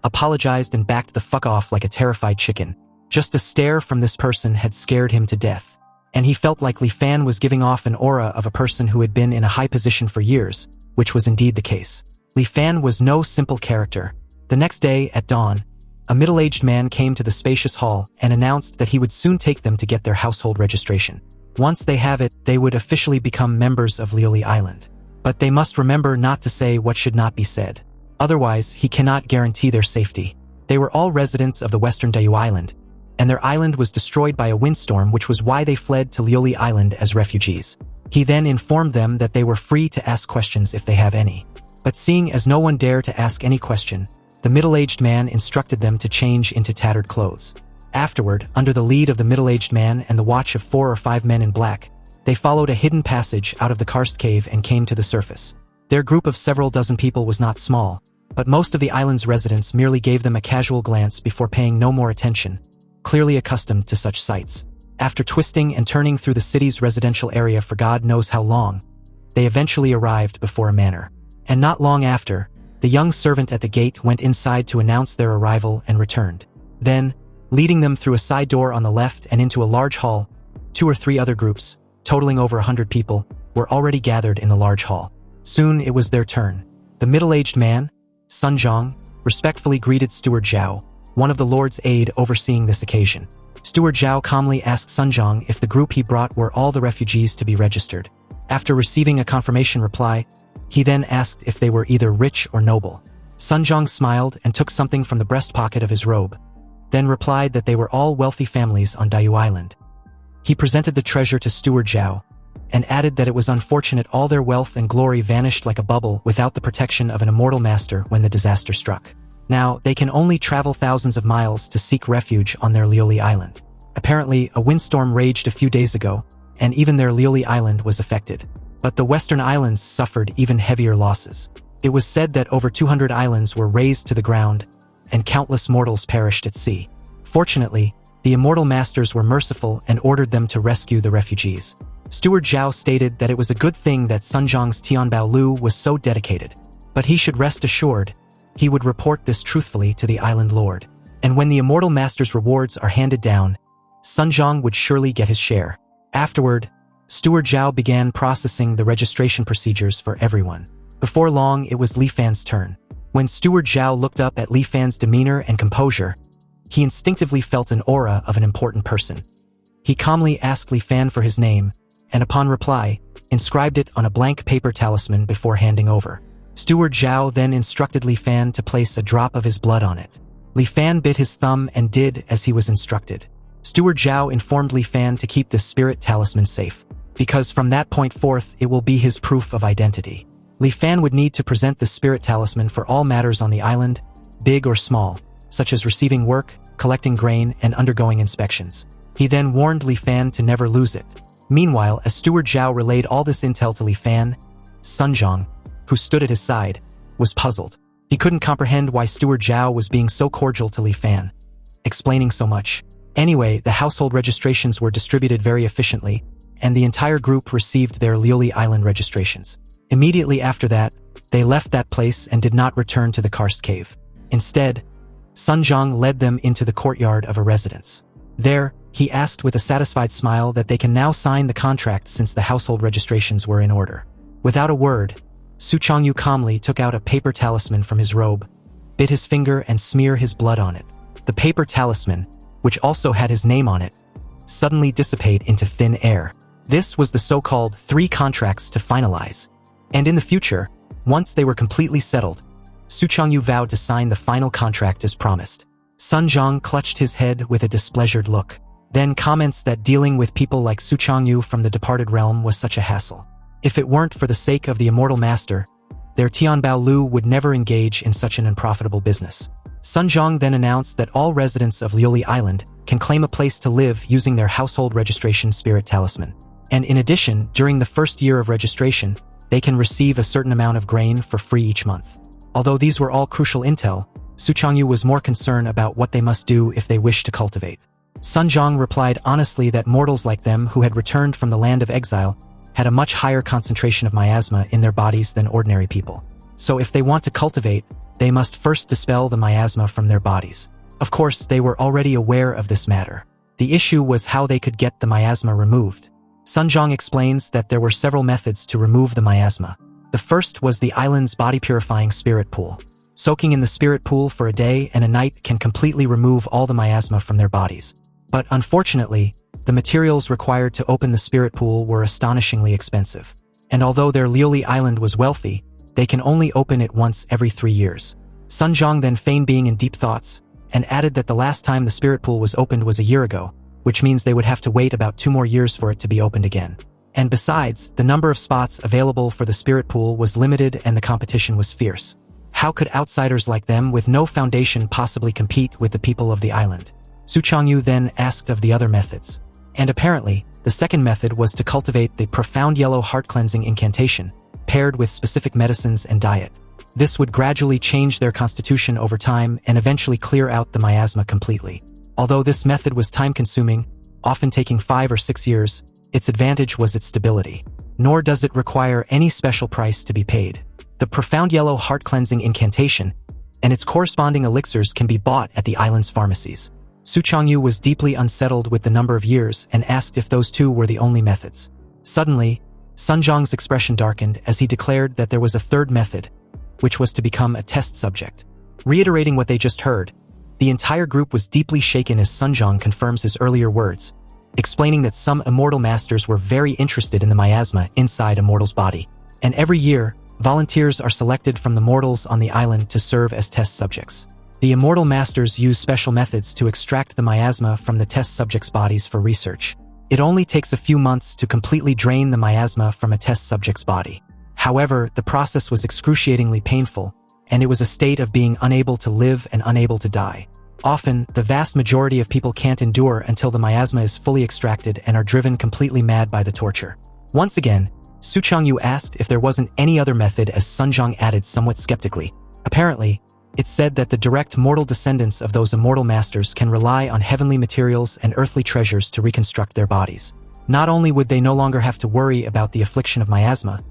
apologized and backed the fuck off like a terrified chicken. Just a stare from this person had scared him to death, and he felt like Li Fan was giving off an aura of a person who had been in a high position for years, which was indeed the case. Li Fan was no simple character. The next day, at dawn, a middle-aged man came to the spacious hall and announced that he would soon take them to get their household registration. Once they have it, they would officially become members of Liuli Island. But they must remember not to say what should not be said. Otherwise, he cannot guarantee their safety. They were all residents of the western Dayu Island, and their island was destroyed by a windstorm, which was why they fled to Liuli Island as refugees. He then informed them that they were free to ask questions if they have any. But seeing as no one dared to ask any question, the middle-aged man instructed them to change into tattered clothes. Afterward, under the lead of the middle-aged man and the watch of 4 or 5 men in black, they followed a hidden passage out of the karst cave and came to the surface. Their group of several dozen people was not small, but most of the island's residents merely gave them a casual glance before paying no more attention, clearly accustomed to such sights. After twisting and turning through the city's residential area for God knows how long, they eventually arrived before a manor. And not long after, the young servant at the gate went inside to announce their arrival and returned. Then, leading them through a side door on the left and into a large hall, 2 or 3 other groups, totaling over 100 people, were already gathered in the large hall. Soon it was their turn. The middle-aged man, Sun Zhang, respectfully greeted Steward Zhao, one of the Lord's aide overseeing this occasion. Steward Zhao calmly asked Sun Zhang if the group he brought were all the refugees to be registered. After receiving a confirmation reply, he then asked if they were either rich or noble. Sun Zhang smiled and took something from the breast pocket of his robe, then replied that they were all wealthy families on Dayu Island. He presented the treasure to Steward Zhao, and added that it was unfortunate all their wealth and glory vanished like a bubble without the protection of an immortal master when the disaster struck. Now, they can only travel thousands of miles to seek refuge on their Liuli Island. Apparently, a windstorm raged a few days ago, and even their Liuli Island was affected. But the western islands suffered even heavier losses. It was said that over 200 islands were razed to the ground, and countless mortals perished at sea. Fortunately, the immortal masters were merciful and ordered them to rescue the refugees. Steward Zhao stated that it was a good thing that Sun Zhang's Tianbao Lu was so dedicated, but he should rest assured he would report this truthfully to the island lord. And when the immortal master's rewards are handed down, Sun Zhang would surely get his share. Afterward, Steward Zhao began processing the registration procedures for everyone. Before long, it was Li Fan's turn. When Steward Zhao looked up at Li Fan's demeanor and composure, he instinctively felt an aura of an important person. He calmly asked Li Fan for his name, and upon reply, inscribed it on a blank paper talisman before handing over. Steward Zhao then instructed Li Fan to place a drop of his blood on it. Li Fan bit his thumb and did as he was instructed. Steward Zhao informed Li Fan to keep this spirit talisman safe, because from that point forth it will be his proof of identity. Li Fan would need to present the spirit talisman for all matters on the island, big or small, such as receiving work, collecting grain, and undergoing inspections. He then warned Li Fan to never lose it. Meanwhile, as Steward Zhao relayed all this intel to Li Fan, Sun Zhang, who stood at his side, was puzzled. He couldn't comprehend why Steward Zhao was being so cordial to Li Fan, explaining so much. Anyway, the household registrations were distributed very efficiently, and the entire group received their Liuli Island registrations. Immediately after that, they left that place and did not return to the karst cave. Instead, Sun Zhang led them into the courtyard of a residence. There, he asked with a satisfied smile that they can now sign the contract since the household registrations were in order. Without a word, Su Changyu calmly took out a paper talisman from his robe, bit his finger and smeared his blood on it. The paper talisman, which also had his name on it, suddenly dissipated into thin air. This was the so-called 3 contracts to finalize. And in the future, once they were completely settled, Su Changyu vowed to sign the final contract as promised. Sun Zhang clutched his head with a displeasured look, then comments that dealing with people like Su Changyu from the departed realm was such a hassle. If it weren't for the sake of the immortal master, their Tianbao Lu would never engage in such an unprofitable business. Sun Zhang then announced that all residents of Liuli Island can claim a place to live using their household registration spirit talisman. And in addition, during the first year of registration, they can receive a certain amount of grain for free each month. Although these were all crucial intel, Su Changyu was more concerned about what they must do if they wish to cultivate. Sun Zhang replied honestly that mortals like them who had returned from the land of exile had a much higher concentration of miasma in their bodies than ordinary people. So if they want to cultivate, they must first dispel the miasma from their bodies. Of course, they were already aware of this matter. The issue was how they could get the miasma removed. Sun Zhang explains that there were several methods to remove the miasma. The first was the island's body-purifying spirit pool. Soaking in the spirit pool for a day and a night can completely remove all the miasma from their bodies. But unfortunately, the materials required to open the spirit pool were astonishingly expensive. And although their Liuli Island was wealthy, they can only open it once every 3 years. Sun Zhang then feigned being in deep thoughts, and added that the last time the spirit pool was opened was a year ago, which means they would have to wait about 2 more years for it to be opened again. And besides, the number of spots available for the spirit pool was limited and the competition was fierce. How could outsiders like them with no foundation possibly compete with the people of the island? Su Changyu then asked of the other methods. And apparently, the second method was to cultivate the profound yellow heart-cleansing incantation, paired with specific medicines and diet. This would gradually change their constitution over time and eventually clear out the miasma completely. Although this method was time-consuming, often taking 5 or 6 years, its advantage was its stability. Nor does it require any special price to be paid. The profound yellow heart-cleansing incantation and its corresponding elixirs can be bought at the island's pharmacies. Su Changyu was deeply unsettled with the number of years and asked if those 2 were the only methods. Suddenly, Sun Zhang's expression darkened as he declared that there was a third method, which was to become a test subject. Reiterating what they just heard, the entire group was deeply shaken as Sun Zhang confirms his earlier words, explaining that some immortal masters were very interested in the miasma inside a mortal's body. And every year, volunteers are selected from the mortals on the island to serve as test subjects. The immortal masters use special methods to extract the miasma from the test subjects' bodies for research. It only takes a few months to completely drain the miasma from a test subject's body. However, the process was excruciatingly painful, and it was a state of being unable to live and unable to die. Often, the vast majority of people can't endure until the miasma is fully extracted and are driven completely mad by the torture. Once again, Su Changyu asked if there wasn't any other method as Sun Zhang added somewhat skeptically. Apparently, it's said that the direct mortal descendants of those immortal masters can rely on heavenly materials and earthly treasures to reconstruct their bodies. Not only would they no longer have to worry about the affliction of miasma,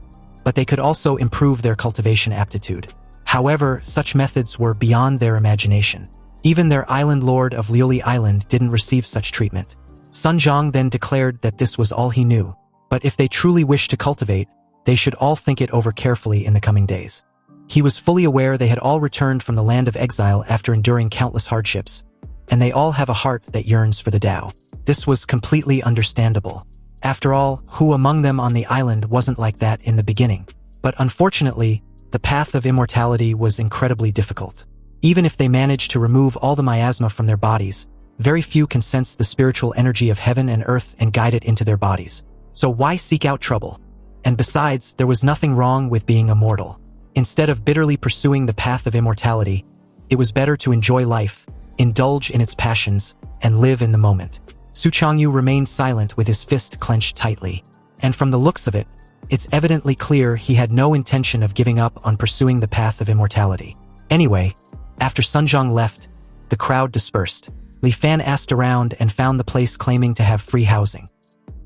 but they could also improve their cultivation aptitude. However, such methods were beyond their imagination. Even their island lord of Liuli Island didn't receive such treatment. Sun Zhang then declared that this was all he knew, but if they truly wished to cultivate, they should all think it over carefully in the coming days. He was fully aware they had all returned from the land of exile after enduring countless hardships, and they all have a heart that yearns for the Tao. This was completely understandable. After all, who among them on the island wasn't like that in the beginning? But unfortunately, the path of immortality was incredibly difficult. Even if they managed to remove all the miasma from their bodies, very few can sense the spiritual energy of heaven and earth and guide it into their bodies. So why seek out trouble? And besides, there was nothing wrong with being immortal. Instead of bitterly pursuing the path of immortality, it was better to enjoy life, indulge in its passions, and live in the moment. Su Changyu remained silent with his fist clenched tightly. And from the looks of it, it's evidently clear he had no intention of giving up on pursuing the path of immortality. Anyway, after Sun Zhang left, the crowd dispersed. Li Fan asked around and found the place claiming to have free housing.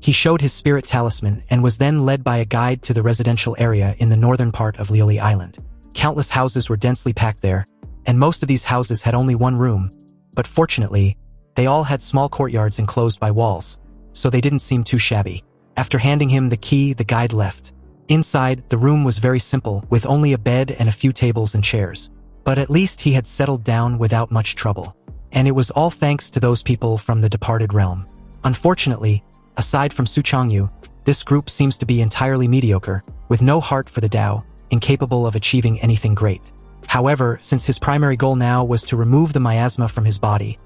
He showed his spirit talisman and was then led by a guide to the residential area in the northern part of Lioli Island. Countless houses were densely packed there, and most of these houses had only one room, but fortunately, they all had small courtyards enclosed by walls, so they didn't seem too shabby. After handing him the key, the guide left. Inside, the room was very simple, with only a bed and a few tables and chairs. But at least he had settled down without much trouble. And it was all thanks to those people from the departed realm. Unfortunately, aside from Su Changyu, this group seems to be entirely mediocre, with no heart for the Tao, incapable of achieving anything great. However, since his primary goal now was to remove the miasma from his body,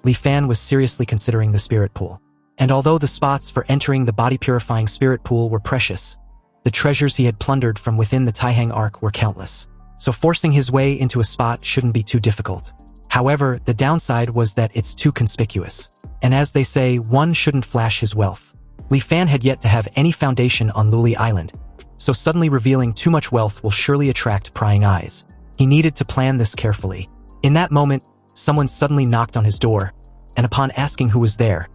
Li Fan was seriously considering the spirit pool. And although the spots for entering the body-purifying spirit pool were precious, the treasures he had plundered from within the Taihang Arc were countless. So forcing his way into a spot shouldn't be too difficult. However, the downside was that it's too conspicuous. And as they say, one shouldn't flash his wealth. Li Fan had yet to have any foundation on Lioli Island, so suddenly revealing too much wealth will surely attract prying eyes. He needed to plan this carefully. In that moment, someone suddenly knocked on his door, and upon asking who was there,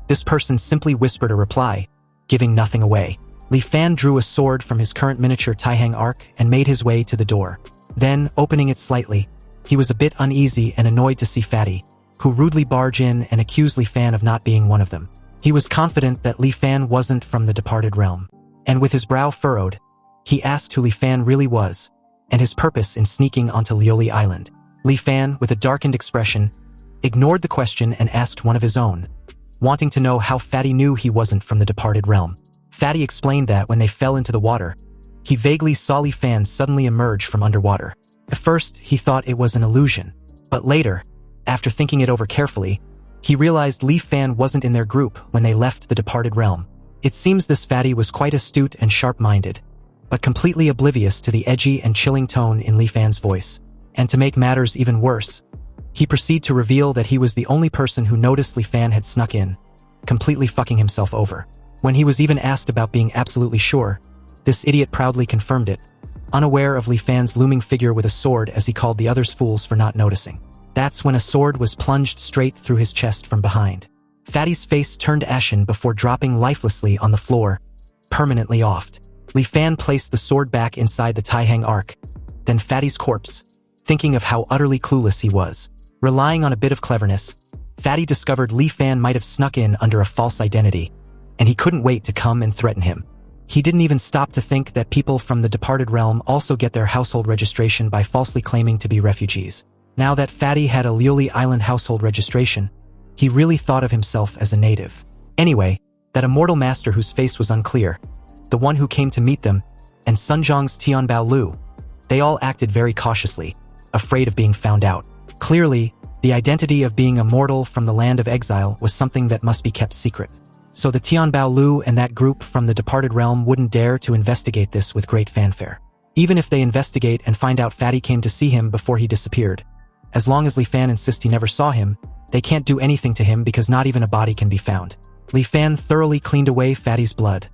this person simply whispered a reply, giving nothing away. Li Fan drew a sword from his current miniature Taihang Arc and made his way to the door. Then, opening it slightly, he was a bit uneasy and annoyed to see Fatty, who rudely barged in and accused Li Fan of not being one of them. He was confident that Li Fan wasn't from the departed realm. And with his brow furrowed, he asked who Li Fan really was, and his purpose in sneaking onto Lioli Island. Li Fan, with a darkened expression, ignored the question and asked one of his own, wanting to know how Fatty knew he wasn't from the departed realm. Fatty explained that when they fell into the water, he vaguely saw Li Fan suddenly emerge from underwater. At first, he thought it was an illusion, but later, after thinking it over carefully, he realized Li Fan wasn't in their group when they left the departed realm. It seems this Fatty was quite astute and sharp-minded, but completely oblivious to the edgy and chilling tone in Li Fan's voice. And to make matters even worse, he proceeded to reveal that he was the only person who noticed Li Fan had snuck in, completely fucking himself over. When he was even asked about being absolutely sure, this idiot proudly confirmed it, unaware of Li Fan's looming figure with a sword as he called the others fools for not noticing. That's when a sword was plunged straight through his chest from behind. Fatty's face turned ashen before dropping lifelessly on the floor, permanently offed. Li Fan placed the sword back inside the Taihang Arc, then Fatty's corpse, thinking of how utterly clueless he was. Relying on a bit of cleverness, Fatty discovered Li Fan might have snuck in under a false identity, and he couldn't wait to come and threaten him. He didn't even stop to think that people from the departed realm also get their household registration by falsely claiming to be refugees. Now that Fatty had a Lioli Island household registration, he really thought of himself as a native. Anyway, that immortal master whose face was unclear, the one who came to meet them, and Sunjong's Tianbao Lu, they all acted very cautiously, afraid of being found out. Clearly, the identity of being immortal from the land of exile was something that must be kept secret. So the Tianbao Lu and that group from the departed realm wouldn't dare to investigate this with great fanfare. Even if they investigate and find out Fatty came to see him before he disappeared, as long as Li Fan insists he never saw him, they can't do anything to him because not even a body can be found. Li Fan thoroughly cleaned away Fatty's blood,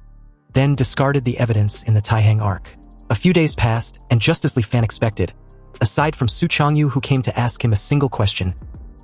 then discarded the evidence in the Taihang Arc. A few days passed, and just as Li Fan expected, aside from Su Changyu who came to ask him a single question,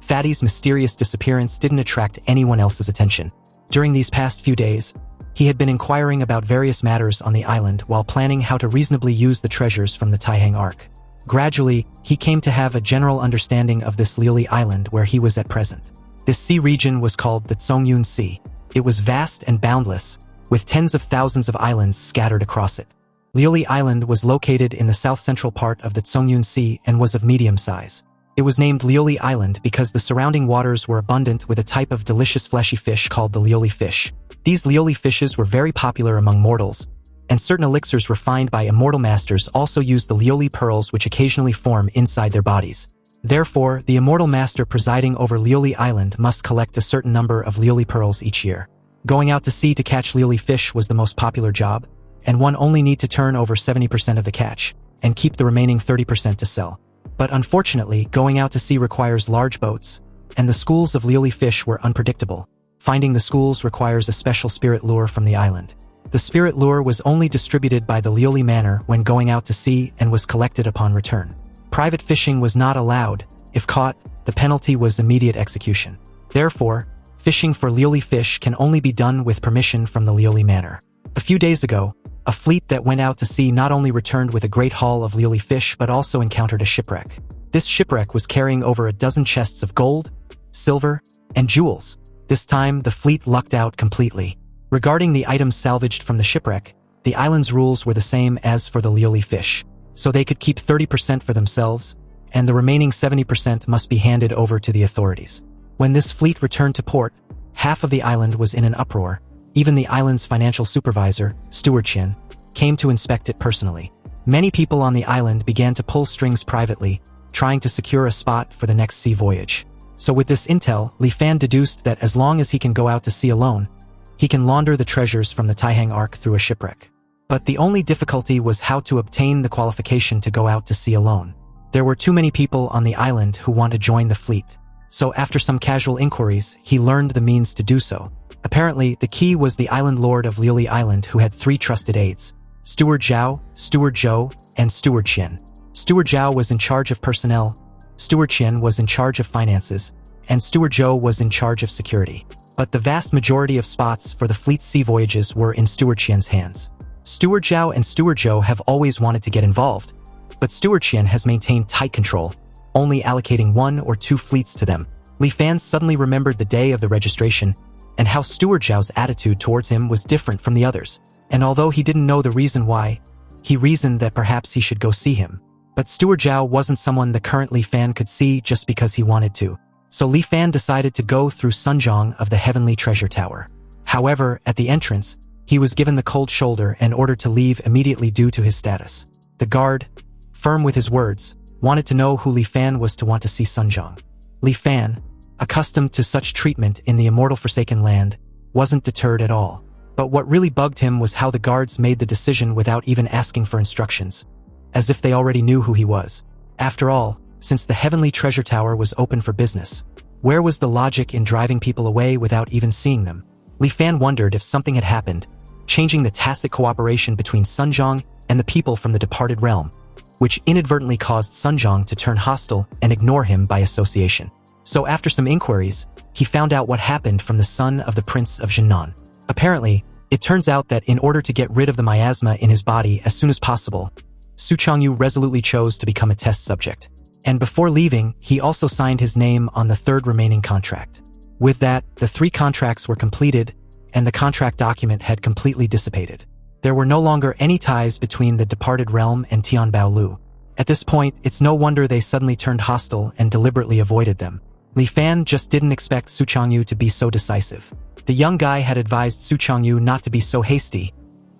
Fatty's mysterious disappearance didn't attract anyone else's attention. During these past few days, he had been inquiring about various matters on the island while planning how to reasonably use the treasures from the Taihang Arc. Gradually, he came to have a general understanding of this Lioli Island where he was at present. This sea region was called the Zhongyun Sea. It was vast and boundless, with tens of thousands of islands scattered across it. Lioli Island was located in the south-central part of the Zhongyun Sea and was of medium size. It was named Lioli Island because the surrounding waters were abundant with a type of delicious fleshy fish called the Lioli fish. These Lioli fishes were very popular among mortals, and certain elixirs refined by immortal masters also used the Lioli pearls which occasionally form inside their bodies. Therefore, the immortal master presiding over Lioli Island must collect a certain number of Lioli pearls each year. Going out to sea to catch Lioli fish was the most popular job, and one only need to turn over 70% of the catch, and keep the remaining 30% to sell. But unfortunately, going out to sea requires large boats, and the schools of Lioli fish were unpredictable. Finding the schools requires a special spirit lure from the island. The spirit lure was only distributed by the Lioli Manor when going out to sea and was collected upon return. Private fishing was not allowed. If caught, the penalty was immediate execution. Therefore, Fishing for lioli fish can only be done with permission from the lioli manor. A few days ago, a fleet that went out to sea not only returned with a great haul of lioli fish but also encountered a shipwreck. This shipwreck was carrying over a dozen chests of gold, silver, and jewels. This time, the fleet lucked out completely. Regarding the items salvaged from the shipwreck, the island's rules were the same as for the lioli fish, so they could keep 30% for themselves, and the remaining 70% must be handed over to the authorities. When this fleet returned to port, half of the island was in an uproar. Even the island's financial supervisor, Steward Chin, came to inspect it personally. Many people on the island began to pull strings privately, trying to secure a spot for the next sea voyage. So with this intel, Li Fan deduced that as long as he can go out to sea alone, he can launder the treasures from the Taihang Ark through a shipwreck. But the only difficulty was how to obtain the qualification to go out to sea alone. There were too many people on the island who want to join the fleet. So after some casual inquiries, he learned the means to do so. Apparently, the key was the island lord of Lioli Island who had 3 trusted aides: Steward Zhao, Steward Zhou, and Steward Qin. Steward Zhao was in charge of personnel, Steward Qin was in charge of finances, and Steward Zhou was in charge of security. But the vast majority of spots for the fleet's sea voyages were in Steward Qin's hands. Steward Zhao and Steward Zhou have always wanted to get involved, but Steward Qin has maintained tight control, only allocating 1 or 2 fleets to them. Li Fan suddenly remembered the day of the registration and how Steward Zhao's attitude towards him was different from the others. And although he didn't know the reason why, he reasoned that perhaps he should go see him. But Steward Zhao wasn't someone the current Li Fan could see just because he wanted to. So Li Fan decided to go through Sunjong of the Heavenly Treasure Tower. However, at the entrance, he was given the cold shoulder and ordered to leave immediately due to his status. The guard, firm with his words, wanted to know who Li Fan was to want to see Sunjong. Li Fan, accustomed to such treatment in the immortal Forsaken Land, wasn't deterred at all. But what really bugged him was how the guards made the decision without even asking for instructions, as if they already knew who he was. After all, since the Heavenly Treasure Tower was open for business, where was the logic in driving people away without even seeing them? Li Fan wondered if something had happened, changing the tacit cooperation between Sunjong and the people from the departed realm, which inadvertently caused Sunjong to turn hostile and ignore him by association. So after some inquiries, he found out what happened from the son of the Prince of Jinnan. Apparently, it turns out that in order to get rid of the miasma in his body as soon as possible, Su Changyu resolutely chose to become a test subject. And before leaving, he also signed his name on the 3rd remaining contract. With that, the 3 contracts were completed, and the contract document had completely dissipated. There were no longer any ties between the departed realm and Tianbao Lu. At this point, it's no wonder they suddenly turned hostile and deliberately avoided them. Li Fan just didn't expect Su Changyu to be so decisive. The young guy had advised Su Changyu not to be so hasty,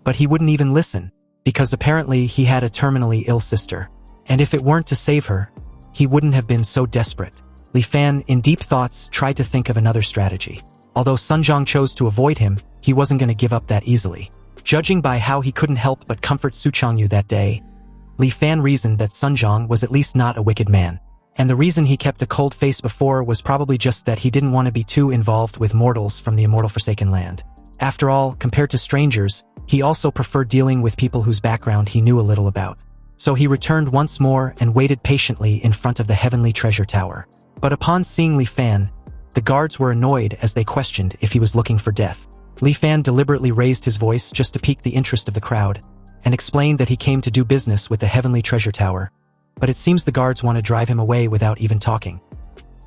but he wouldn't even listen, because apparently he had a terminally ill sister. And if it weren't to save her, he wouldn't have been so desperate. Li Fan, in deep thoughts, tried to think of another strategy. Although Sunjong chose to avoid him, he wasn't going to give up that easily. Judging by how he couldn't help but comfort Su Changyu that day, Li Fan reasoned that Sunjong was at least not a wicked man. And the reason he kept a cold face before was probably just that he didn't want to be too involved with mortals from the immortal Forsaken Land. After all, compared to strangers, he also preferred dealing with people whose background he knew a little about. So he returned once more and waited patiently in front of the Heavenly Treasure Tower. But upon seeing Li Fan, the guards were annoyed as they questioned if he was looking for death. Li Fan deliberately raised his voice just to pique the interest of the crowd, and explained that he came to do business with the Heavenly Treasure Tower, but it seems the guards want to drive him away without even talking.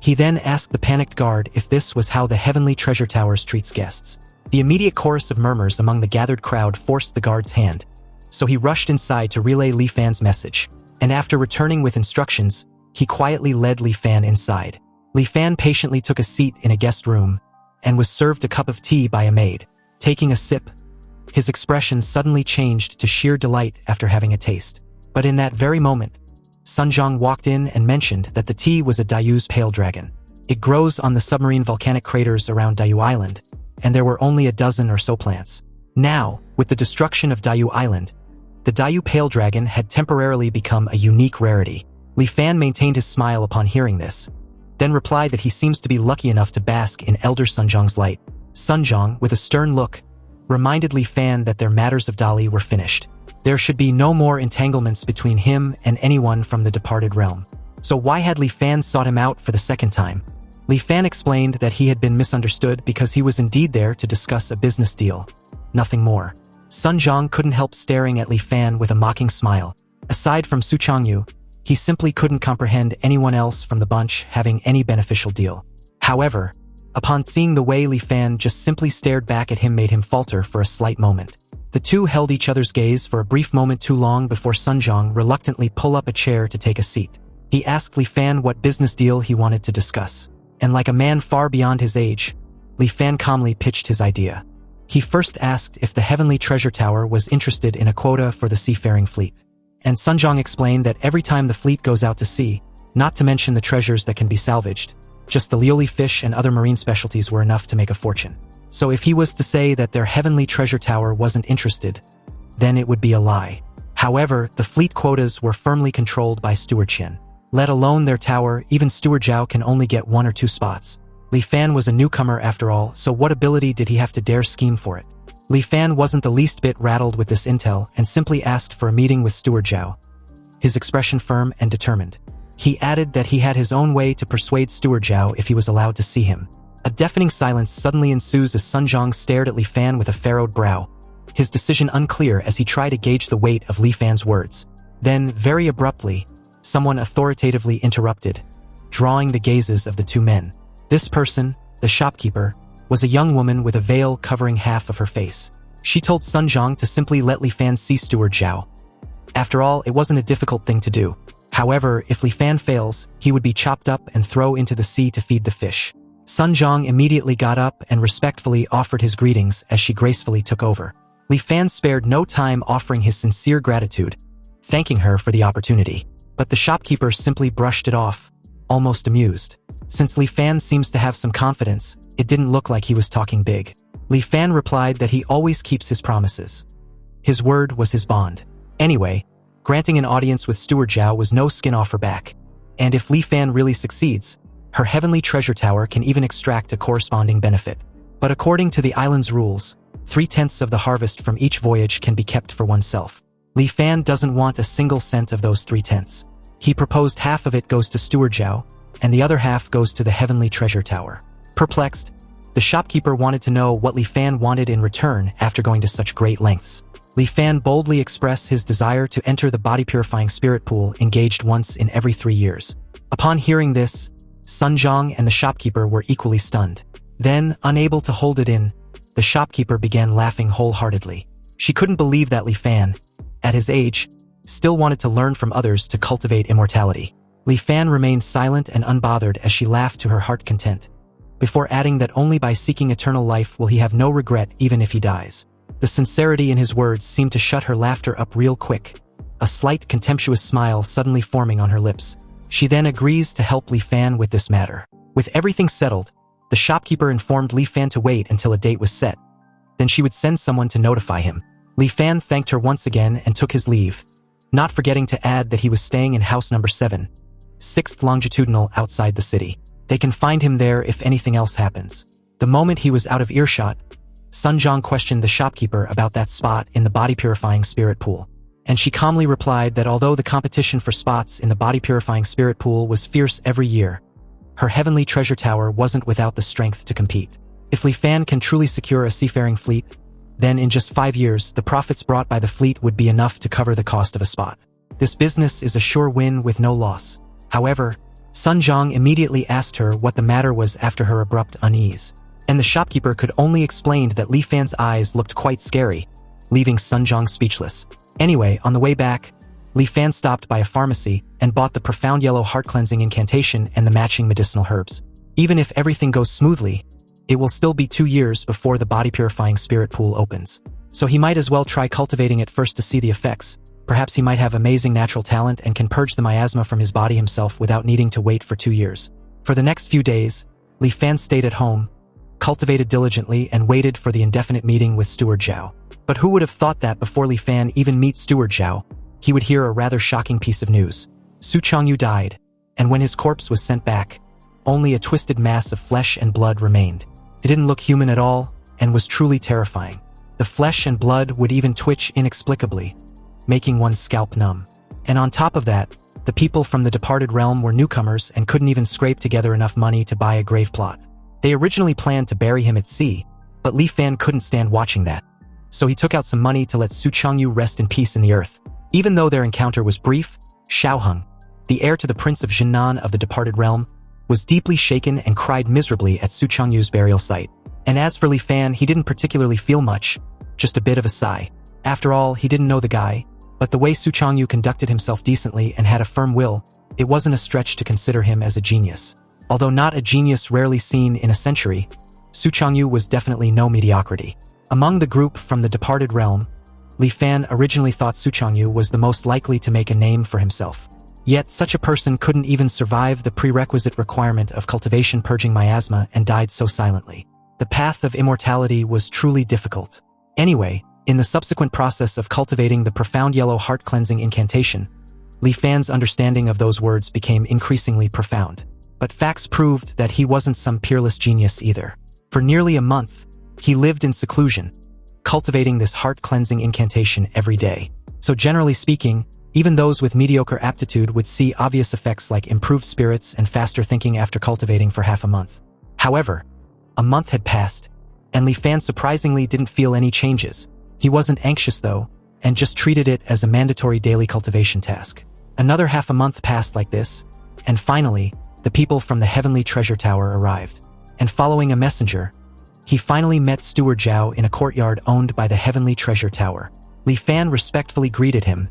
He then asked the panicked guard if this was how the Heavenly Treasure Towers treats guests. The immediate chorus of murmurs among the gathered crowd forced the guard's hand, so he rushed inside to relay Li Fan's message, and after returning with instructions, he quietly led Li Fan inside. Li Fan patiently took a seat in a guest room, and was served a cup of tea by a maid. Taking a sip, his expression suddenly changed to sheer delight after having a taste. But in that very moment, Sunjong walked in and mentioned that the tea was a Dayu's pale dragon. It grows on the submarine volcanic craters around Dayu Island, and there were only a dozen or so plants. Now, with the destruction of Dayu Island, the Dayu pale dragon had temporarily become a unique rarity. Li Fan maintained his smile upon hearing this, then replied that he seems to be lucky enough to bask in Elder Sunjong's light. Sunjong, with a stern look, reminded Li Fan that their matters of Dali were finished. There should be no more entanglements between him and anyone from the departed realm. So why had Li Fan sought him out for the second time? Li Fan explained that he had been misunderstood because he was indeed there to discuss a business deal. Nothing more. Sun Zhang couldn't help staring at Li Fan with a mocking smile. Aside from Su Changyu, he simply couldn't comprehend anyone else from the bunch having any beneficial deal. However, upon seeing the way Li Fan just simply stared back at him made him falter for a slight moment. The two held each other's gaze for a brief moment too long before Sun Zhang reluctantly pulled up a chair to take a seat. He asked Li Fan what business deal he wanted to discuss. And like a man far beyond his age, Li Fan calmly pitched his idea. He first asked if the Heavenly Treasure Tower was interested in a quota for the seafaring fleet. And Sun Zhang explained that every time the fleet goes out to sea, not to mention the treasures that can be salvaged, just the lioli fish and other marine specialties were enough to make a fortune. So if he was to say that their Heavenly Treasure Tower wasn't interested, then it would be a lie. However, the fleet quotas were firmly controlled by Steward Qian. Let alone their tower, even Steward Zhao can only get 1 or 2 spots. Li Fan was a newcomer after all, so what ability did he have to dare scheme for it? Li Fan wasn't the least bit rattled with this intel and simply asked for a meeting with Steward Zhao. His expression firm and determined. He added that he had his own way to persuade Steward Zhao if he was allowed to see him. A deafening silence suddenly ensues as Sun Zhang stared at Li Fan with a furrowed brow, his decision unclear as he tried to gauge the weight of Li Fan's words. Then, very abruptly, someone authoritatively interrupted, drawing the gazes of the two men. This person, the shopkeeper, was a young woman with a veil covering half of her face. She told Sun Zhang to simply let Li Fan see Steward Zhao. After all, it wasn't a difficult thing to do. However, if Li Fan fails, he would be chopped up and thrown into the sea to feed the fish. Sun Zhang immediately got up and respectfully offered his greetings as she gracefully took over. Li Fan spared no time offering his sincere gratitude, thanking her for the opportunity. But the shopkeeper simply brushed it off, almost amused. Since Li Fan seems to have some confidence, it didn't look like he was talking big. Li Fan replied that he always keeps his promises. His word was his bond. Anyway, granting an audience with Steward Zhao was no skin off her back. And if Li Fan really succeeds, her Heavenly Treasure Tower can even extract a corresponding benefit. But according to the island's rules, 3/10 of the harvest from each voyage can be kept for oneself. Li Fan doesn't want a single cent of those 3/10. He proposed half of it goes to Steward Zhao, and the other half goes to the Heavenly Treasure Tower. Perplexed, the shopkeeper wanted to know what Li Fan wanted in return after going to such great lengths. Li Fan boldly expressed his desire to enter the body-purifying spirit pool engaged once in every 3 years. Upon hearing this, Sun Zhang and the shopkeeper were equally stunned. Then, unable to hold it in, the shopkeeper began laughing wholeheartedly. She couldn't believe that Li Fan, at his age, still wanted to learn from others to cultivate immortality. Li Fan remained silent and unbothered as she laughed to her heart content, before adding that only by seeking eternal life will he have no regret even if he dies. The sincerity in his words seemed to shut her laughter up real quick, a slight contemptuous smile suddenly forming on her lips. She then agrees to help Li Fan with this matter. With everything settled, the shopkeeper informed Li Fan to wait until a date was set. Then she would send someone to notify him. Li Fan thanked her once again and took his leave, not forgetting to add that he was staying in house number 7, 6th longitudinal outside the city. They can find him there if anything else happens. The moment he was out of earshot, Sun Zhang questioned the shopkeeper about that spot in the body-purifying spirit pool. And she calmly replied that although the competition for spots in the body-purifying spirit pool was fierce every year, her Heavenly Treasure Tower wasn't without the strength to compete. If Li Fan can truly secure a seafaring fleet, then in just 5 years, the profits brought by the fleet would be enough to cover the cost of a spot. This business is a sure win with no loss. However, Sun Zhang immediately asked her what the matter was after her abrupt unease. And the shopkeeper could only explain that Li Fan's eyes looked quite scary, leaving Sun Zhang speechless. Anyway, on the way back, Li Fan stopped by a pharmacy and bought the profound yellow heart-cleansing incantation and the matching medicinal herbs. Even if everything goes smoothly, it will still be 2 years before the body-purifying spirit pool opens. So he might as well try cultivating it first to see the effects. Perhaps he might have amazing natural talent and can purge the miasma from his body himself without needing to wait for 2 years. For the next few days, Li Fan stayed at home, cultivated diligently, and waited for the indefinite meeting with Steward Zhao. But who would have thought that before Li Fan even meets Steward Zhao, he would hear a rather shocking piece of news. Su Changyu died, and when his corpse was sent back, only a twisted mass of flesh and blood remained. It didn't look human at all, and was truly terrifying. The flesh and blood would even twitch inexplicably, making one's scalp numb. And on top of that, The people from the departed realm were newcomers and couldn't even scrape together enough money to buy a grave plot. They originally planned to bury him at sea, but Li Fan couldn't stand watching that. So he took out some money to let Su Changyu rest in peace in the earth. Even though their encounter was brief, Xiaoheng, the heir to the Prince of Jinnan of the departed realm, was deeply shaken and cried miserably at Su Changyu's burial site. And as for Li Fan, he didn't particularly feel much, just a bit of a sigh. After all, he didn't know the guy, but the way Su Changyu conducted himself decently and had a firm will, it wasn't a stretch to consider him as a genius. Although not a genius rarely seen in a century, Su Changyu was definitely no mediocrity. Among the group from the departed realm, Li Fan originally thought Su Changyu was the most likely to make a name for himself. Yet such a person couldn't even survive the prerequisite requirement of cultivation purging miasma and died so silently. The path of immortality was truly difficult. Anyway, in the subsequent process of cultivating the profound yellow heart-cleansing incantation, Li Fan's understanding of those words became increasingly profound. But facts proved that he wasn't some peerless genius either. For nearly a month, he lived in seclusion, cultivating this heart-cleansing incantation every day. So generally speaking, even those with mediocre aptitude would see obvious effects like improved spirits and faster thinking after cultivating for half a month. However, a month had passed, and Li Fan surprisingly didn't feel any changes. He wasn't anxious though, and just treated it as a mandatory daily cultivation task. Another half a month passed like this, and finally, the people from the Heavenly Treasure Tower arrived. And following a messenger, he finally met Steward Zhao in a courtyard owned by the Heavenly Treasure Tower. Li Fan respectfully greeted him,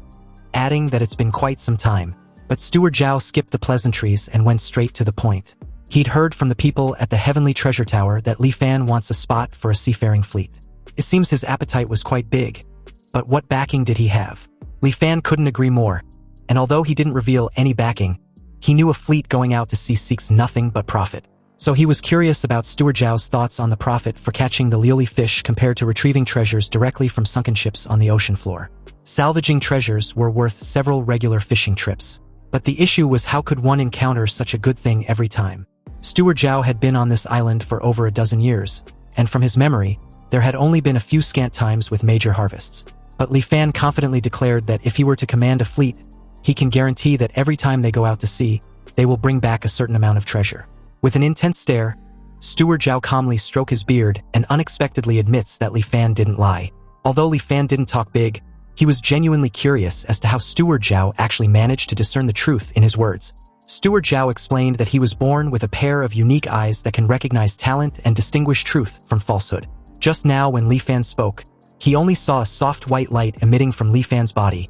adding that it's been quite some time, but Steward Zhao skipped the pleasantries and went straight to the point. He'd heard from the people at the Heavenly Treasure Tower that Li Fan wants a spot for a seafaring fleet. It seems his appetite was quite big, but what backing did he have? Li Fan couldn't agree more, and although he didn't reveal any backing, he knew a fleet going out to sea seeks nothing but profit. So he was curious about Steward Zhao's thoughts on the profit for catching the lily fish compared to retrieving treasures directly from sunken ships on the ocean floor. Salvaging treasures were worth several regular fishing trips. But the issue was how could one encounter such a good thing every time? Steward Zhao had been on this island for over a dozen years, and from his memory, there had only been a few scant times with major harvests. But Li Fan confidently declared that if he were to command a fleet, he can guarantee that every time they go out to sea, they will bring back a certain amount of treasure. With an intense stare, Steward Zhao calmly strokes his beard and unexpectedly admits that Li Fan didn't lie. Although Li Fan didn't talk big, he was genuinely curious as to how Steward Zhao actually managed to discern the truth in his words. Steward Zhao explained that he was born with a pair of unique eyes that can recognize talent and distinguish truth from falsehood. Just now when Li Fan spoke, he only saw a soft white light emitting from Li Fan's body,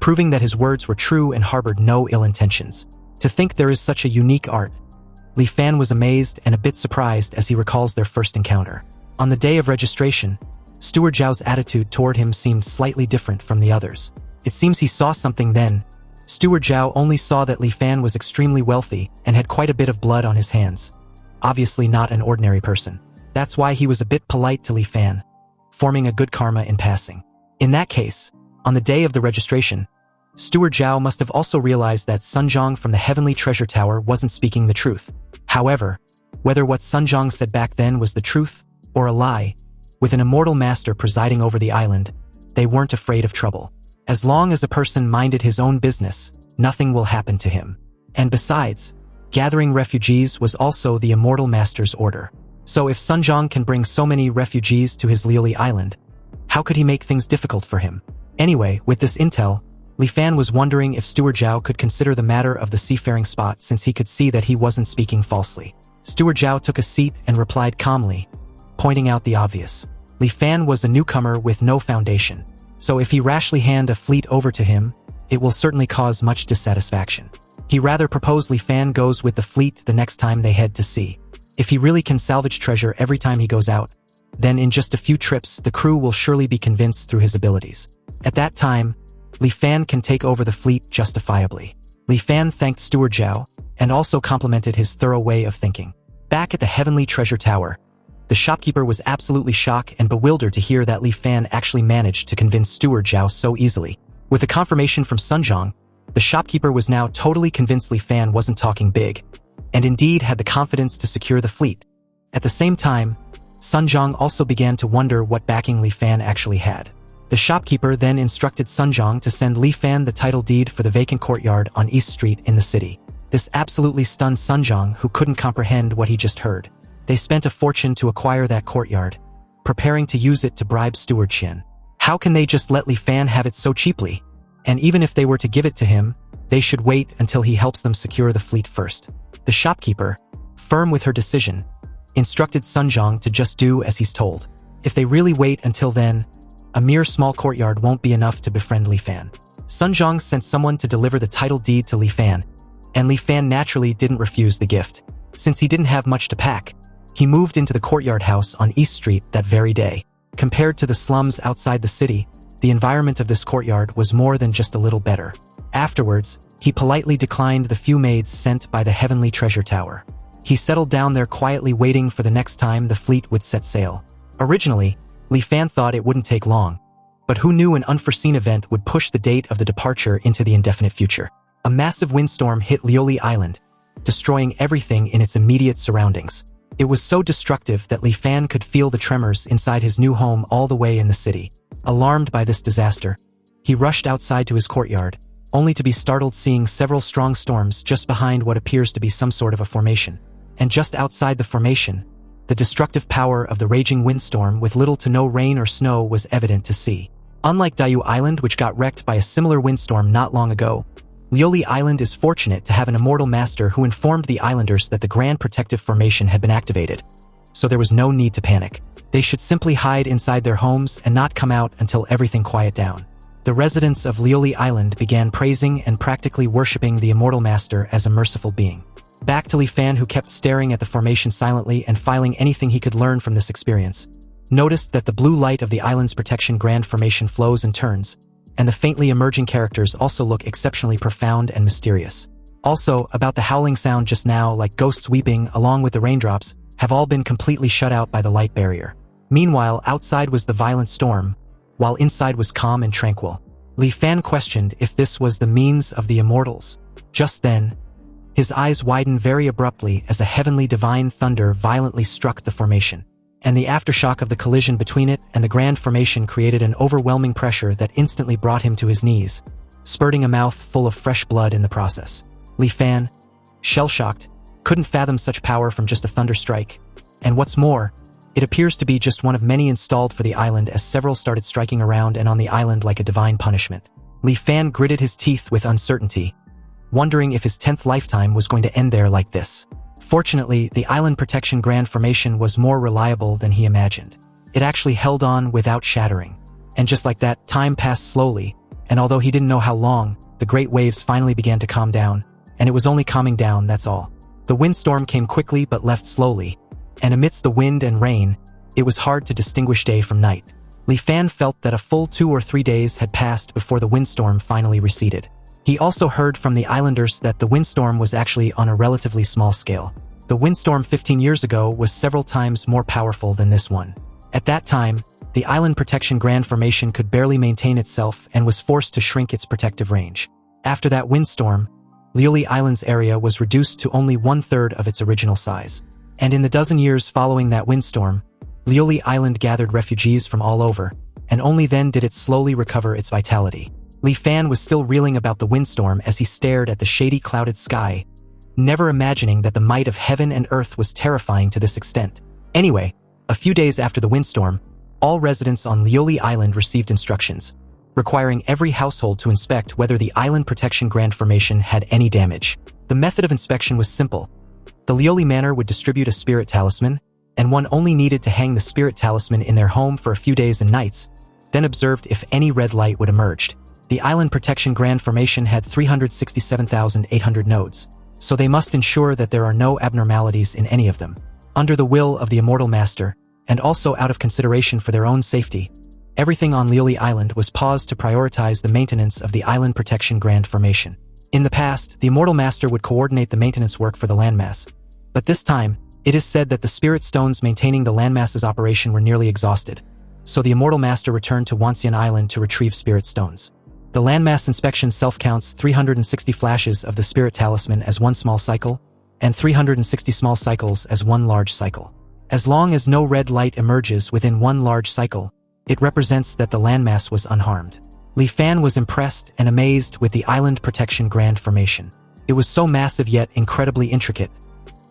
proving that his words were true and harbored no ill intentions. To think there is such a unique art, Li Fan was amazed and a bit surprised as he recalls their first encounter. On the day of registration, Steward Zhao's attitude toward him seemed slightly different from the others. It seems he saw something then. Steward Zhao only saw that Li Fan was extremely wealthy and had quite a bit of blood on his hands. Obviously not an ordinary person. That's why he was a bit polite to Li Fan, forming a good karma in passing. In that case, on the day of the registration, Steward Zhao must have also realized that Sunjong from the Heavenly Treasure Tower wasn't speaking the truth. However, whether what Sunjong said back then was the truth or a lie, with an immortal master presiding over the island, they weren't afraid of trouble. As long as a person minded his own business, nothing will happen to him. And besides, gathering refugees was also the immortal master's order. So if Sunjong can bring so many refugees to his Liuli island, how could he make things difficult for him? Anyway, with this intel, Li Fan was wondering if Steward Zhao could consider the matter of the seafaring spot since he could see that he wasn't speaking falsely. Steward Zhao took a seat and replied calmly, pointing out the obvious. Li Fan was a newcomer with no foundation, so if he rashly hand a fleet over to him, it will certainly cause much dissatisfaction. He rather proposed Li Fan goes with the fleet the next time they head to sea. If he really can salvage treasure every time he goes out, then in just a few trips the crew will surely be convinced through his abilities. At that time, Li Fan can take over the fleet justifiably. Li Fan thanked Steward Zhao, and also complimented his thorough way of thinking. Back at the Heavenly Treasure Tower, the shopkeeper was absolutely shocked and bewildered to hear that Li Fan actually managed to convince Steward Zhao so easily. With a confirmation from Sunjong, the shopkeeper was now totally convinced Li Fan wasn't talking big, and indeed had the confidence to secure the fleet. At the same time, Sunjong also began to wonder what backing Li Fan actually had. The shopkeeper then instructed Sunjong to send Li Fan the title deed for the vacant courtyard on East Street in the city. This absolutely stunned Sunjong, who couldn't comprehend what he just heard. They spent a fortune to acquire that courtyard, preparing to use it to bribe Steward Shin. How can they just let Li Fan have it so cheaply? And even if they were to give it to him, they should wait until he helps them secure the fleet first. The shopkeeper, firm with her decision, instructed Sunjong to just do as he's told. If they really wait until then, a mere small courtyard won't be enough to befriend Li Fan. Sunjong sent someone to deliver the title deed to Li Fan, and Li Fan naturally didn't refuse the gift. Since he didn't have much to pack, he moved into the courtyard house on East Street that very day. Compared to the slums outside the city, the environment of this courtyard was more than just a little better. Afterwards, he politely declined the few maids sent by the Heavenly Treasure Tower. He settled down there quietly, waiting for the next time the fleet would set sail. Originally, Li Fan thought it wouldn't take long, but who knew an unforeseen event would push the date of the departure into the indefinite future. A massive windstorm hit Lioli Island, destroying everything in its immediate surroundings. It was so destructive that Li Fan could feel the tremors inside his new home all the way in the city. Alarmed by this disaster, he rushed outside to his courtyard, only to be startled seeing several strong storms just behind what appears to be some sort of a formation. And just outside the formation, the destructive power of the raging windstorm with little to no rain or snow was evident to see. Unlike Dayu Island, which got wrecked by a similar windstorm not long ago, Lioli Island is fortunate to have an immortal master who informed the islanders that the Grand Protective Formation had been activated, so there was no need to panic. They should simply hide inside their homes and not come out until everything quieted down. The residents of Lioli Island began praising and practically worshipping the immortal master as a merciful being. Back to Li Fan, who kept staring at the formation silently and filing anything he could learn from this experience, noticed that the blue light of the island's protection Grand Formation flows and turns, and the faintly emerging characters also look exceptionally profound and mysterious. Also, about the howling sound just now, like ghosts weeping along with the raindrops, have all been completely shut out by the light barrier. Meanwhile, outside was the violent storm, while inside was calm and tranquil. Li Fan questioned if this was the means of the immortals. Just then, his eyes widened very abruptly as a heavenly divine thunder violently struck the formation, and the aftershock of the collision between it and the Grand Formation created an overwhelming pressure that instantly brought him to his knees, spurting a mouth full of fresh blood in the process. Li Fan, shell-shocked, couldn't fathom such power from just a thunder strike, and what's more, it appears to be just one of many installed for the island, as several started striking around and on the island like a divine punishment. Li Fan gritted his teeth with uncertainty, wondering if his 10th lifetime was going to end there like this. Fortunately, the Island Protection Grand Formation was more reliable than he imagined. It actually held on without shattering. And just like that, time passed slowly, and although he didn't know how long, the great waves finally began to calm down, and it was only calming down, that's all. The windstorm came quickly but left slowly, and amidst the wind and rain, it was hard to distinguish day from night. Li Fan felt that a full 2 or 3 days had passed before the windstorm finally receded. He also heard from the islanders that the windstorm was actually on a relatively small scale. The windstorm 15 years ago was several times more powerful than this one. At that time, the Island Protection Grand Formation could barely maintain itself and was forced to shrink its protective range. After that windstorm, Lioli Island's area was reduced to only 1/3 of its original size. And in the dozen years following that windstorm, Lioli Island gathered refugees from all over, and only then did it slowly recover its vitality. Li Fan was still reeling about the windstorm as he stared at the shady clouded sky, never imagining that the might of heaven and earth was terrifying to this extent. Anyway, a few days after the windstorm, all residents on Lioli Island received instructions, requiring every household to inspect whether the Island Protection Grand Formation had any damage. The method of inspection was simple. The Lioli Manor would distribute a spirit talisman, and one only needed to hang the spirit talisman in their home for a few days and nights, then observed if any red light would emerge. The Island Protection Grand Formation had 367,800 nodes, so they must ensure that there are no abnormalities in any of them. Under the will of the Immortal Master, and also out of consideration for their own safety, everything on Lioli Island was paused to prioritize the maintenance of the Island Protection Grand Formation. In the past, the Immortal Master would coordinate the maintenance work for the landmass, but this time, it is said that the spirit stones maintaining the landmass's operation were nearly exhausted, so the Immortal Master returned to Wanxian Island to retrieve spirit stones. The landmass inspection self-counts 360 flashes of the spirit talisman as one small cycle, and 360 small cycles as one large cycle. As long as no red light emerges within one large cycle, It represents that the landmass was unharmed. Li Fan was impressed and amazed with the Island Protection Grand Formation. It was so massive yet incredibly intricate,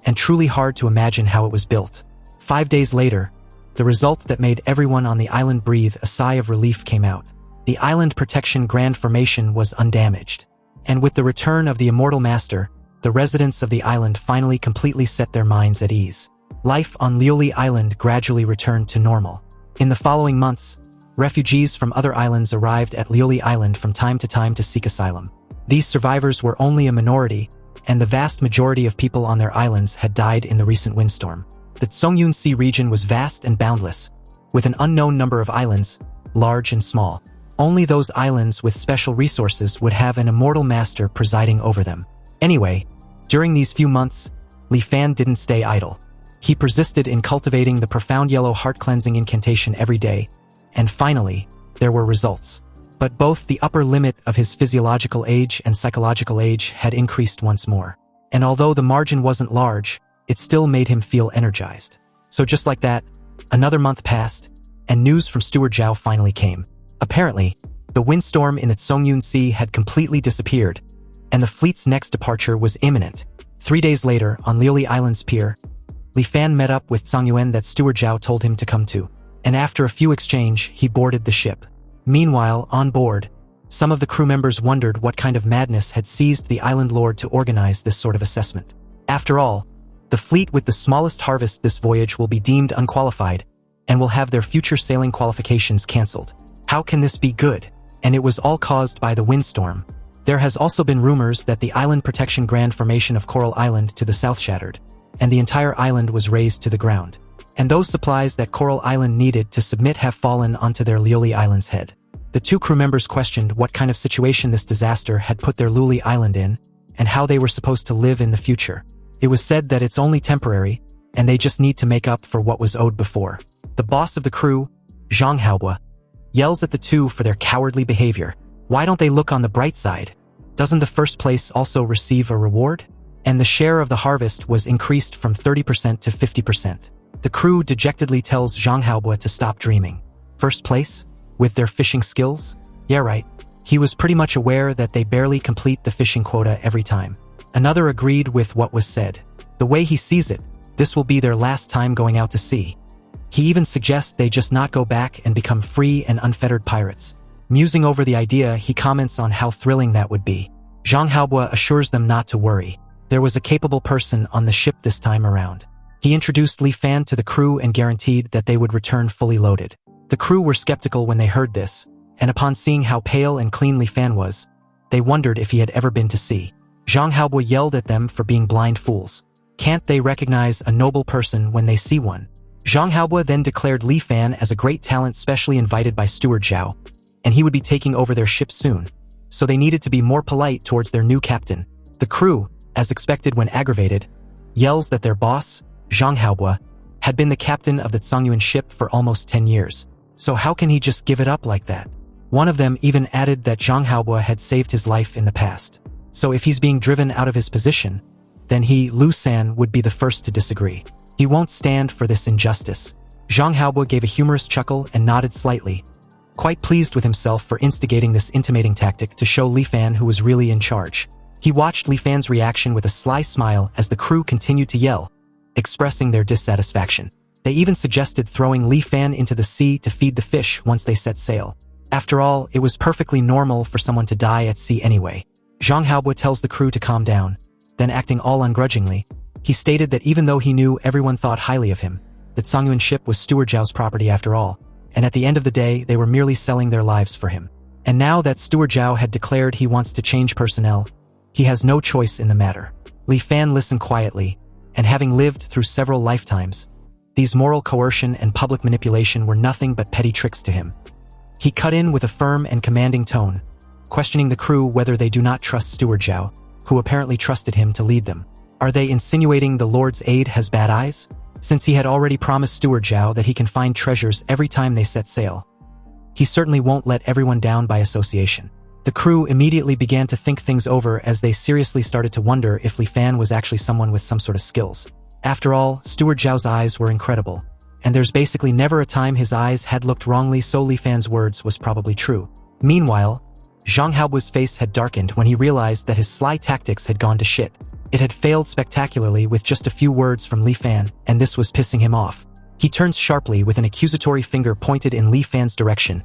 and truly hard to imagine how it was built. 5 days later, the result that made everyone on the island breathe a sigh of relief came out. The Island Protection Grand Formation was undamaged. And with the return of the Immortal Master, the residents of the island finally completely set their minds at ease. Life on Lioli Island gradually returned to normal. In the following months, refugees from other islands arrived at Lioli Island from time to time to seek asylum. These survivors were only a minority, and the vast majority of people on their islands had died in the recent windstorm. The Tseongyun Sea region was vast and boundless, with an unknown number of islands, large and small. Only those islands with special resources would have an immortal master presiding over them. Anyway, during these few months, Li Fan didn't stay idle. He persisted in cultivating the profound yellow heart-cleansing incantation every day, and finally, there were results. But both the upper limit of his physiological age and psychological age had increased once more. And although the margin wasn't large, it still made him feel energized. So just like that, another month passed, and news from Steward Zhao finally came. Apparently, the windstorm in the Tseongyun Sea had completely disappeared, and the fleet's next departure was imminent. 3 days later, on Lioli Island's pier, Li Fan met up with Tseongyun that Steward Zhao told him to come to, and after a few exchange, he boarded the ship. Meanwhile, on board, some of the crew members wondered what kind of madness had seized the island lord to organize this sort of assessment. After all, the fleet with the smallest harvest this voyage will be deemed unqualified, and will have their future sailing qualifications cancelled. How can this be good? And it was all caused by the windstorm. There has also been rumors that the Island Protection Grand Formation of Coral Island to the south shattered, and the entire island was razed to the ground. And those supplies that Coral Island needed to submit have fallen onto their Lioli Island's head. The two crew members questioned what kind of situation this disaster had put their Lioli Island in, and how they were supposed to live in the future. It was said that it's only temporary, and they just need to make up for what was owed before. The boss of the crew, Zhang Haobo, yells at the two for their cowardly behavior. Why don't they look on the bright side? Doesn't the first place also receive a reward? And the share of the harvest was increased from 30% to 50%. The crew dejectedly tells Zhang Haobo to stop dreaming. First place? With their fishing skills? Yeah, right. He was pretty much aware that they barely complete the fishing quota every time. Another agreed with what was said. The way he sees it, this will be their last time going out to sea. He even suggests they just not go back and become free and unfettered pirates. Musing over the idea, he comments on how thrilling that would be. Zhang Haobo assures them not to worry. There was a capable person on the ship this time around. He introduced Li Fan to the crew and guaranteed that they would return fully loaded. The crew were skeptical when they heard this, and upon seeing how pale and clean Li Fan was, they wondered if he had ever been to sea. Zhang Haobo yelled at them for being blind fools. Can't they recognize a noble person when they see one? Zhang Haobo then declared Li Fan as a great talent specially invited by Steward Zhao, and he would be taking over their ship soon, so they needed to be more polite towards their new captain. The crew, as expected when aggravated, yells that their boss, Zhang Haobo, had been the captain of the Tseongyun ship for almost 10 years. So how can he just give it up like that? One of them even added that Zhang Haobo had saved his life in the past. So if he's being driven out of his position, then he, Lu San, would be the first to disagree. He won't stand for this injustice. Zhang Haobo gave a humorous chuckle and nodded slightly, quite pleased with himself for instigating this intimating tactic to show Li Fan who was really in charge. He watched Li Fan's reaction with a sly smile as the crew continued to yell, expressing their dissatisfaction. They even suggested throwing Li Fan into the sea to feed the fish once they set sail. After all, it was perfectly normal for someone to die at sea anyway. Zhang Haobo tells the crew to calm down, then acting all ungrudgingly, he stated that even though he knew everyone thought highly of him, the Tseongyun ship was Steward Zhao's property after all, and at the end of the day they were merely selling their lives for him. And now that Steward Zhao had declared he wants to change personnel, he has no choice in the matter. Li Fan listened quietly, and having lived through several lifetimes, these moral coercion and public manipulation were nothing but petty tricks to him. He cut in with a firm and commanding tone, questioning the crew whether they do not trust Steward Zhao, who apparently trusted him to lead them. Are they insinuating the Lord's aid has bad eyes? Since he had already promised Steward Zhao that he can find treasures every time they set sail, he certainly won't let everyone down by association. The crew immediately began to think things over as they seriously started to wonder if Li Fan was actually someone with some sort of skills. After all, Steward Zhao's eyes were incredible. and there's basically never a time his eyes had looked wrongly, so Li Fan's words was probably true. Meanwhile, Zhang Haobu's face had darkened when he realized that his sly tactics had gone to shit. It had failed spectacularly with just a few words from Li Fan, and this was pissing him off. He turned sharply with an accusatory finger pointed in Li Fan's direction,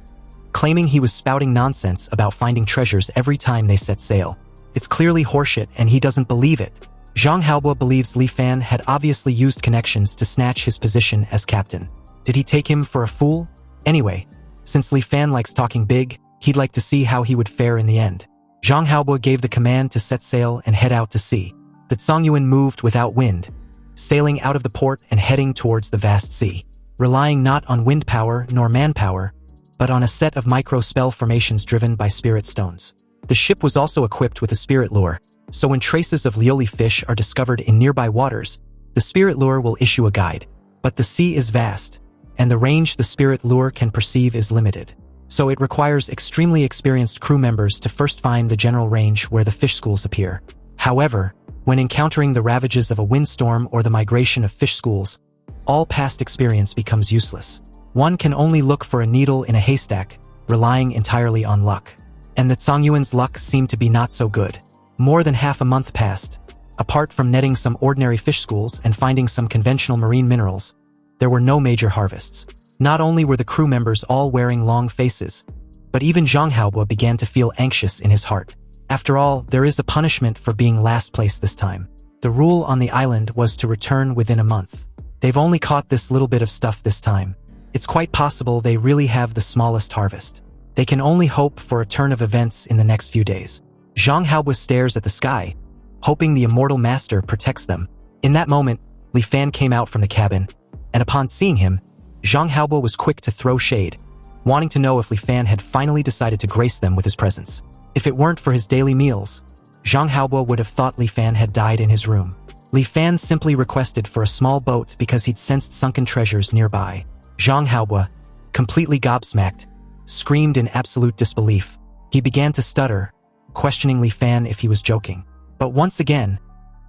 claiming he was spouting nonsense about finding treasures every time they set sail. It's clearly horseshit and he doesn't believe it. Zhang Haobu believes Li Fan had obviously used connections to snatch his position as captain. Did he take him for a fool? Anyway, since Li Fan likes talking big, he'd like to see how he would fare in the end. Zhang Haobu gave the command to set sail and head out to sea. The Songyuan moved without wind, sailing out of the port and heading towards the vast sea, relying not on wind power nor manpower, but on a set of micro-spell formations driven by spirit stones. The ship was also equipped with a spirit lure, so when traces of Lioli fish are discovered in nearby waters, the spirit lure will issue a guide. But the sea is vast, and the range the spirit lure can perceive is limited. So it requires extremely experienced crew members to first find the general range where the fish schools appear. However, when encountering the ravages of a windstorm or the migration of fish schools, all past experience becomes useless. One can only look for a needle in a haystack, relying entirely on luck. And the Songyuan's luck seemed to be not so good. More than half a month passed. Apart from netting some ordinary fish schools and finding some conventional marine minerals, there were no major harvests. Not only were the crew members all wearing long faces, but even Zhang Haobu began to feel anxious in his heart. After all, there is a punishment for being last place this time. The rule on the island was to return within a month. They've only caught this little bit of stuff this time. It's quite possible they really have the smallest harvest. They can only hope for a turn of events in the next few days. Zhang Haobu stares at the sky, hoping the immortal master protects them. In that moment, Li Fan came out from the cabin, and upon seeing him, Zhang Haobu was quick to throw shade, wanting to know if Li Fan had finally decided to grace them with his presence. If it weren't for his daily meals, Zhang Haobu would have thought Li Fan had died in his room. Li Fan simply requested for a small boat because he'd sensed sunken treasures nearby. Zhang Haobu, completely gobsmacked, screamed in absolute disbelief. He began to stutter, questioning Li Fan if he was joking. But once again,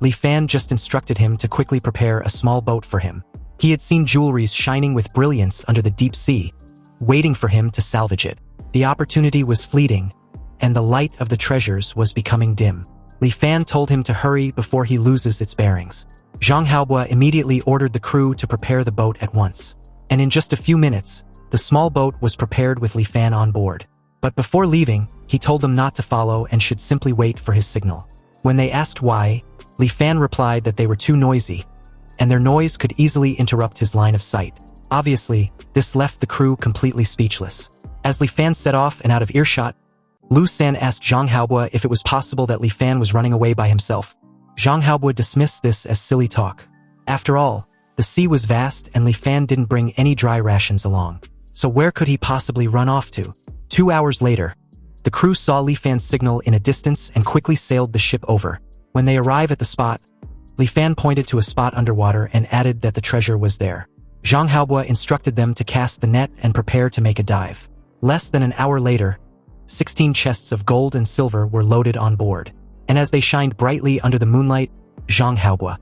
Li Fan just instructed him to quickly prepare a small boat for him. He had seen jewelries shining with brilliance under the deep sea, waiting for him to salvage it. The opportunity was fleeting, and the light of the treasures was becoming dim. Li Fan told him to hurry before he loses its bearings. Zhang Haobu immediately ordered the crew to prepare the boat at once. And in just a few minutes, the small boat was prepared with Li Fan on board. But before leaving, he told them not to follow and should simply wait for his signal. When they asked why, Li Fan replied that they were too noisy, and their noise could easily interrupt his line of sight. Obviously, this left the crew completely speechless. As Li Fan set off and out of earshot, Lu San asked Zhang Haobu if it was possible that Li Fan was running away by himself. Zhang Haobu dismissed this as silly talk. After all, the sea was vast and Li Fan didn't bring any dry rations along. So where could he possibly run off to? 2 hours later, the crew saw Li Fan's signal in a distance and quickly sailed the ship over. When they arrived at the spot, Li Fan pointed to a spot underwater and added that the treasure was there. Zhang Haobu instructed them to cast the net and prepare to make a dive. Less than an hour later, 16 chests of gold and silver were loaded on board. And as they shined brightly under the moonlight, Zhang Haobu,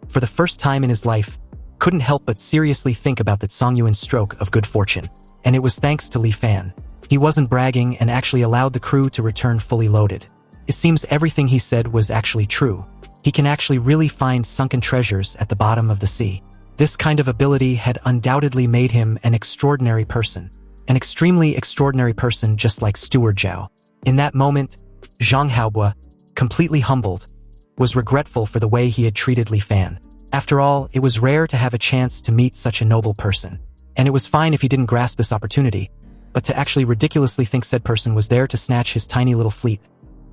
for the first time in his life, couldn't help but seriously think about that Songyuan's stroke of good fortune. And it was thanks to Li Fan. He wasn't bragging and actually allowed the crew to return fully loaded. It seems everything he said was actually true. He can actually really find sunken treasures at the bottom of the sea. This kind of ability had undoubtedly made him an extraordinary person. An extremely extraordinary person just like Steward Zhao. In that moment, Zhang Haobu, completely humbled, was regretful for the way he had treated Li Fan. After all, it was rare to have a chance to meet such a noble person. And it was fine if he didn't grasp this opportunity, but to actually ridiculously think said person was there to snatch his tiny little fleet.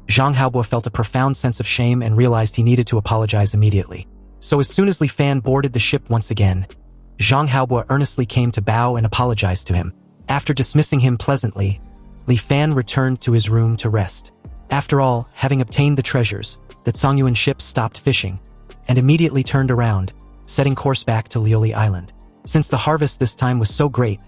Zhang Haobu felt a profound sense of shame and realized he needed to apologize immediately. So as soon as Li Fan boarded the ship once again, Zhang Haobu earnestly came to bow and apologize to him. After dismissing him pleasantly, Li Fan returned to his room to rest. After all, having obtained the treasures, the Songyuan ship stopped fishing, and immediately turned around, setting course back to Lioli Island. Since the harvest this time was so great,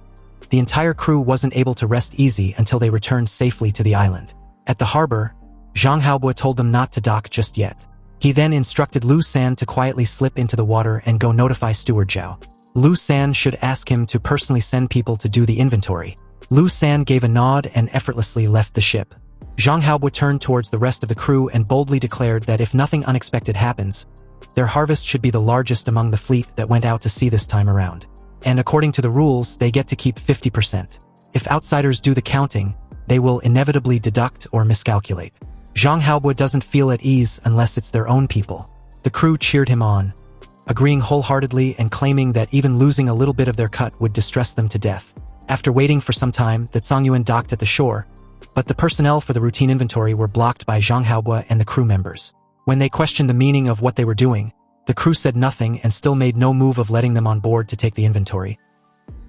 the entire crew wasn't able to rest easy until they returned safely to the island. At the harbor, Zhang Haobu told them not to dock just yet. He then instructed Lu San to quietly slip into the water and go notify Steward Zhao. Lu San should ask him to personally send people to do the inventory. Lu San gave a nod and effortlessly left the ship. Zhang Haobo turned towards the rest of the crew and boldly declared that if nothing unexpected happens, their harvest should be the largest among the fleet that went out to sea this time around. And according to the rules, they get to keep 50%. If outsiders do the counting, they will inevitably deduct or miscalculate. Zhang Haobo doesn't feel at ease unless it's their own people. The crew cheered him on, agreeing wholeheartedly and claiming that even losing a little bit of their cut would distress them to death. After waiting for some time, the Zhongyuan docked at the shore, but the personnel for the routine inventory were blocked by Zhang Haobo and the crew members. When they questioned the meaning of what they were doing, the crew said nothing and still made no move of letting them on board to take the inventory.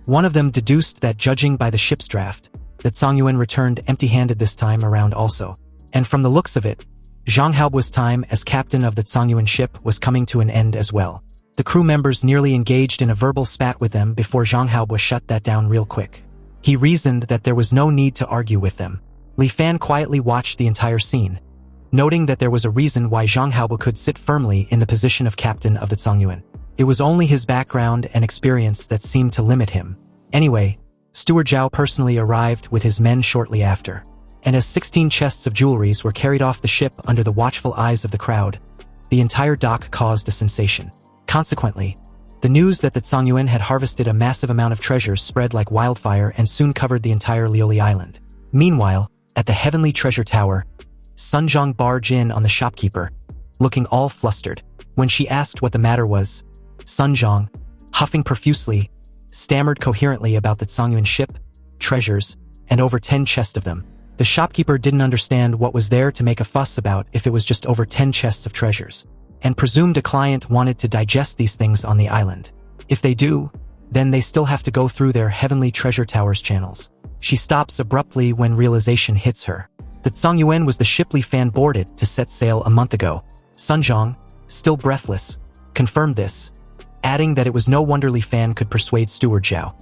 One of them deduced that judging by the ship's draft, that Zhongyuan returned empty-handed this time around also. And from the looks of it, Zhang Haobo's time as captain of the Zhongyuan ship was coming to an end as well. The crew members nearly engaged in a verbal spat with them before Zhang Haobo shut that down real quick. He reasoned that there was no need to argue with them. Li Fan quietly watched the entire scene, noting that there was a reason why Zhang Haobo could sit firmly in the position of captain of the Zhongyuan. It was only his background and experience that seemed to limit him. Anyway, Steward Zhao personally arrived with his men shortly after. And as 16 chests of jewelries were carried off the ship under the watchful eyes of the crowd, the entire dock caused a sensation. Consequently, the news that the Zhongyuan had harvested a massive amount of treasures spread like wildfire and soon covered the entire Liuli Island. Meanwhile, at the Heavenly Treasure Tower, Sun Zhang barged in on the shopkeeper, looking all flustered. When she asked what the matter was, Sun Zhang, huffing profusely, stammered coherently about the Zhongyuan ship, treasures, and over 10 chests of them. The shopkeeper didn't understand what was there to make a fuss about if it was just over 10 chests of treasures, and presumed a client wanted to digest these things on the island. If they do, then they still have to go through their Heavenly Treasure Tower's channels. She stops abruptly when realization hits her. The Zhongyuan was the ship Li Fan boarded to set sail a month ago. Sun Zhang, still breathless, confirmed this, adding that it was no wonder Li Fan could persuade Steward Zhao.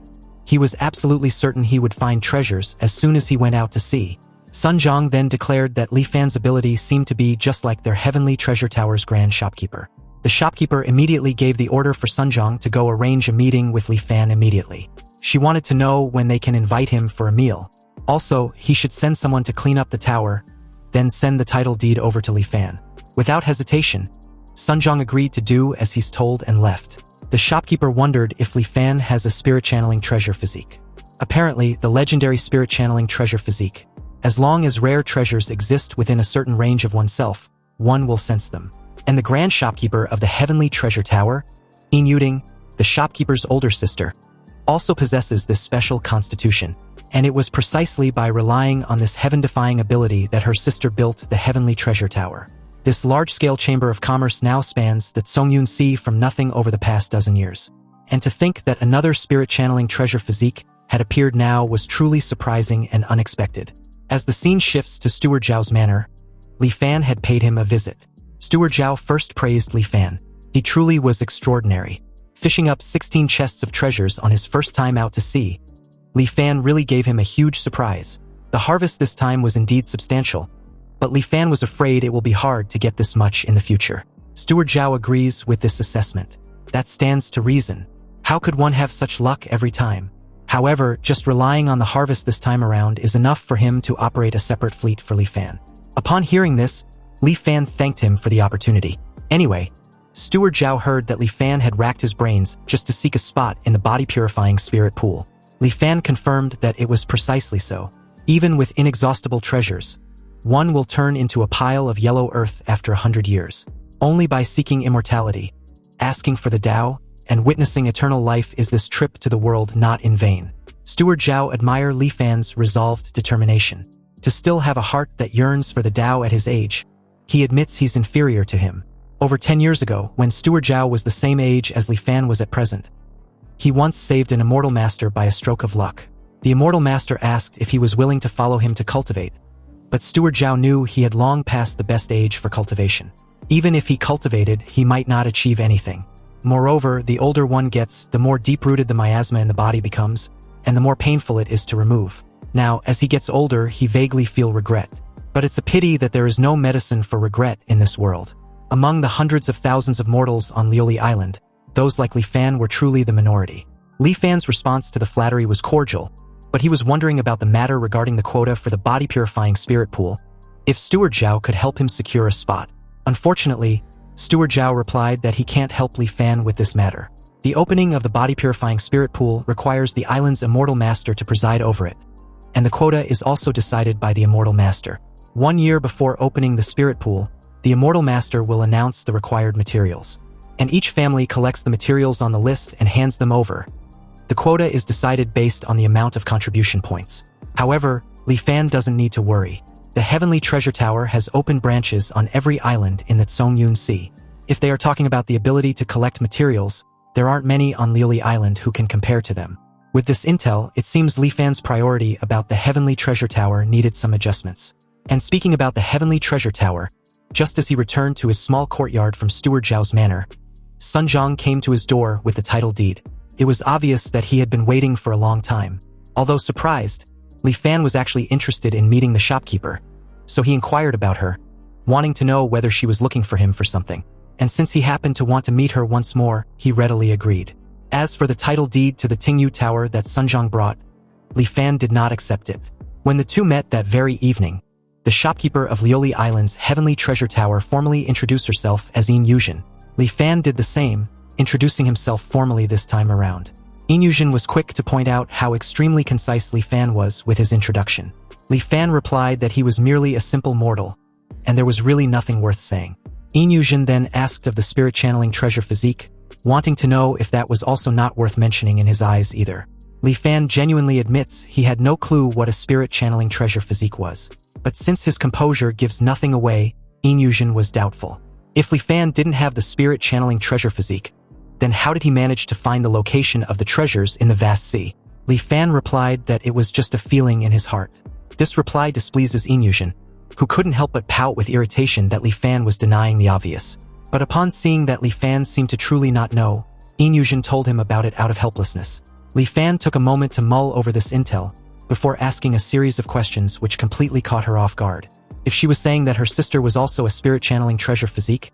He was absolutely certain he would find treasures as soon as he went out to sea. Sun Zhang then declared that Li Fan's ability seemed to be just like their Heavenly Treasure Tower's grand shopkeeper. The shopkeeper immediately gave the order for Sun Zhang to go arrange a meeting with Li Fan immediately. She wanted to know when they can invite him for a meal. Also, he should send someone to clean up the tower, then send the title deed over to Li Fan. Without hesitation, Sun Zhang agreed to do as he's told and left. The shopkeeper wondered if Li Fan has a spirit-channeling treasure physique. Apparently, the legendary spirit-channeling treasure physique. As long as rare treasures exist within a certain range of oneself, one will sense them. And the grand shopkeeper of the Heavenly Treasure Tower, Yin Yuding, the shopkeeper's older sister, also possesses this special constitution. And it was precisely by relying on this heaven-defying ability that her sister built the Heavenly Treasure Tower. This large-scale chamber of commerce now spans the Zhongyuan Sea from nothing over the past dozen years. And to think that another spirit-channeling treasure physique had appeared now was truly surprising and unexpected. As the scene shifts to Steward Zhao's manor, Li Fan had paid him a visit. Steward Zhao first praised Li Fan. He truly was extraordinary. Fishing up 16 chests of treasures on his first time out to sea, Li Fan really gave him a huge surprise. The harvest this time was indeed substantial, but Li Fan was afraid it will be hard to get this much in the future. Steward Zhao agrees with this assessment. That stands to reason. How could one have such luck every time? However, just relying on the harvest this time around is enough for him to operate a separate fleet for Li Fan. Upon hearing this, Li Fan thanked him for the opportunity. Anyway, Steward Zhao heard that Li Fan had racked his brains just to seek a spot in the body-purifying spirit pool. Li Fan confirmed that it was precisely so. Even with inexhaustible treasures, one will turn into a pile of yellow earth after 100 years. Only by seeking immortality, asking for the Tao, and witnessing eternal life is this trip to the world not in vain. Steward Zhao admired Li Fan's resolved determination. To still have a heart that yearns for the Tao at his age, he admits he's inferior to him. Over 10 years ago, when Steward Zhao was the same age as Li Fan was at present, he once saved an immortal master by a stroke of luck. The immortal master asked if he was willing to follow him to cultivate, but Steward Zhao knew he had long passed the best age for cultivation. Even if he cultivated, he might not achieve anything. Moreover, the older one gets, the more deep-rooted the miasma in the body becomes, and the more painful it is to remove. Now, as he gets older, he vaguely feels regret. But it's a pity that there is no medicine for regret in this world. Among the hundreds of thousands of mortals on Liuli Island, those like Li Fan were truly the minority. Li Fan's response to the flattery was cordial, but he was wondering about the matter regarding the quota for the body-purifying spirit pool, if Steward Zhao could help him secure a spot. Unfortunately, Steward Zhao replied that he can't help Li Fan with this matter. The opening of the body-purifying spirit pool requires the island's immortal master to preside over it, and the quota is also decided by the immortal master. 1 year before opening the spirit pool, the immortal master will announce the required materials, and each family collects the materials on the list and hands them over. The quota is decided based on the amount of contribution points. However, Li Fan doesn't need to worry. The Heavenly Treasure Tower has open branches on every island in the Zhongyun Sea. If they are talking about the ability to collect materials, there aren't many on Liuli Island who can compare to them. With this intel, it seems Li Fan's priority about the Heavenly Treasure Tower needed some adjustments. And speaking about the Heavenly Treasure Tower, just as he returned to his small courtyard from Steward Zhao's manor, Sun Zhang came to his door with the title deed. It was obvious that he had been waiting for a long time. Although surprised, Li Fan was actually interested in meeting the shopkeeper, so he inquired about her, wanting to know whether she was looking for him for something. And since he happened to want to meet her once more, he readily agreed. As for the title deed to the Tingyu Tower that Sun Zhang brought, Li Fan did not accept it. When the two met that very evening, the shopkeeper of Liuli Island's Heavenly Treasure Tower formally introduced herself as Yin Yuzhen. Li Fan did the same, introducing himself formally this time around. Yin Yuzhen was quick to point out how extremely concise Li Fan was with his introduction. Li Fan replied that he was merely a simple mortal, and there was really nothing worth saying. Yin Yuzhen then asked of the spirit channeling treasure physique, wanting to know if that was also not worth mentioning in his eyes either. Li Fan genuinely admits he had no clue what a spirit channeling treasure physique was. But since his composure gives nothing away, Yin Yuzhen was doubtful. If Li Fan didn't have the spirit channeling treasure physique, then how did he manage to find the location of the treasures in the vast sea? Li Fan replied that it was just a feeling in his heart. This reply displeases Yin Yuzhen, who couldn't help but pout with irritation that Li Fan was denying the obvious. But upon seeing that Li Fan seemed to truly not know, Yin Yuzhen told him about it out of helplessness. Li Fan took a moment to mull over this intel, before asking a series of questions which completely caught her off guard. If she was saying that her sister was also a spirit channeling treasure physique,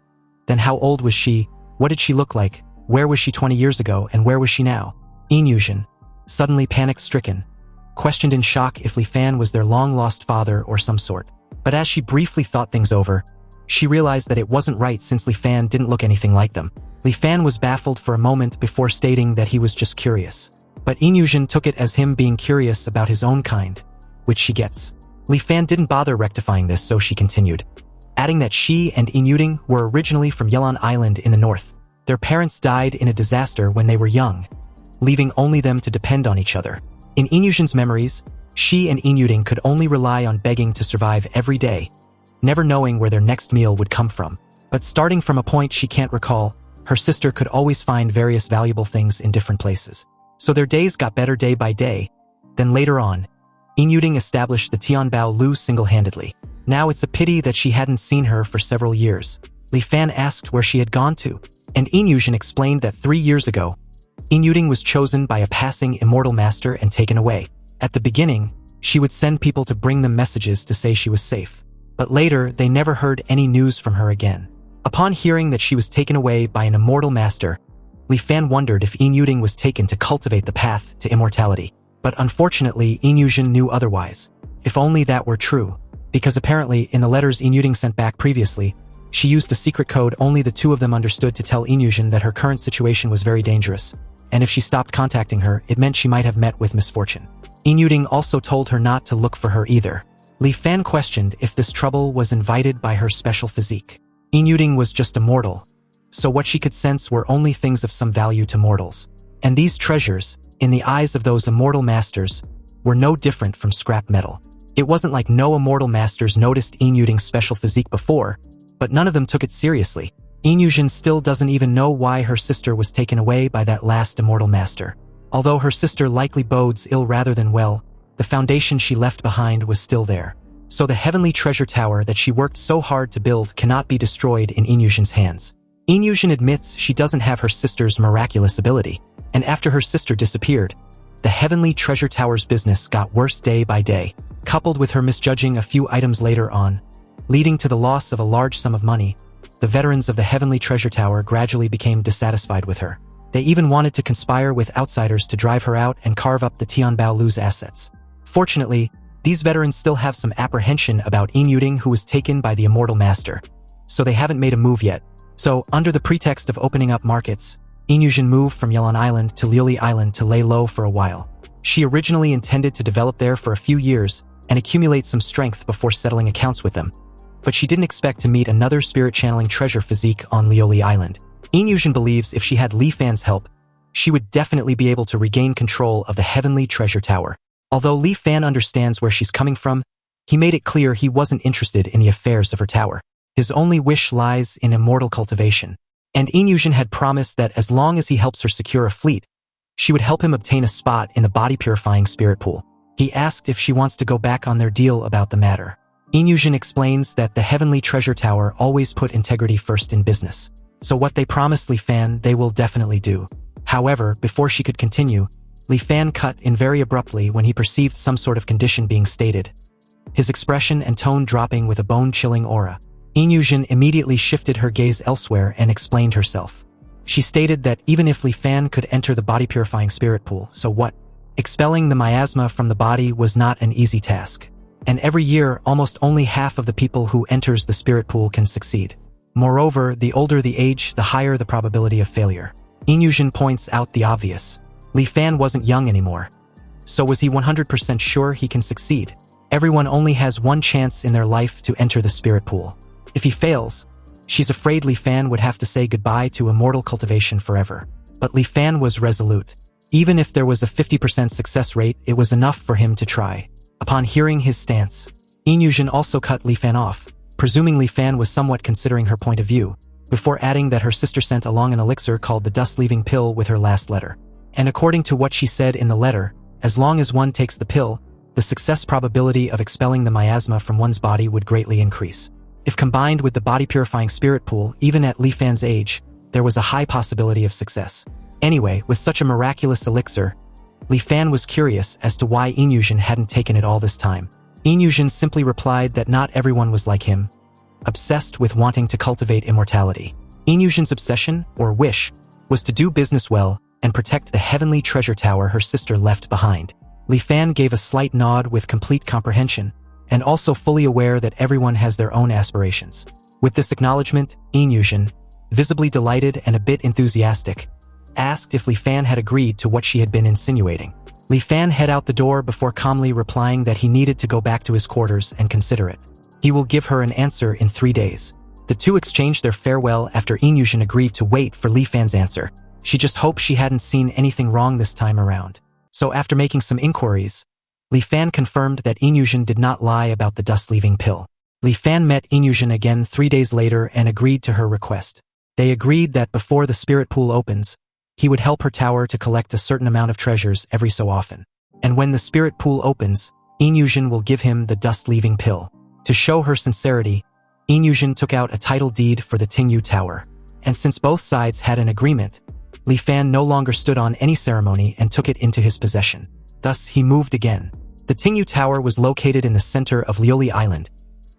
then how old was she, what did she look like, where was she 20 years ago, and where was she now? Yin Yuzhen, suddenly panic-stricken, questioned in shock if Li Fan was their long-lost father or some sort. But as she briefly thought things over, she realized that it wasn't right since Li Fan didn't look anything like them. Li Fan was baffled for a moment before stating that he was just curious. But Yin Yuzhen took it as him being curious about his own kind, which she gets. Li Fan didn't bother rectifying this, so she continued, adding that she and Yin Yuzhen were originally from Yelan Island in the north. Their parents died in a disaster when they were young, leaving only them to depend on each other. In Yin Yuzhen's memories, she and Yin Yuzhen could only rely on begging to survive every day, never knowing where their next meal would come from. But starting from a point she can't recall, her sister could always find various valuable things in different places. So their days got better day by day. Then later on, Yin Yuzhen established the Tianbao Lu single-handedly. Now it's a pity that she hadn't seen her for several years. Li Fan asked where she had gone to, and Yin Yuzhen explained that 3 years ago, Yin Yuzhen was chosen by a passing immortal master and taken away. At the beginning, she would send people to bring them messages to say she was safe. But later, they never heard any news from her again. Upon hearing that she was taken away by an immortal master, Li Fan wondered if Yin Yuzhen was taken to cultivate the path to immortality. But unfortunately, Yin Yuzhen knew otherwise. If only that were true, because apparently in the letters Yin Yuzhen sent back previously, she used a secret code only the two of them understood to tell Yin Yuzhen that her current situation was very dangerous, and if she stopped contacting her, it meant she might have met with misfortune. Yin Yuzhen also told her not to look for her either. Li Fan questioned if this trouble was invited by her special physique. Yin Yuzhen was just a mortal, so what she could sense were only things of some value to mortals. And these treasures, in the eyes of those immortal masters, were no different from scrap metal. It wasn't like no immortal masters noticed Yin Yuzhen's special physique before, but none of them took it seriously. Yin Yuzhen still doesn't even know why her sister was taken away by that last immortal master. Although her sister likely bodes ill rather than well, the foundation she left behind was still there. So the Heavenly Treasure Tower that she worked so hard to build cannot be destroyed in Yin Yuzhen's hands. Yin Yuzhen admits she doesn't have her sister's miraculous ability, and after her sister disappeared, the Heavenly Treasure Tower's business got worse day by day, coupled with her misjudging a few items later on, leading to the loss of a large sum of money. The veterans of the Heavenly Treasure Tower gradually became dissatisfied with her. They even wanted to conspire with outsiders to drive her out and carve up the Tianbao Lu's assets. Fortunately, these veterans still have some apprehension about Inyuding, who was taken by the immortal master, so they haven't made a move yet. So, under the pretext of opening up markets, Inyushin moved from Yelan Island to Liuli Island to lay low for a while. She originally intended to develop there for a few years and accumulate some strength before settling accounts with them, but she didn't expect to meet another spirit-channeling treasure physique on Liuli Island. Inyushin believes if she had Li Fan's help, she would definitely be able to regain control of the Heavenly Treasure Tower. Although Li Fan understands where she's coming from, he made it clear he wasn't interested in the affairs of her tower. His only wish lies in immortal cultivation. And Inyushin had promised that as long as he helps her secure a fleet, she would help him obtain a spot in the body-purifying spirit pool. He asked if she wants to go back on their deal about the matter. Inyushin explains that the Heavenly Treasure Tower always put integrity first in business. So what they promised Li Fan, they will definitely do. However, before she could continue, Li Fan cut in very abruptly when he perceived some sort of condition being stated, his expression and tone dropping with a bone-chilling aura. Inyushin immediately shifted her gaze elsewhere and explained herself. She stated that even if Li Fan could enter the body-purifying spirit pool, so what? Expelling the miasma from the body was not an easy task. And every year, almost only half of the people who enters the spirit pool can succeed. Moreover, the older the age, the higher the probability of failure. Inyushin points out the obvious. Li Fan wasn't young anymore. So was he 100% sure he can succeed? Everyone only has one chance in their life to enter the spirit pool. If he fails, she's afraid Li Fan would have to say goodbye to immortal cultivation forever. But Li Fan was resolute. Even if there was a 50% success rate, it was enough for him to try. Upon hearing his stance, Inyushin also cut Li Fan off, presuming Li Fan was somewhat considering her point of view, before adding that her sister sent along an elixir called the dust-leaving pill with her last letter. And according to what she said in the letter, as long as one takes the pill, the success probability of expelling the miasma from one's body would greatly increase. If combined with the body-purifying spirit pool, even at Li Fan's age, there was a high possibility of success. Anyway, with such a miraculous elixir, Li Fan was curious as to why Inyushin hadn't taken it all this time. Inyushin simply replied that not everyone was like him, obsessed with wanting to cultivate immortality. Inyushin's obsession, or wish, was to do business well and protect the Heavenly Treasure Tower her sister left behind. Li Fan gave a slight nod with complete comprehension, and also fully aware that everyone has their own aspirations. With this acknowledgement, Inyushin, visibly delighted and a bit enthusiastic, asked if Li Fan had agreed to what she had been insinuating. Li Fan headed out the door before calmly replying that he needed to go back to his quarters and consider it. He will give her an answer in 3 days. The two exchanged their farewell after Inyushin agreed to wait for Li Fan's answer. She just hoped she hadn't seen anything wrong this time around. So after making some inquiries, Li Fan confirmed that Inyushin did not lie about the dust-leaving pill. Li Fan met Inyushin again 3 days later and agreed to her request. They agreed that before the spirit pool opens, he would help her tower to collect a certain amount of treasures every so often. And when the spirit pool opens, Inyushin will give him the dust-leaving pill. To show her sincerity, Inyushin took out a title deed for the Tingyu Tower. And since both sides had an agreement, Li Fan no longer stood on any ceremony and took it into his possession. Thus, he moved again. The Tingyu Tower was located in the center of Liuli Island,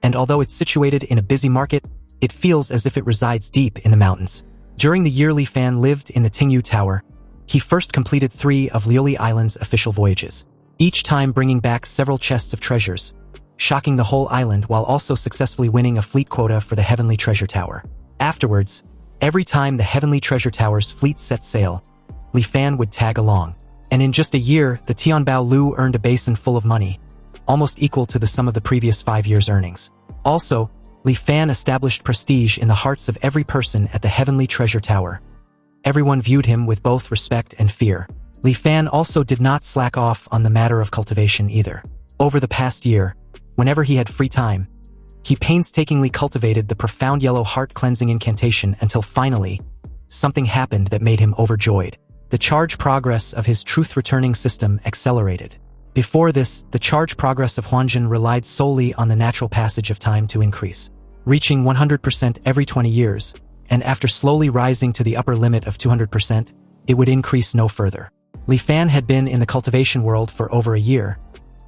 and although it's situated in a busy market, it feels as if it resides deep in the mountains. During the year Li Fan lived in the Tingyu Tower, he first completed 3 of Liuli Island's official voyages, each time bringing back several chests of treasures, shocking the whole island while also successfully winning a fleet quota for the Heavenly Treasure Tower. Afterwards, every time the Heavenly Treasure Tower's fleet set sail, Li Fan would tag along. And in just a year, the Tianbao Lu earned a basin full of money, almost equal to the sum of the previous 5 years' earnings. Also, Li Fan established prestige in the hearts of every person at the Heavenly Treasure Tower. Everyone viewed him with both respect and fear. Li Fan also did not slack off on the matter of cultivation either. Over the past year, whenever he had free time, he painstakingly cultivated the profound yellow heart-cleansing incantation until finally, something happened that made him overjoyed. The charge progress of his truth-returning system accelerated. Before this, the charge progress of Huanjin relied solely on the natural passage of time to increase, reaching 100% every 20 years, and after slowly rising to the upper limit of 200%, it would increase no further. Li Fan had been in the cultivation world for over a year,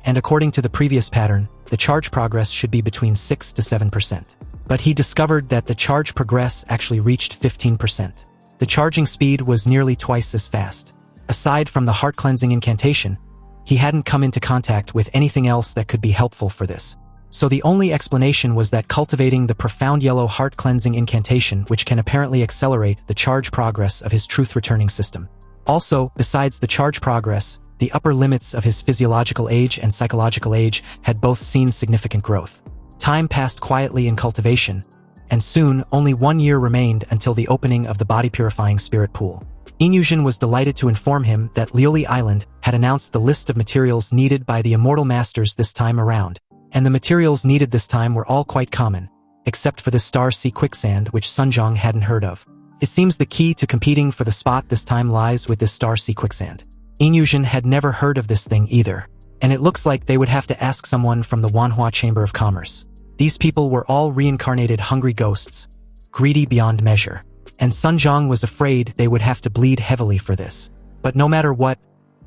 and according to the previous pattern, the charge progress should be between 6 to 7%. But he discovered that the charge progress actually reached 15%. The charging speed was nearly twice as fast. Aside from the heart-cleansing incantation, he hadn't come into contact with anything else that could be helpful for this. So the only explanation was that cultivating the profound yellow heart-cleansing incantation, which can apparently accelerate the charge progress of his truth-returning system. Also, besides the charge progress, the upper limits of his physiological age and psychological age had both seen significant growth. Time passed quietly in cultivation, and soon only 1 year remained until the opening of the body-purifying spirit pool. Inyushin was delighted to inform him that Lioli Island had announced the list of materials needed by the immortal masters this time around, and the materials needed this time were all quite common, except for the star sea quicksand which Sunjong hadn't heard of. It seems the key to competing for the spot this time lies with this star sea quicksand. Inyushin had never heard of this thing either, and it looks like they would have to ask someone from the Manhwa Chamber of Commerce. These people were all reincarnated hungry ghosts, greedy beyond measure, and Sunjong was afraid they would have to bleed heavily for this. But no matter what,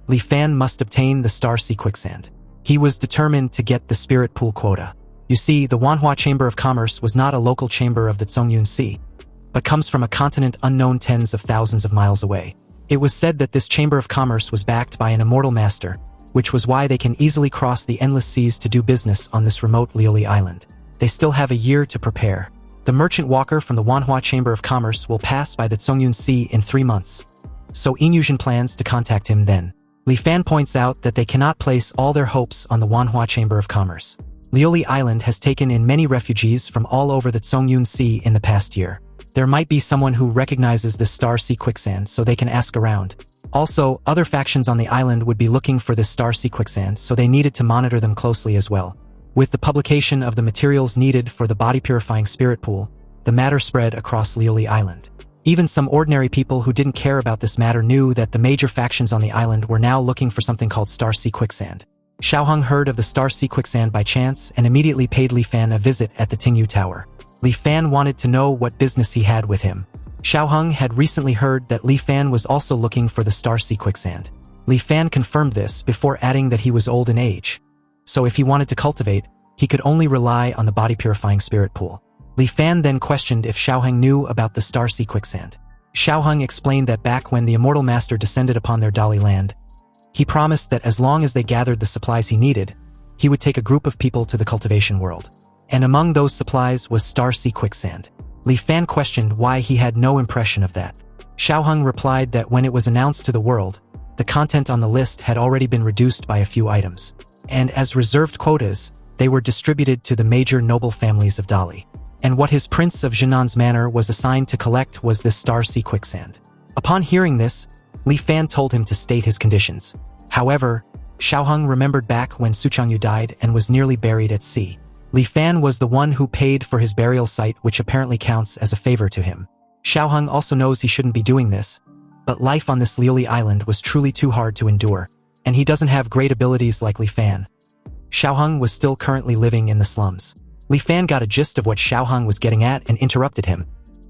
Li Fan must obtain the star sea quicksand. He was determined to get the spirit pool quota. You see, the Manhwa Chamber of Commerce was not a local chamber of the Zhongyun Sea, but comes from a continent unknown tens of thousands of miles away. It was said that this Chamber of Commerce was backed by an immortal master, which was why they can easily cross the endless seas to do business on this remote Lioli Island. They still have a year to prepare. The merchant walker from the Manhwa Chamber of Commerce will pass by the Zhongyun Sea in 3 months. So Inyushin plans to contact him then. Li Fan points out that they cannot place all their hopes on the Manhwa Chamber of Commerce. Lioli Island has taken in many refugees from all over the Zhongyun Sea in the past year. There might be someone who recognizes this star sea quicksand so they can ask around. Also, other factions on the island would be looking for this star sea quicksand, so they needed to monitor them closely as well. With the publication of the materials needed for the body-purifying spirit pool, the matter spread across Lioli Island. Even some ordinary people who didn't care about this matter knew that the major factions on the island were now looking for something called star sea quicksand. Xiaoheng heard of the star sea quicksand by chance and immediately paid Li Fan a visit at the Tingyu Tower. Li Fan wanted to know what business he had with him. Xiaoheng had recently heard that Li Fan was also looking for the star sea quicksand. Li Fan confirmed this before adding that he was old in age, so if he wanted to cultivate, he could only rely on the body-purifying spirit pool. Li Fan then questioned if Xiaoheng knew about the star sea quicksand. Xiaoheng explained that back when the immortal master descended upon their Dali land, he promised that as long as they gathered the supplies he needed, he would take a group of people to the cultivation world. And among those supplies was star sea quicksand. Li Fan questioned why he had no impression of that. Xiaoheng replied that when it was announced to the world, the content on the list had already been reduced by a few items, and as reserved quotas, they were distributed to the major noble families of Dali. And what his Prince of Jinnan's manor was assigned to collect was this star sea quicksand. Upon hearing this, Li Fan told him to state his conditions. However, Xiaoheng remembered back when Su Changyu died and was nearly buried at sea. Li Fan was the one who paid for his burial site, which apparently counts as a favor to him. Xiaoheng also knows he shouldn't be doing this, but life on this Lioli Island was truly too hard to endure, and he doesn't have great abilities like Li Fan. Xiaoheng was still currently living in the slums. Li Fan got a gist of what Xiaoheng was getting at and interrupted him,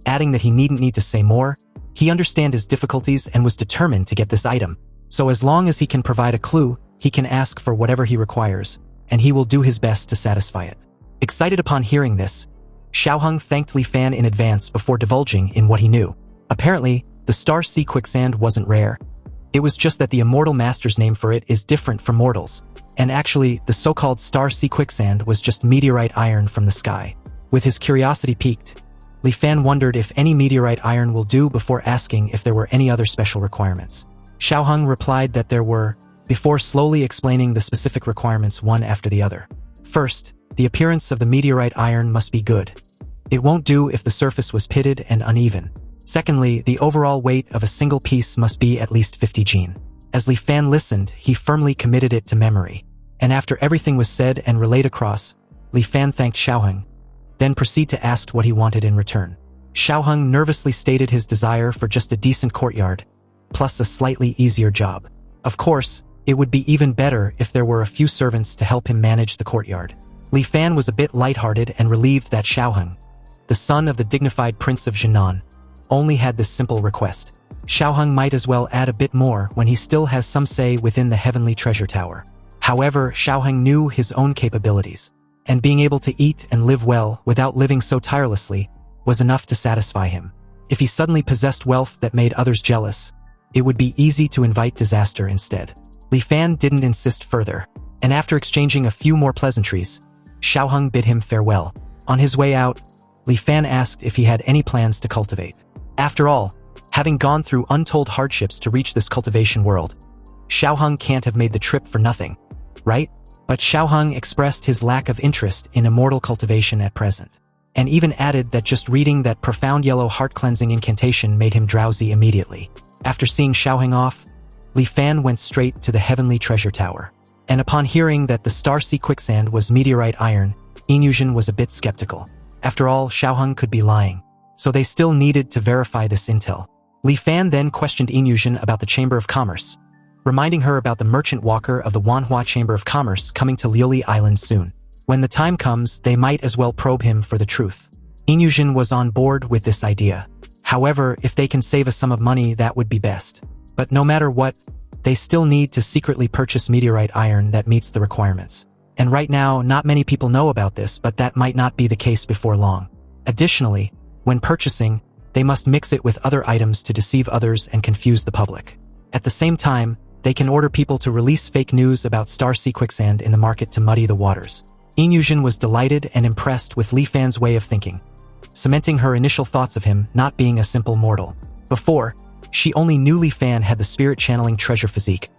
adding that he needn't need to say more. He understood his difficulties and was determined to get this item. So as long as he can provide a clue, he can ask for whatever he requires, and he will do his best to satisfy it. Excited upon hearing this, Xiaoheng thanked Li Fan in advance before divulging in what he knew. Apparently, the star sea quicksand wasn't rare. It was just that the immortal master's name for it is different from mortals. And actually, the so-called star sea quicksand was just meteorite iron from the sky. With his curiosity piqued, Li Fan wondered if any meteorite iron will do before asking if there were any other special requirements. Xiaoheng replied that there were, before slowly explaining the specific requirements one after the other. First, the appearance of the meteorite iron must be good. It won't do if the surface was pitted and uneven. Secondly, the overall weight of a single piece must be at least 50 jin. As Li Fan listened, he firmly committed it to memory. And after everything was said and relayed across, Li Fan thanked Xiaoheng, then proceeded to ask what he wanted in return. Xiaoheng nervously stated his desire for just a decent courtyard, plus a slightly easier job. Of course, it would be even better if there were a few servants to help him manage the courtyard. Li Fan was a bit lighthearted and relieved that Xiaoheng, the son of the dignified Prince of Jinan, only had this simple request. Xiaoheng might as well add a bit more when he still has some say within the heavenly treasure tower. However, Xiaoheng knew his own capabilities, and being able to eat and live well without living so tirelessly was enough to satisfy him. If he suddenly possessed wealth that made others jealous, it would be easy to invite disaster instead. Li Fan didn't insist further, and after exchanging a few more pleasantries, Xiaoheng bid him farewell. On his way out, Li Fan asked if he had any plans to cultivate. After all, having gone through untold hardships to reach this cultivation world, Xiaoheng can't have made the trip for nothing, right? But Xiaoheng expressed his lack of interest in immortal cultivation at present, and even added that just reading that profound yellow heart-cleansing incantation made him drowsy immediately. After seeing Xiaoheng off, Li Fan went straight to the heavenly treasure tower. And upon hearing that the star-sea quicksand was meteorite iron, Inyushin was a bit skeptical. After all, Xiaoheng could be lying, so they still needed to verify this intel. Li Fan then questioned Inyushin about the Chamber of Commerce, reminding her about the merchant walker of the Manhwa Chamber of Commerce coming to Liuli Island soon. When the time comes, they might as well probe him for the truth. Inyushin was on board with this idea. However, if they can save a sum of money, that would be best. But no matter what, they still need to secretly purchase meteorite iron that meets the requirements. And right now, not many people know about this, but that might not be the case before long. Additionally, when purchasing, they must mix it with other items to deceive others and confuse the public. At the same time, they can order people to release fake news about star-sea quicksand in the market to muddy the waters. Inyushin was delighted and impressed with Li Fan's way of thinking, cementing her initial thoughts of him not being a simple mortal. Before, she only knew Li Fan had the spirit-channeling treasure physique,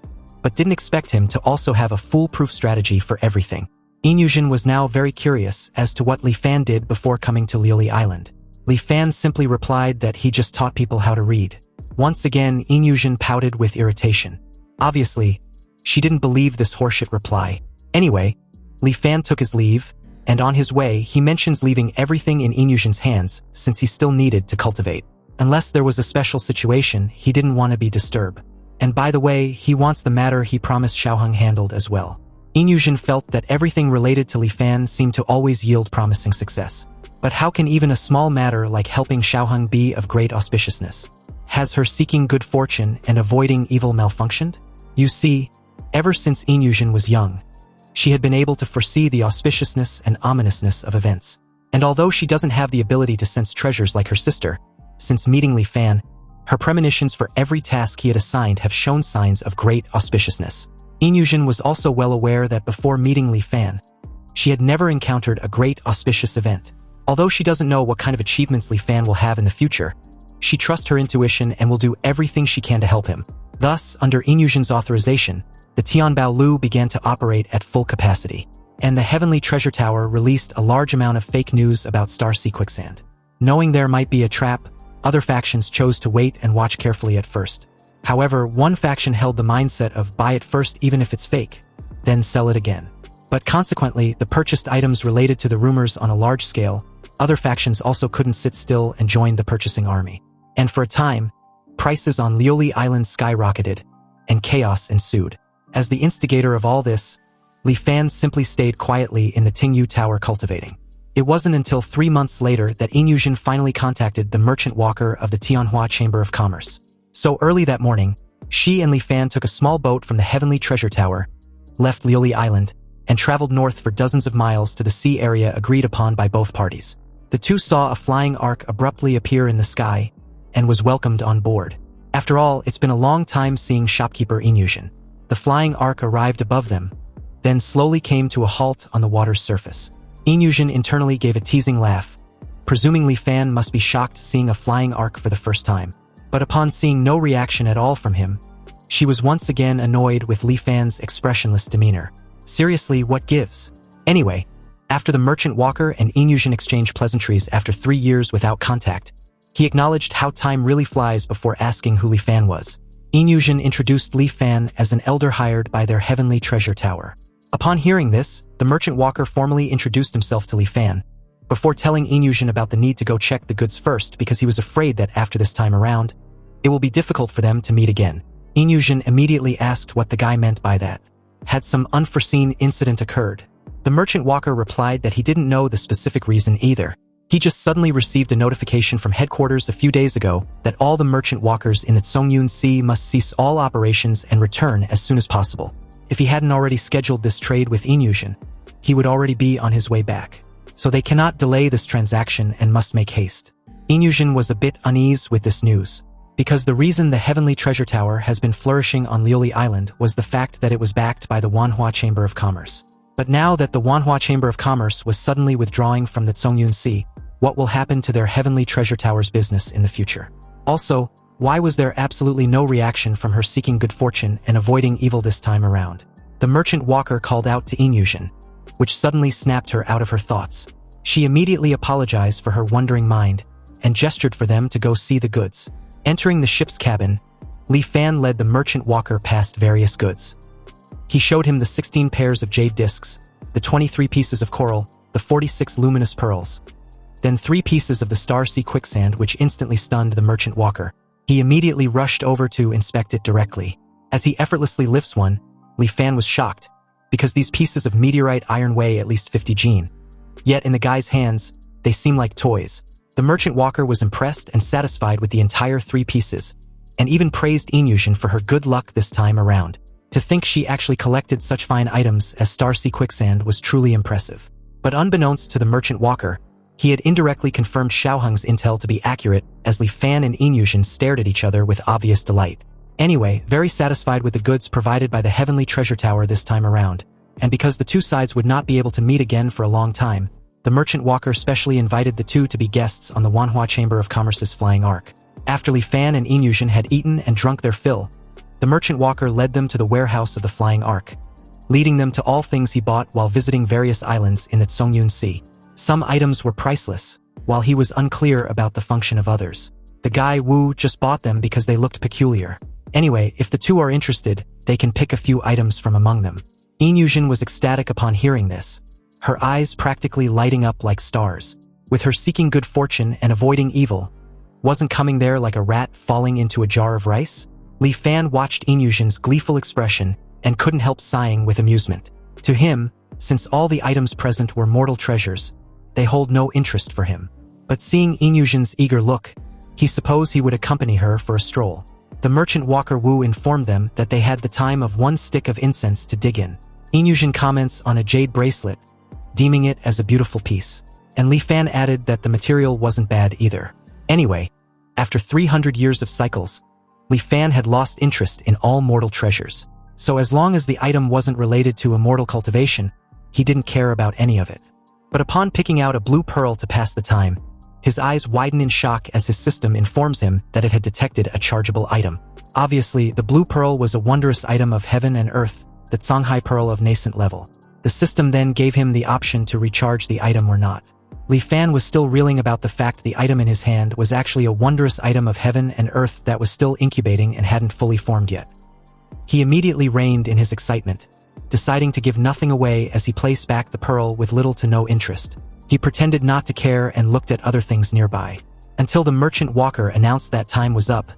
but didn't expect him to also have a foolproof strategy for everything. Inyushin was now very curious as to what Li Fan did before coming to Liuli Island. Li Fan simply replied that he just taught people how to read. Once again, Inyushin pouted with irritation. Obviously, she didn't believe this horseshit reply. Anyway, Li Fan took his leave, and on his way, he mentions leaving everything in Inyushin's hands since he still needed to cultivate. Unless there was a special situation, he didn't want to be disturbed. And by the way, he wants the matter he promised Xiaoheng handled as well. Inyushin felt that everything related to Li Fan seemed to always yield promising success. But how can even a small matter like helping Xiaoheng be of great auspiciousness? Has her seeking good fortune and avoiding evil malfunctioned? You see, ever since Inyushin was young, she had been able to foresee the auspiciousness and ominousness of events. And although she doesn't have the ability to sense treasures like her sister, since meeting Li Fan, her premonitions for every task he had assigned have shown signs of great auspiciousness. Inyushin was also well aware that before meeting Li Fan, she had never encountered a great auspicious event. Although she doesn't know what kind of achievements Li Fan will have in the future, she trusts her intuition and will do everything she can to help him. Thus, under Inyushin's authorization, the Tianbao Lu began to operate at full capacity, and the Heavenly Treasure Tower released a large amount of fake news about star-sea quicksand. Knowing there might be a trap, other factions chose to wait and watch carefully at first. However, one faction held the mindset of buy it first even if it's fake, then sell it again. But consequently, the purchased items related to the rumors on a large scale. Other factions also couldn't sit still and joined the purchasing army. And for a time, prices on Liuli Island skyrocketed, and chaos ensued. As the instigator of all this, Li Fan simply stayed quietly in the Tingyu Tower cultivating. It wasn't until 3 months later that Inyushin finally contacted the merchant walker of the Tianhua Chamber of Commerce. So early that morning, she and Li Fan took a small boat from the Heavenly Treasure Tower, left Liuli Island, and traveled north for dozens of miles to the sea area agreed upon by both parties. The two saw a flying ark abruptly appear in the sky, and was welcomed on board. After all, it's been a long time seeing shopkeeper Inyushin. The flying ark arrived above them, then slowly came to a halt on the water's surface. Inyushin internally gave a teasing laugh, presuming Li Fan must be shocked seeing a flying ark for the first time. But upon seeing no reaction at all from him, she was once again annoyed with Li Fan's expressionless demeanor. Seriously, what gives? Anyway, after the merchant walker and Inyushin exchanged pleasantries after 3 years without contact, he acknowledged how time really flies before asking who Li Fan was. Inyushin introduced Li Fan as an elder hired by their Heavenly Treasure Tower. Upon hearing this, the merchant walker formally introduced himself to Li Fan, before telling Inyushin about the need to go check the goods first because he was afraid that after this time around, it will be difficult for them to meet again. Inyushin immediately asked what the guy meant by that. Had some unforeseen incident occurred? The merchant walker replied that he didn't know the specific reason either. He just suddenly received a notification from headquarters a few days ago that all the merchant walkers in the Tsongyun Sea must cease all operations and return as soon as possible. If he hadn't already scheduled this trade with Inyushin, he would already be on his way back. So they cannot delay this transaction and must make haste. Inyushin was a bit uneasy with this news, because the reason the Heavenly Treasure Tower has been flourishing on Liuli Island was the fact that it was backed by the Manhwa Chamber of Commerce. But now that the Manhwa Chamber of Commerce was suddenly withdrawing from the Tsungyun Sea, what will happen to their Heavenly Treasure Tower's business in the future? Also, why was there absolutely no reaction from her seeking good fortune and avoiding evil this time around? The merchant walker called out to Inyushin, which suddenly snapped her out of her thoughts. She immediately apologized for her wandering mind and gestured for them to go see the goods. Entering the ship's cabin, Li Fan led the merchant walker past various goods. He showed him the 16 pairs of jade discs, the 23 pieces of coral, the 46 luminous pearls, then 3 pieces of the Star Sea quicksand, which instantly stunned the merchant walker. He immediately rushed over to inspect it directly. As he effortlessly lifts one, Li Fan was shocked, because these pieces of meteorite iron weigh at least 50 jin. Yet in the guy's hands, they seem like toys. The merchant walker was impressed and satisfied with the entire 3 pieces, and even praised Inyushin for her good luck this time around. To think she actually collected such fine items as Star Sea quicksand was truly impressive. But unbeknownst to the merchant walker, he had indirectly confirmed Xiaoheng's intel to be accurate, as Li Fan and Inyushin stared at each other with obvious delight. Anyway, very satisfied with the goods provided by the Heavenly Treasure Tower this time around, and because the two sides would not be able to meet again for a long time, the merchant walker specially invited the two to be guests on the Manhwa Chamber of Commerce's flying ark. After Li Fan and Inyushin had eaten and drunk their fill, the merchant walker led them to the warehouse of the flying ark, leading them to all things he bought while visiting various islands in the Tsungyun Sea. Some items were priceless, while he was unclear about the function of others. The guy Wu just bought them because they looked peculiar. Anyway, if the two are interested, they can pick a few items from among them. Inyushin was ecstatic upon hearing this, her eyes practically lighting up like stars. With her seeking good fortune and avoiding evil, wasn't coming there like a rat falling into a jar of rice? Li Fan watched Inyushin's gleeful expression and couldn't help sighing with amusement. To him, since all the items present were mortal treasures, they hold no interest for him. But seeing Inyushin's eager look, he supposed he would accompany her for a stroll. The merchant walker Wu informed them that they had the time of 1 stick of incense to dig in. Inyushin comments on a jade bracelet, deeming it as a beautiful piece. And Li Fan added that the material wasn't bad either. Anyway, after 300 years of cycles, Li Fan had lost interest in all mortal treasures. So as long as the item wasn't related to immortal cultivation, he didn't care about any of it. But upon picking out a blue pearl to pass the time, his eyes widen in shock as his system informs him that it had detected a chargeable item. Obviously, the blue pearl was a wondrous item of heaven and earth, the Songhai pearl of nascent level. The system then gave him the option to recharge the item or not. Li Fan was still reeling about the fact the item in his hand was actually a wondrous item of heaven and earth that was still incubating and hadn't fully formed yet. He immediately reined in his excitement, deciding to give nothing away as he placed back the pearl with little to no interest. He pretended not to care and looked at other things nearby. Until the merchant walker announced that time was up,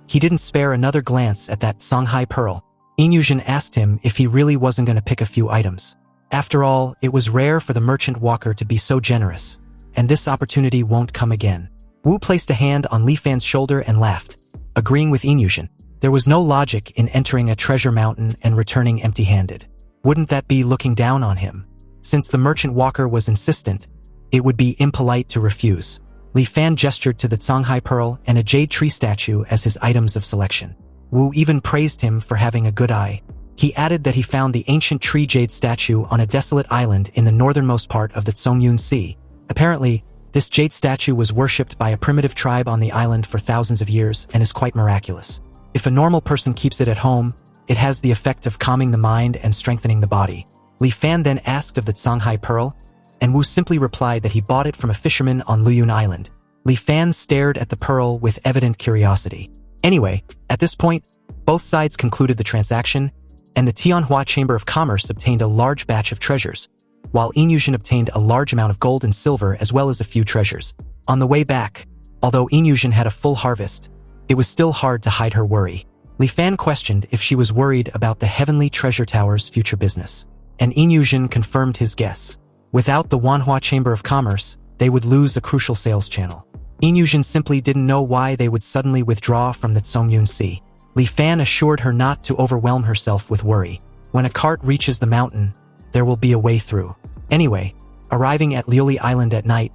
he didn't spare another glance at that Songhai pearl. Inyushin asked him if he really wasn't going to pick a few items. After all, it was rare for the merchant walker to be so generous, and this opportunity won't come again. Wu placed a hand on Li Fan's shoulder and laughed, agreeing with Inyushin. There was no logic in entering a treasure mountain and returning empty-handed. Wouldn't that be looking down on him? Since the merchant walker was insistent, it would be impolite to refuse. Li Fan gestured to the Songhai pearl and a jade tree statue as his items of selection. Wu even praised him for having a good eye. He added that he found the ancient tree jade statue on a desolate island in the northernmost part of the Tsungyun Sea. Apparently, this jade statue was worshipped by a primitive tribe on the island for thousands of years and is quite miraculous. If a normal person keeps it at home, it has the effect of calming the mind and strengthening the body. Li Fan then asked of the Songhai pearl, and Wu simply replied that he bought it from a fisherman on Luyun Island. Li Fan stared at the pearl with evident curiosity. Anyway, at this point, both sides concluded the transaction, and the Tianhua Chamber of Commerce obtained a large batch of treasures, while Inyushin obtained a large amount of gold and silver as well as a few treasures. On the way back, although Inyushin had a full harvest, it was still hard to hide her worry. Li Fan questioned if she was worried about the Heavenly Treasure Tower's future business, and Inyushin confirmed his guess. Without the Manhwa Chamber of Commerce, they would lose a crucial sales channel. Inyushin simply didn't know why they would suddenly withdraw from the Tsungyun Sea. Li Fan assured her not to overwhelm herself with worry. When a cart reaches the mountain, there will be a way through. Anyway, arriving at Liuli Island at night,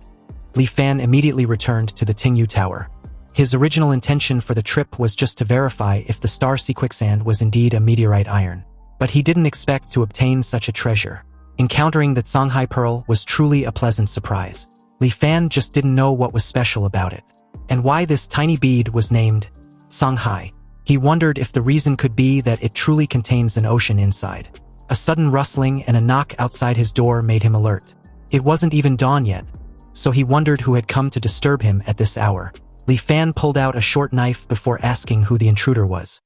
Li Fan immediately returned to the Tingyu Tower. His original intention for the trip was just to verify if the star sea quicksand was indeed a meteorite iron. But he didn't expect to obtain such a treasure. Encountering the Songhai Pearl was truly a pleasant surprise. Li Fan just didn't know what was special about it, and why this tiny bead was named Songhai. He wondered if the reason could be that it truly contains an ocean inside. A sudden rustling and a knock outside his door made him alert. It wasn't even dawn yet, so he wondered who had come to disturb him at this hour. Li Fan pulled out a short knife before asking who the intruder was.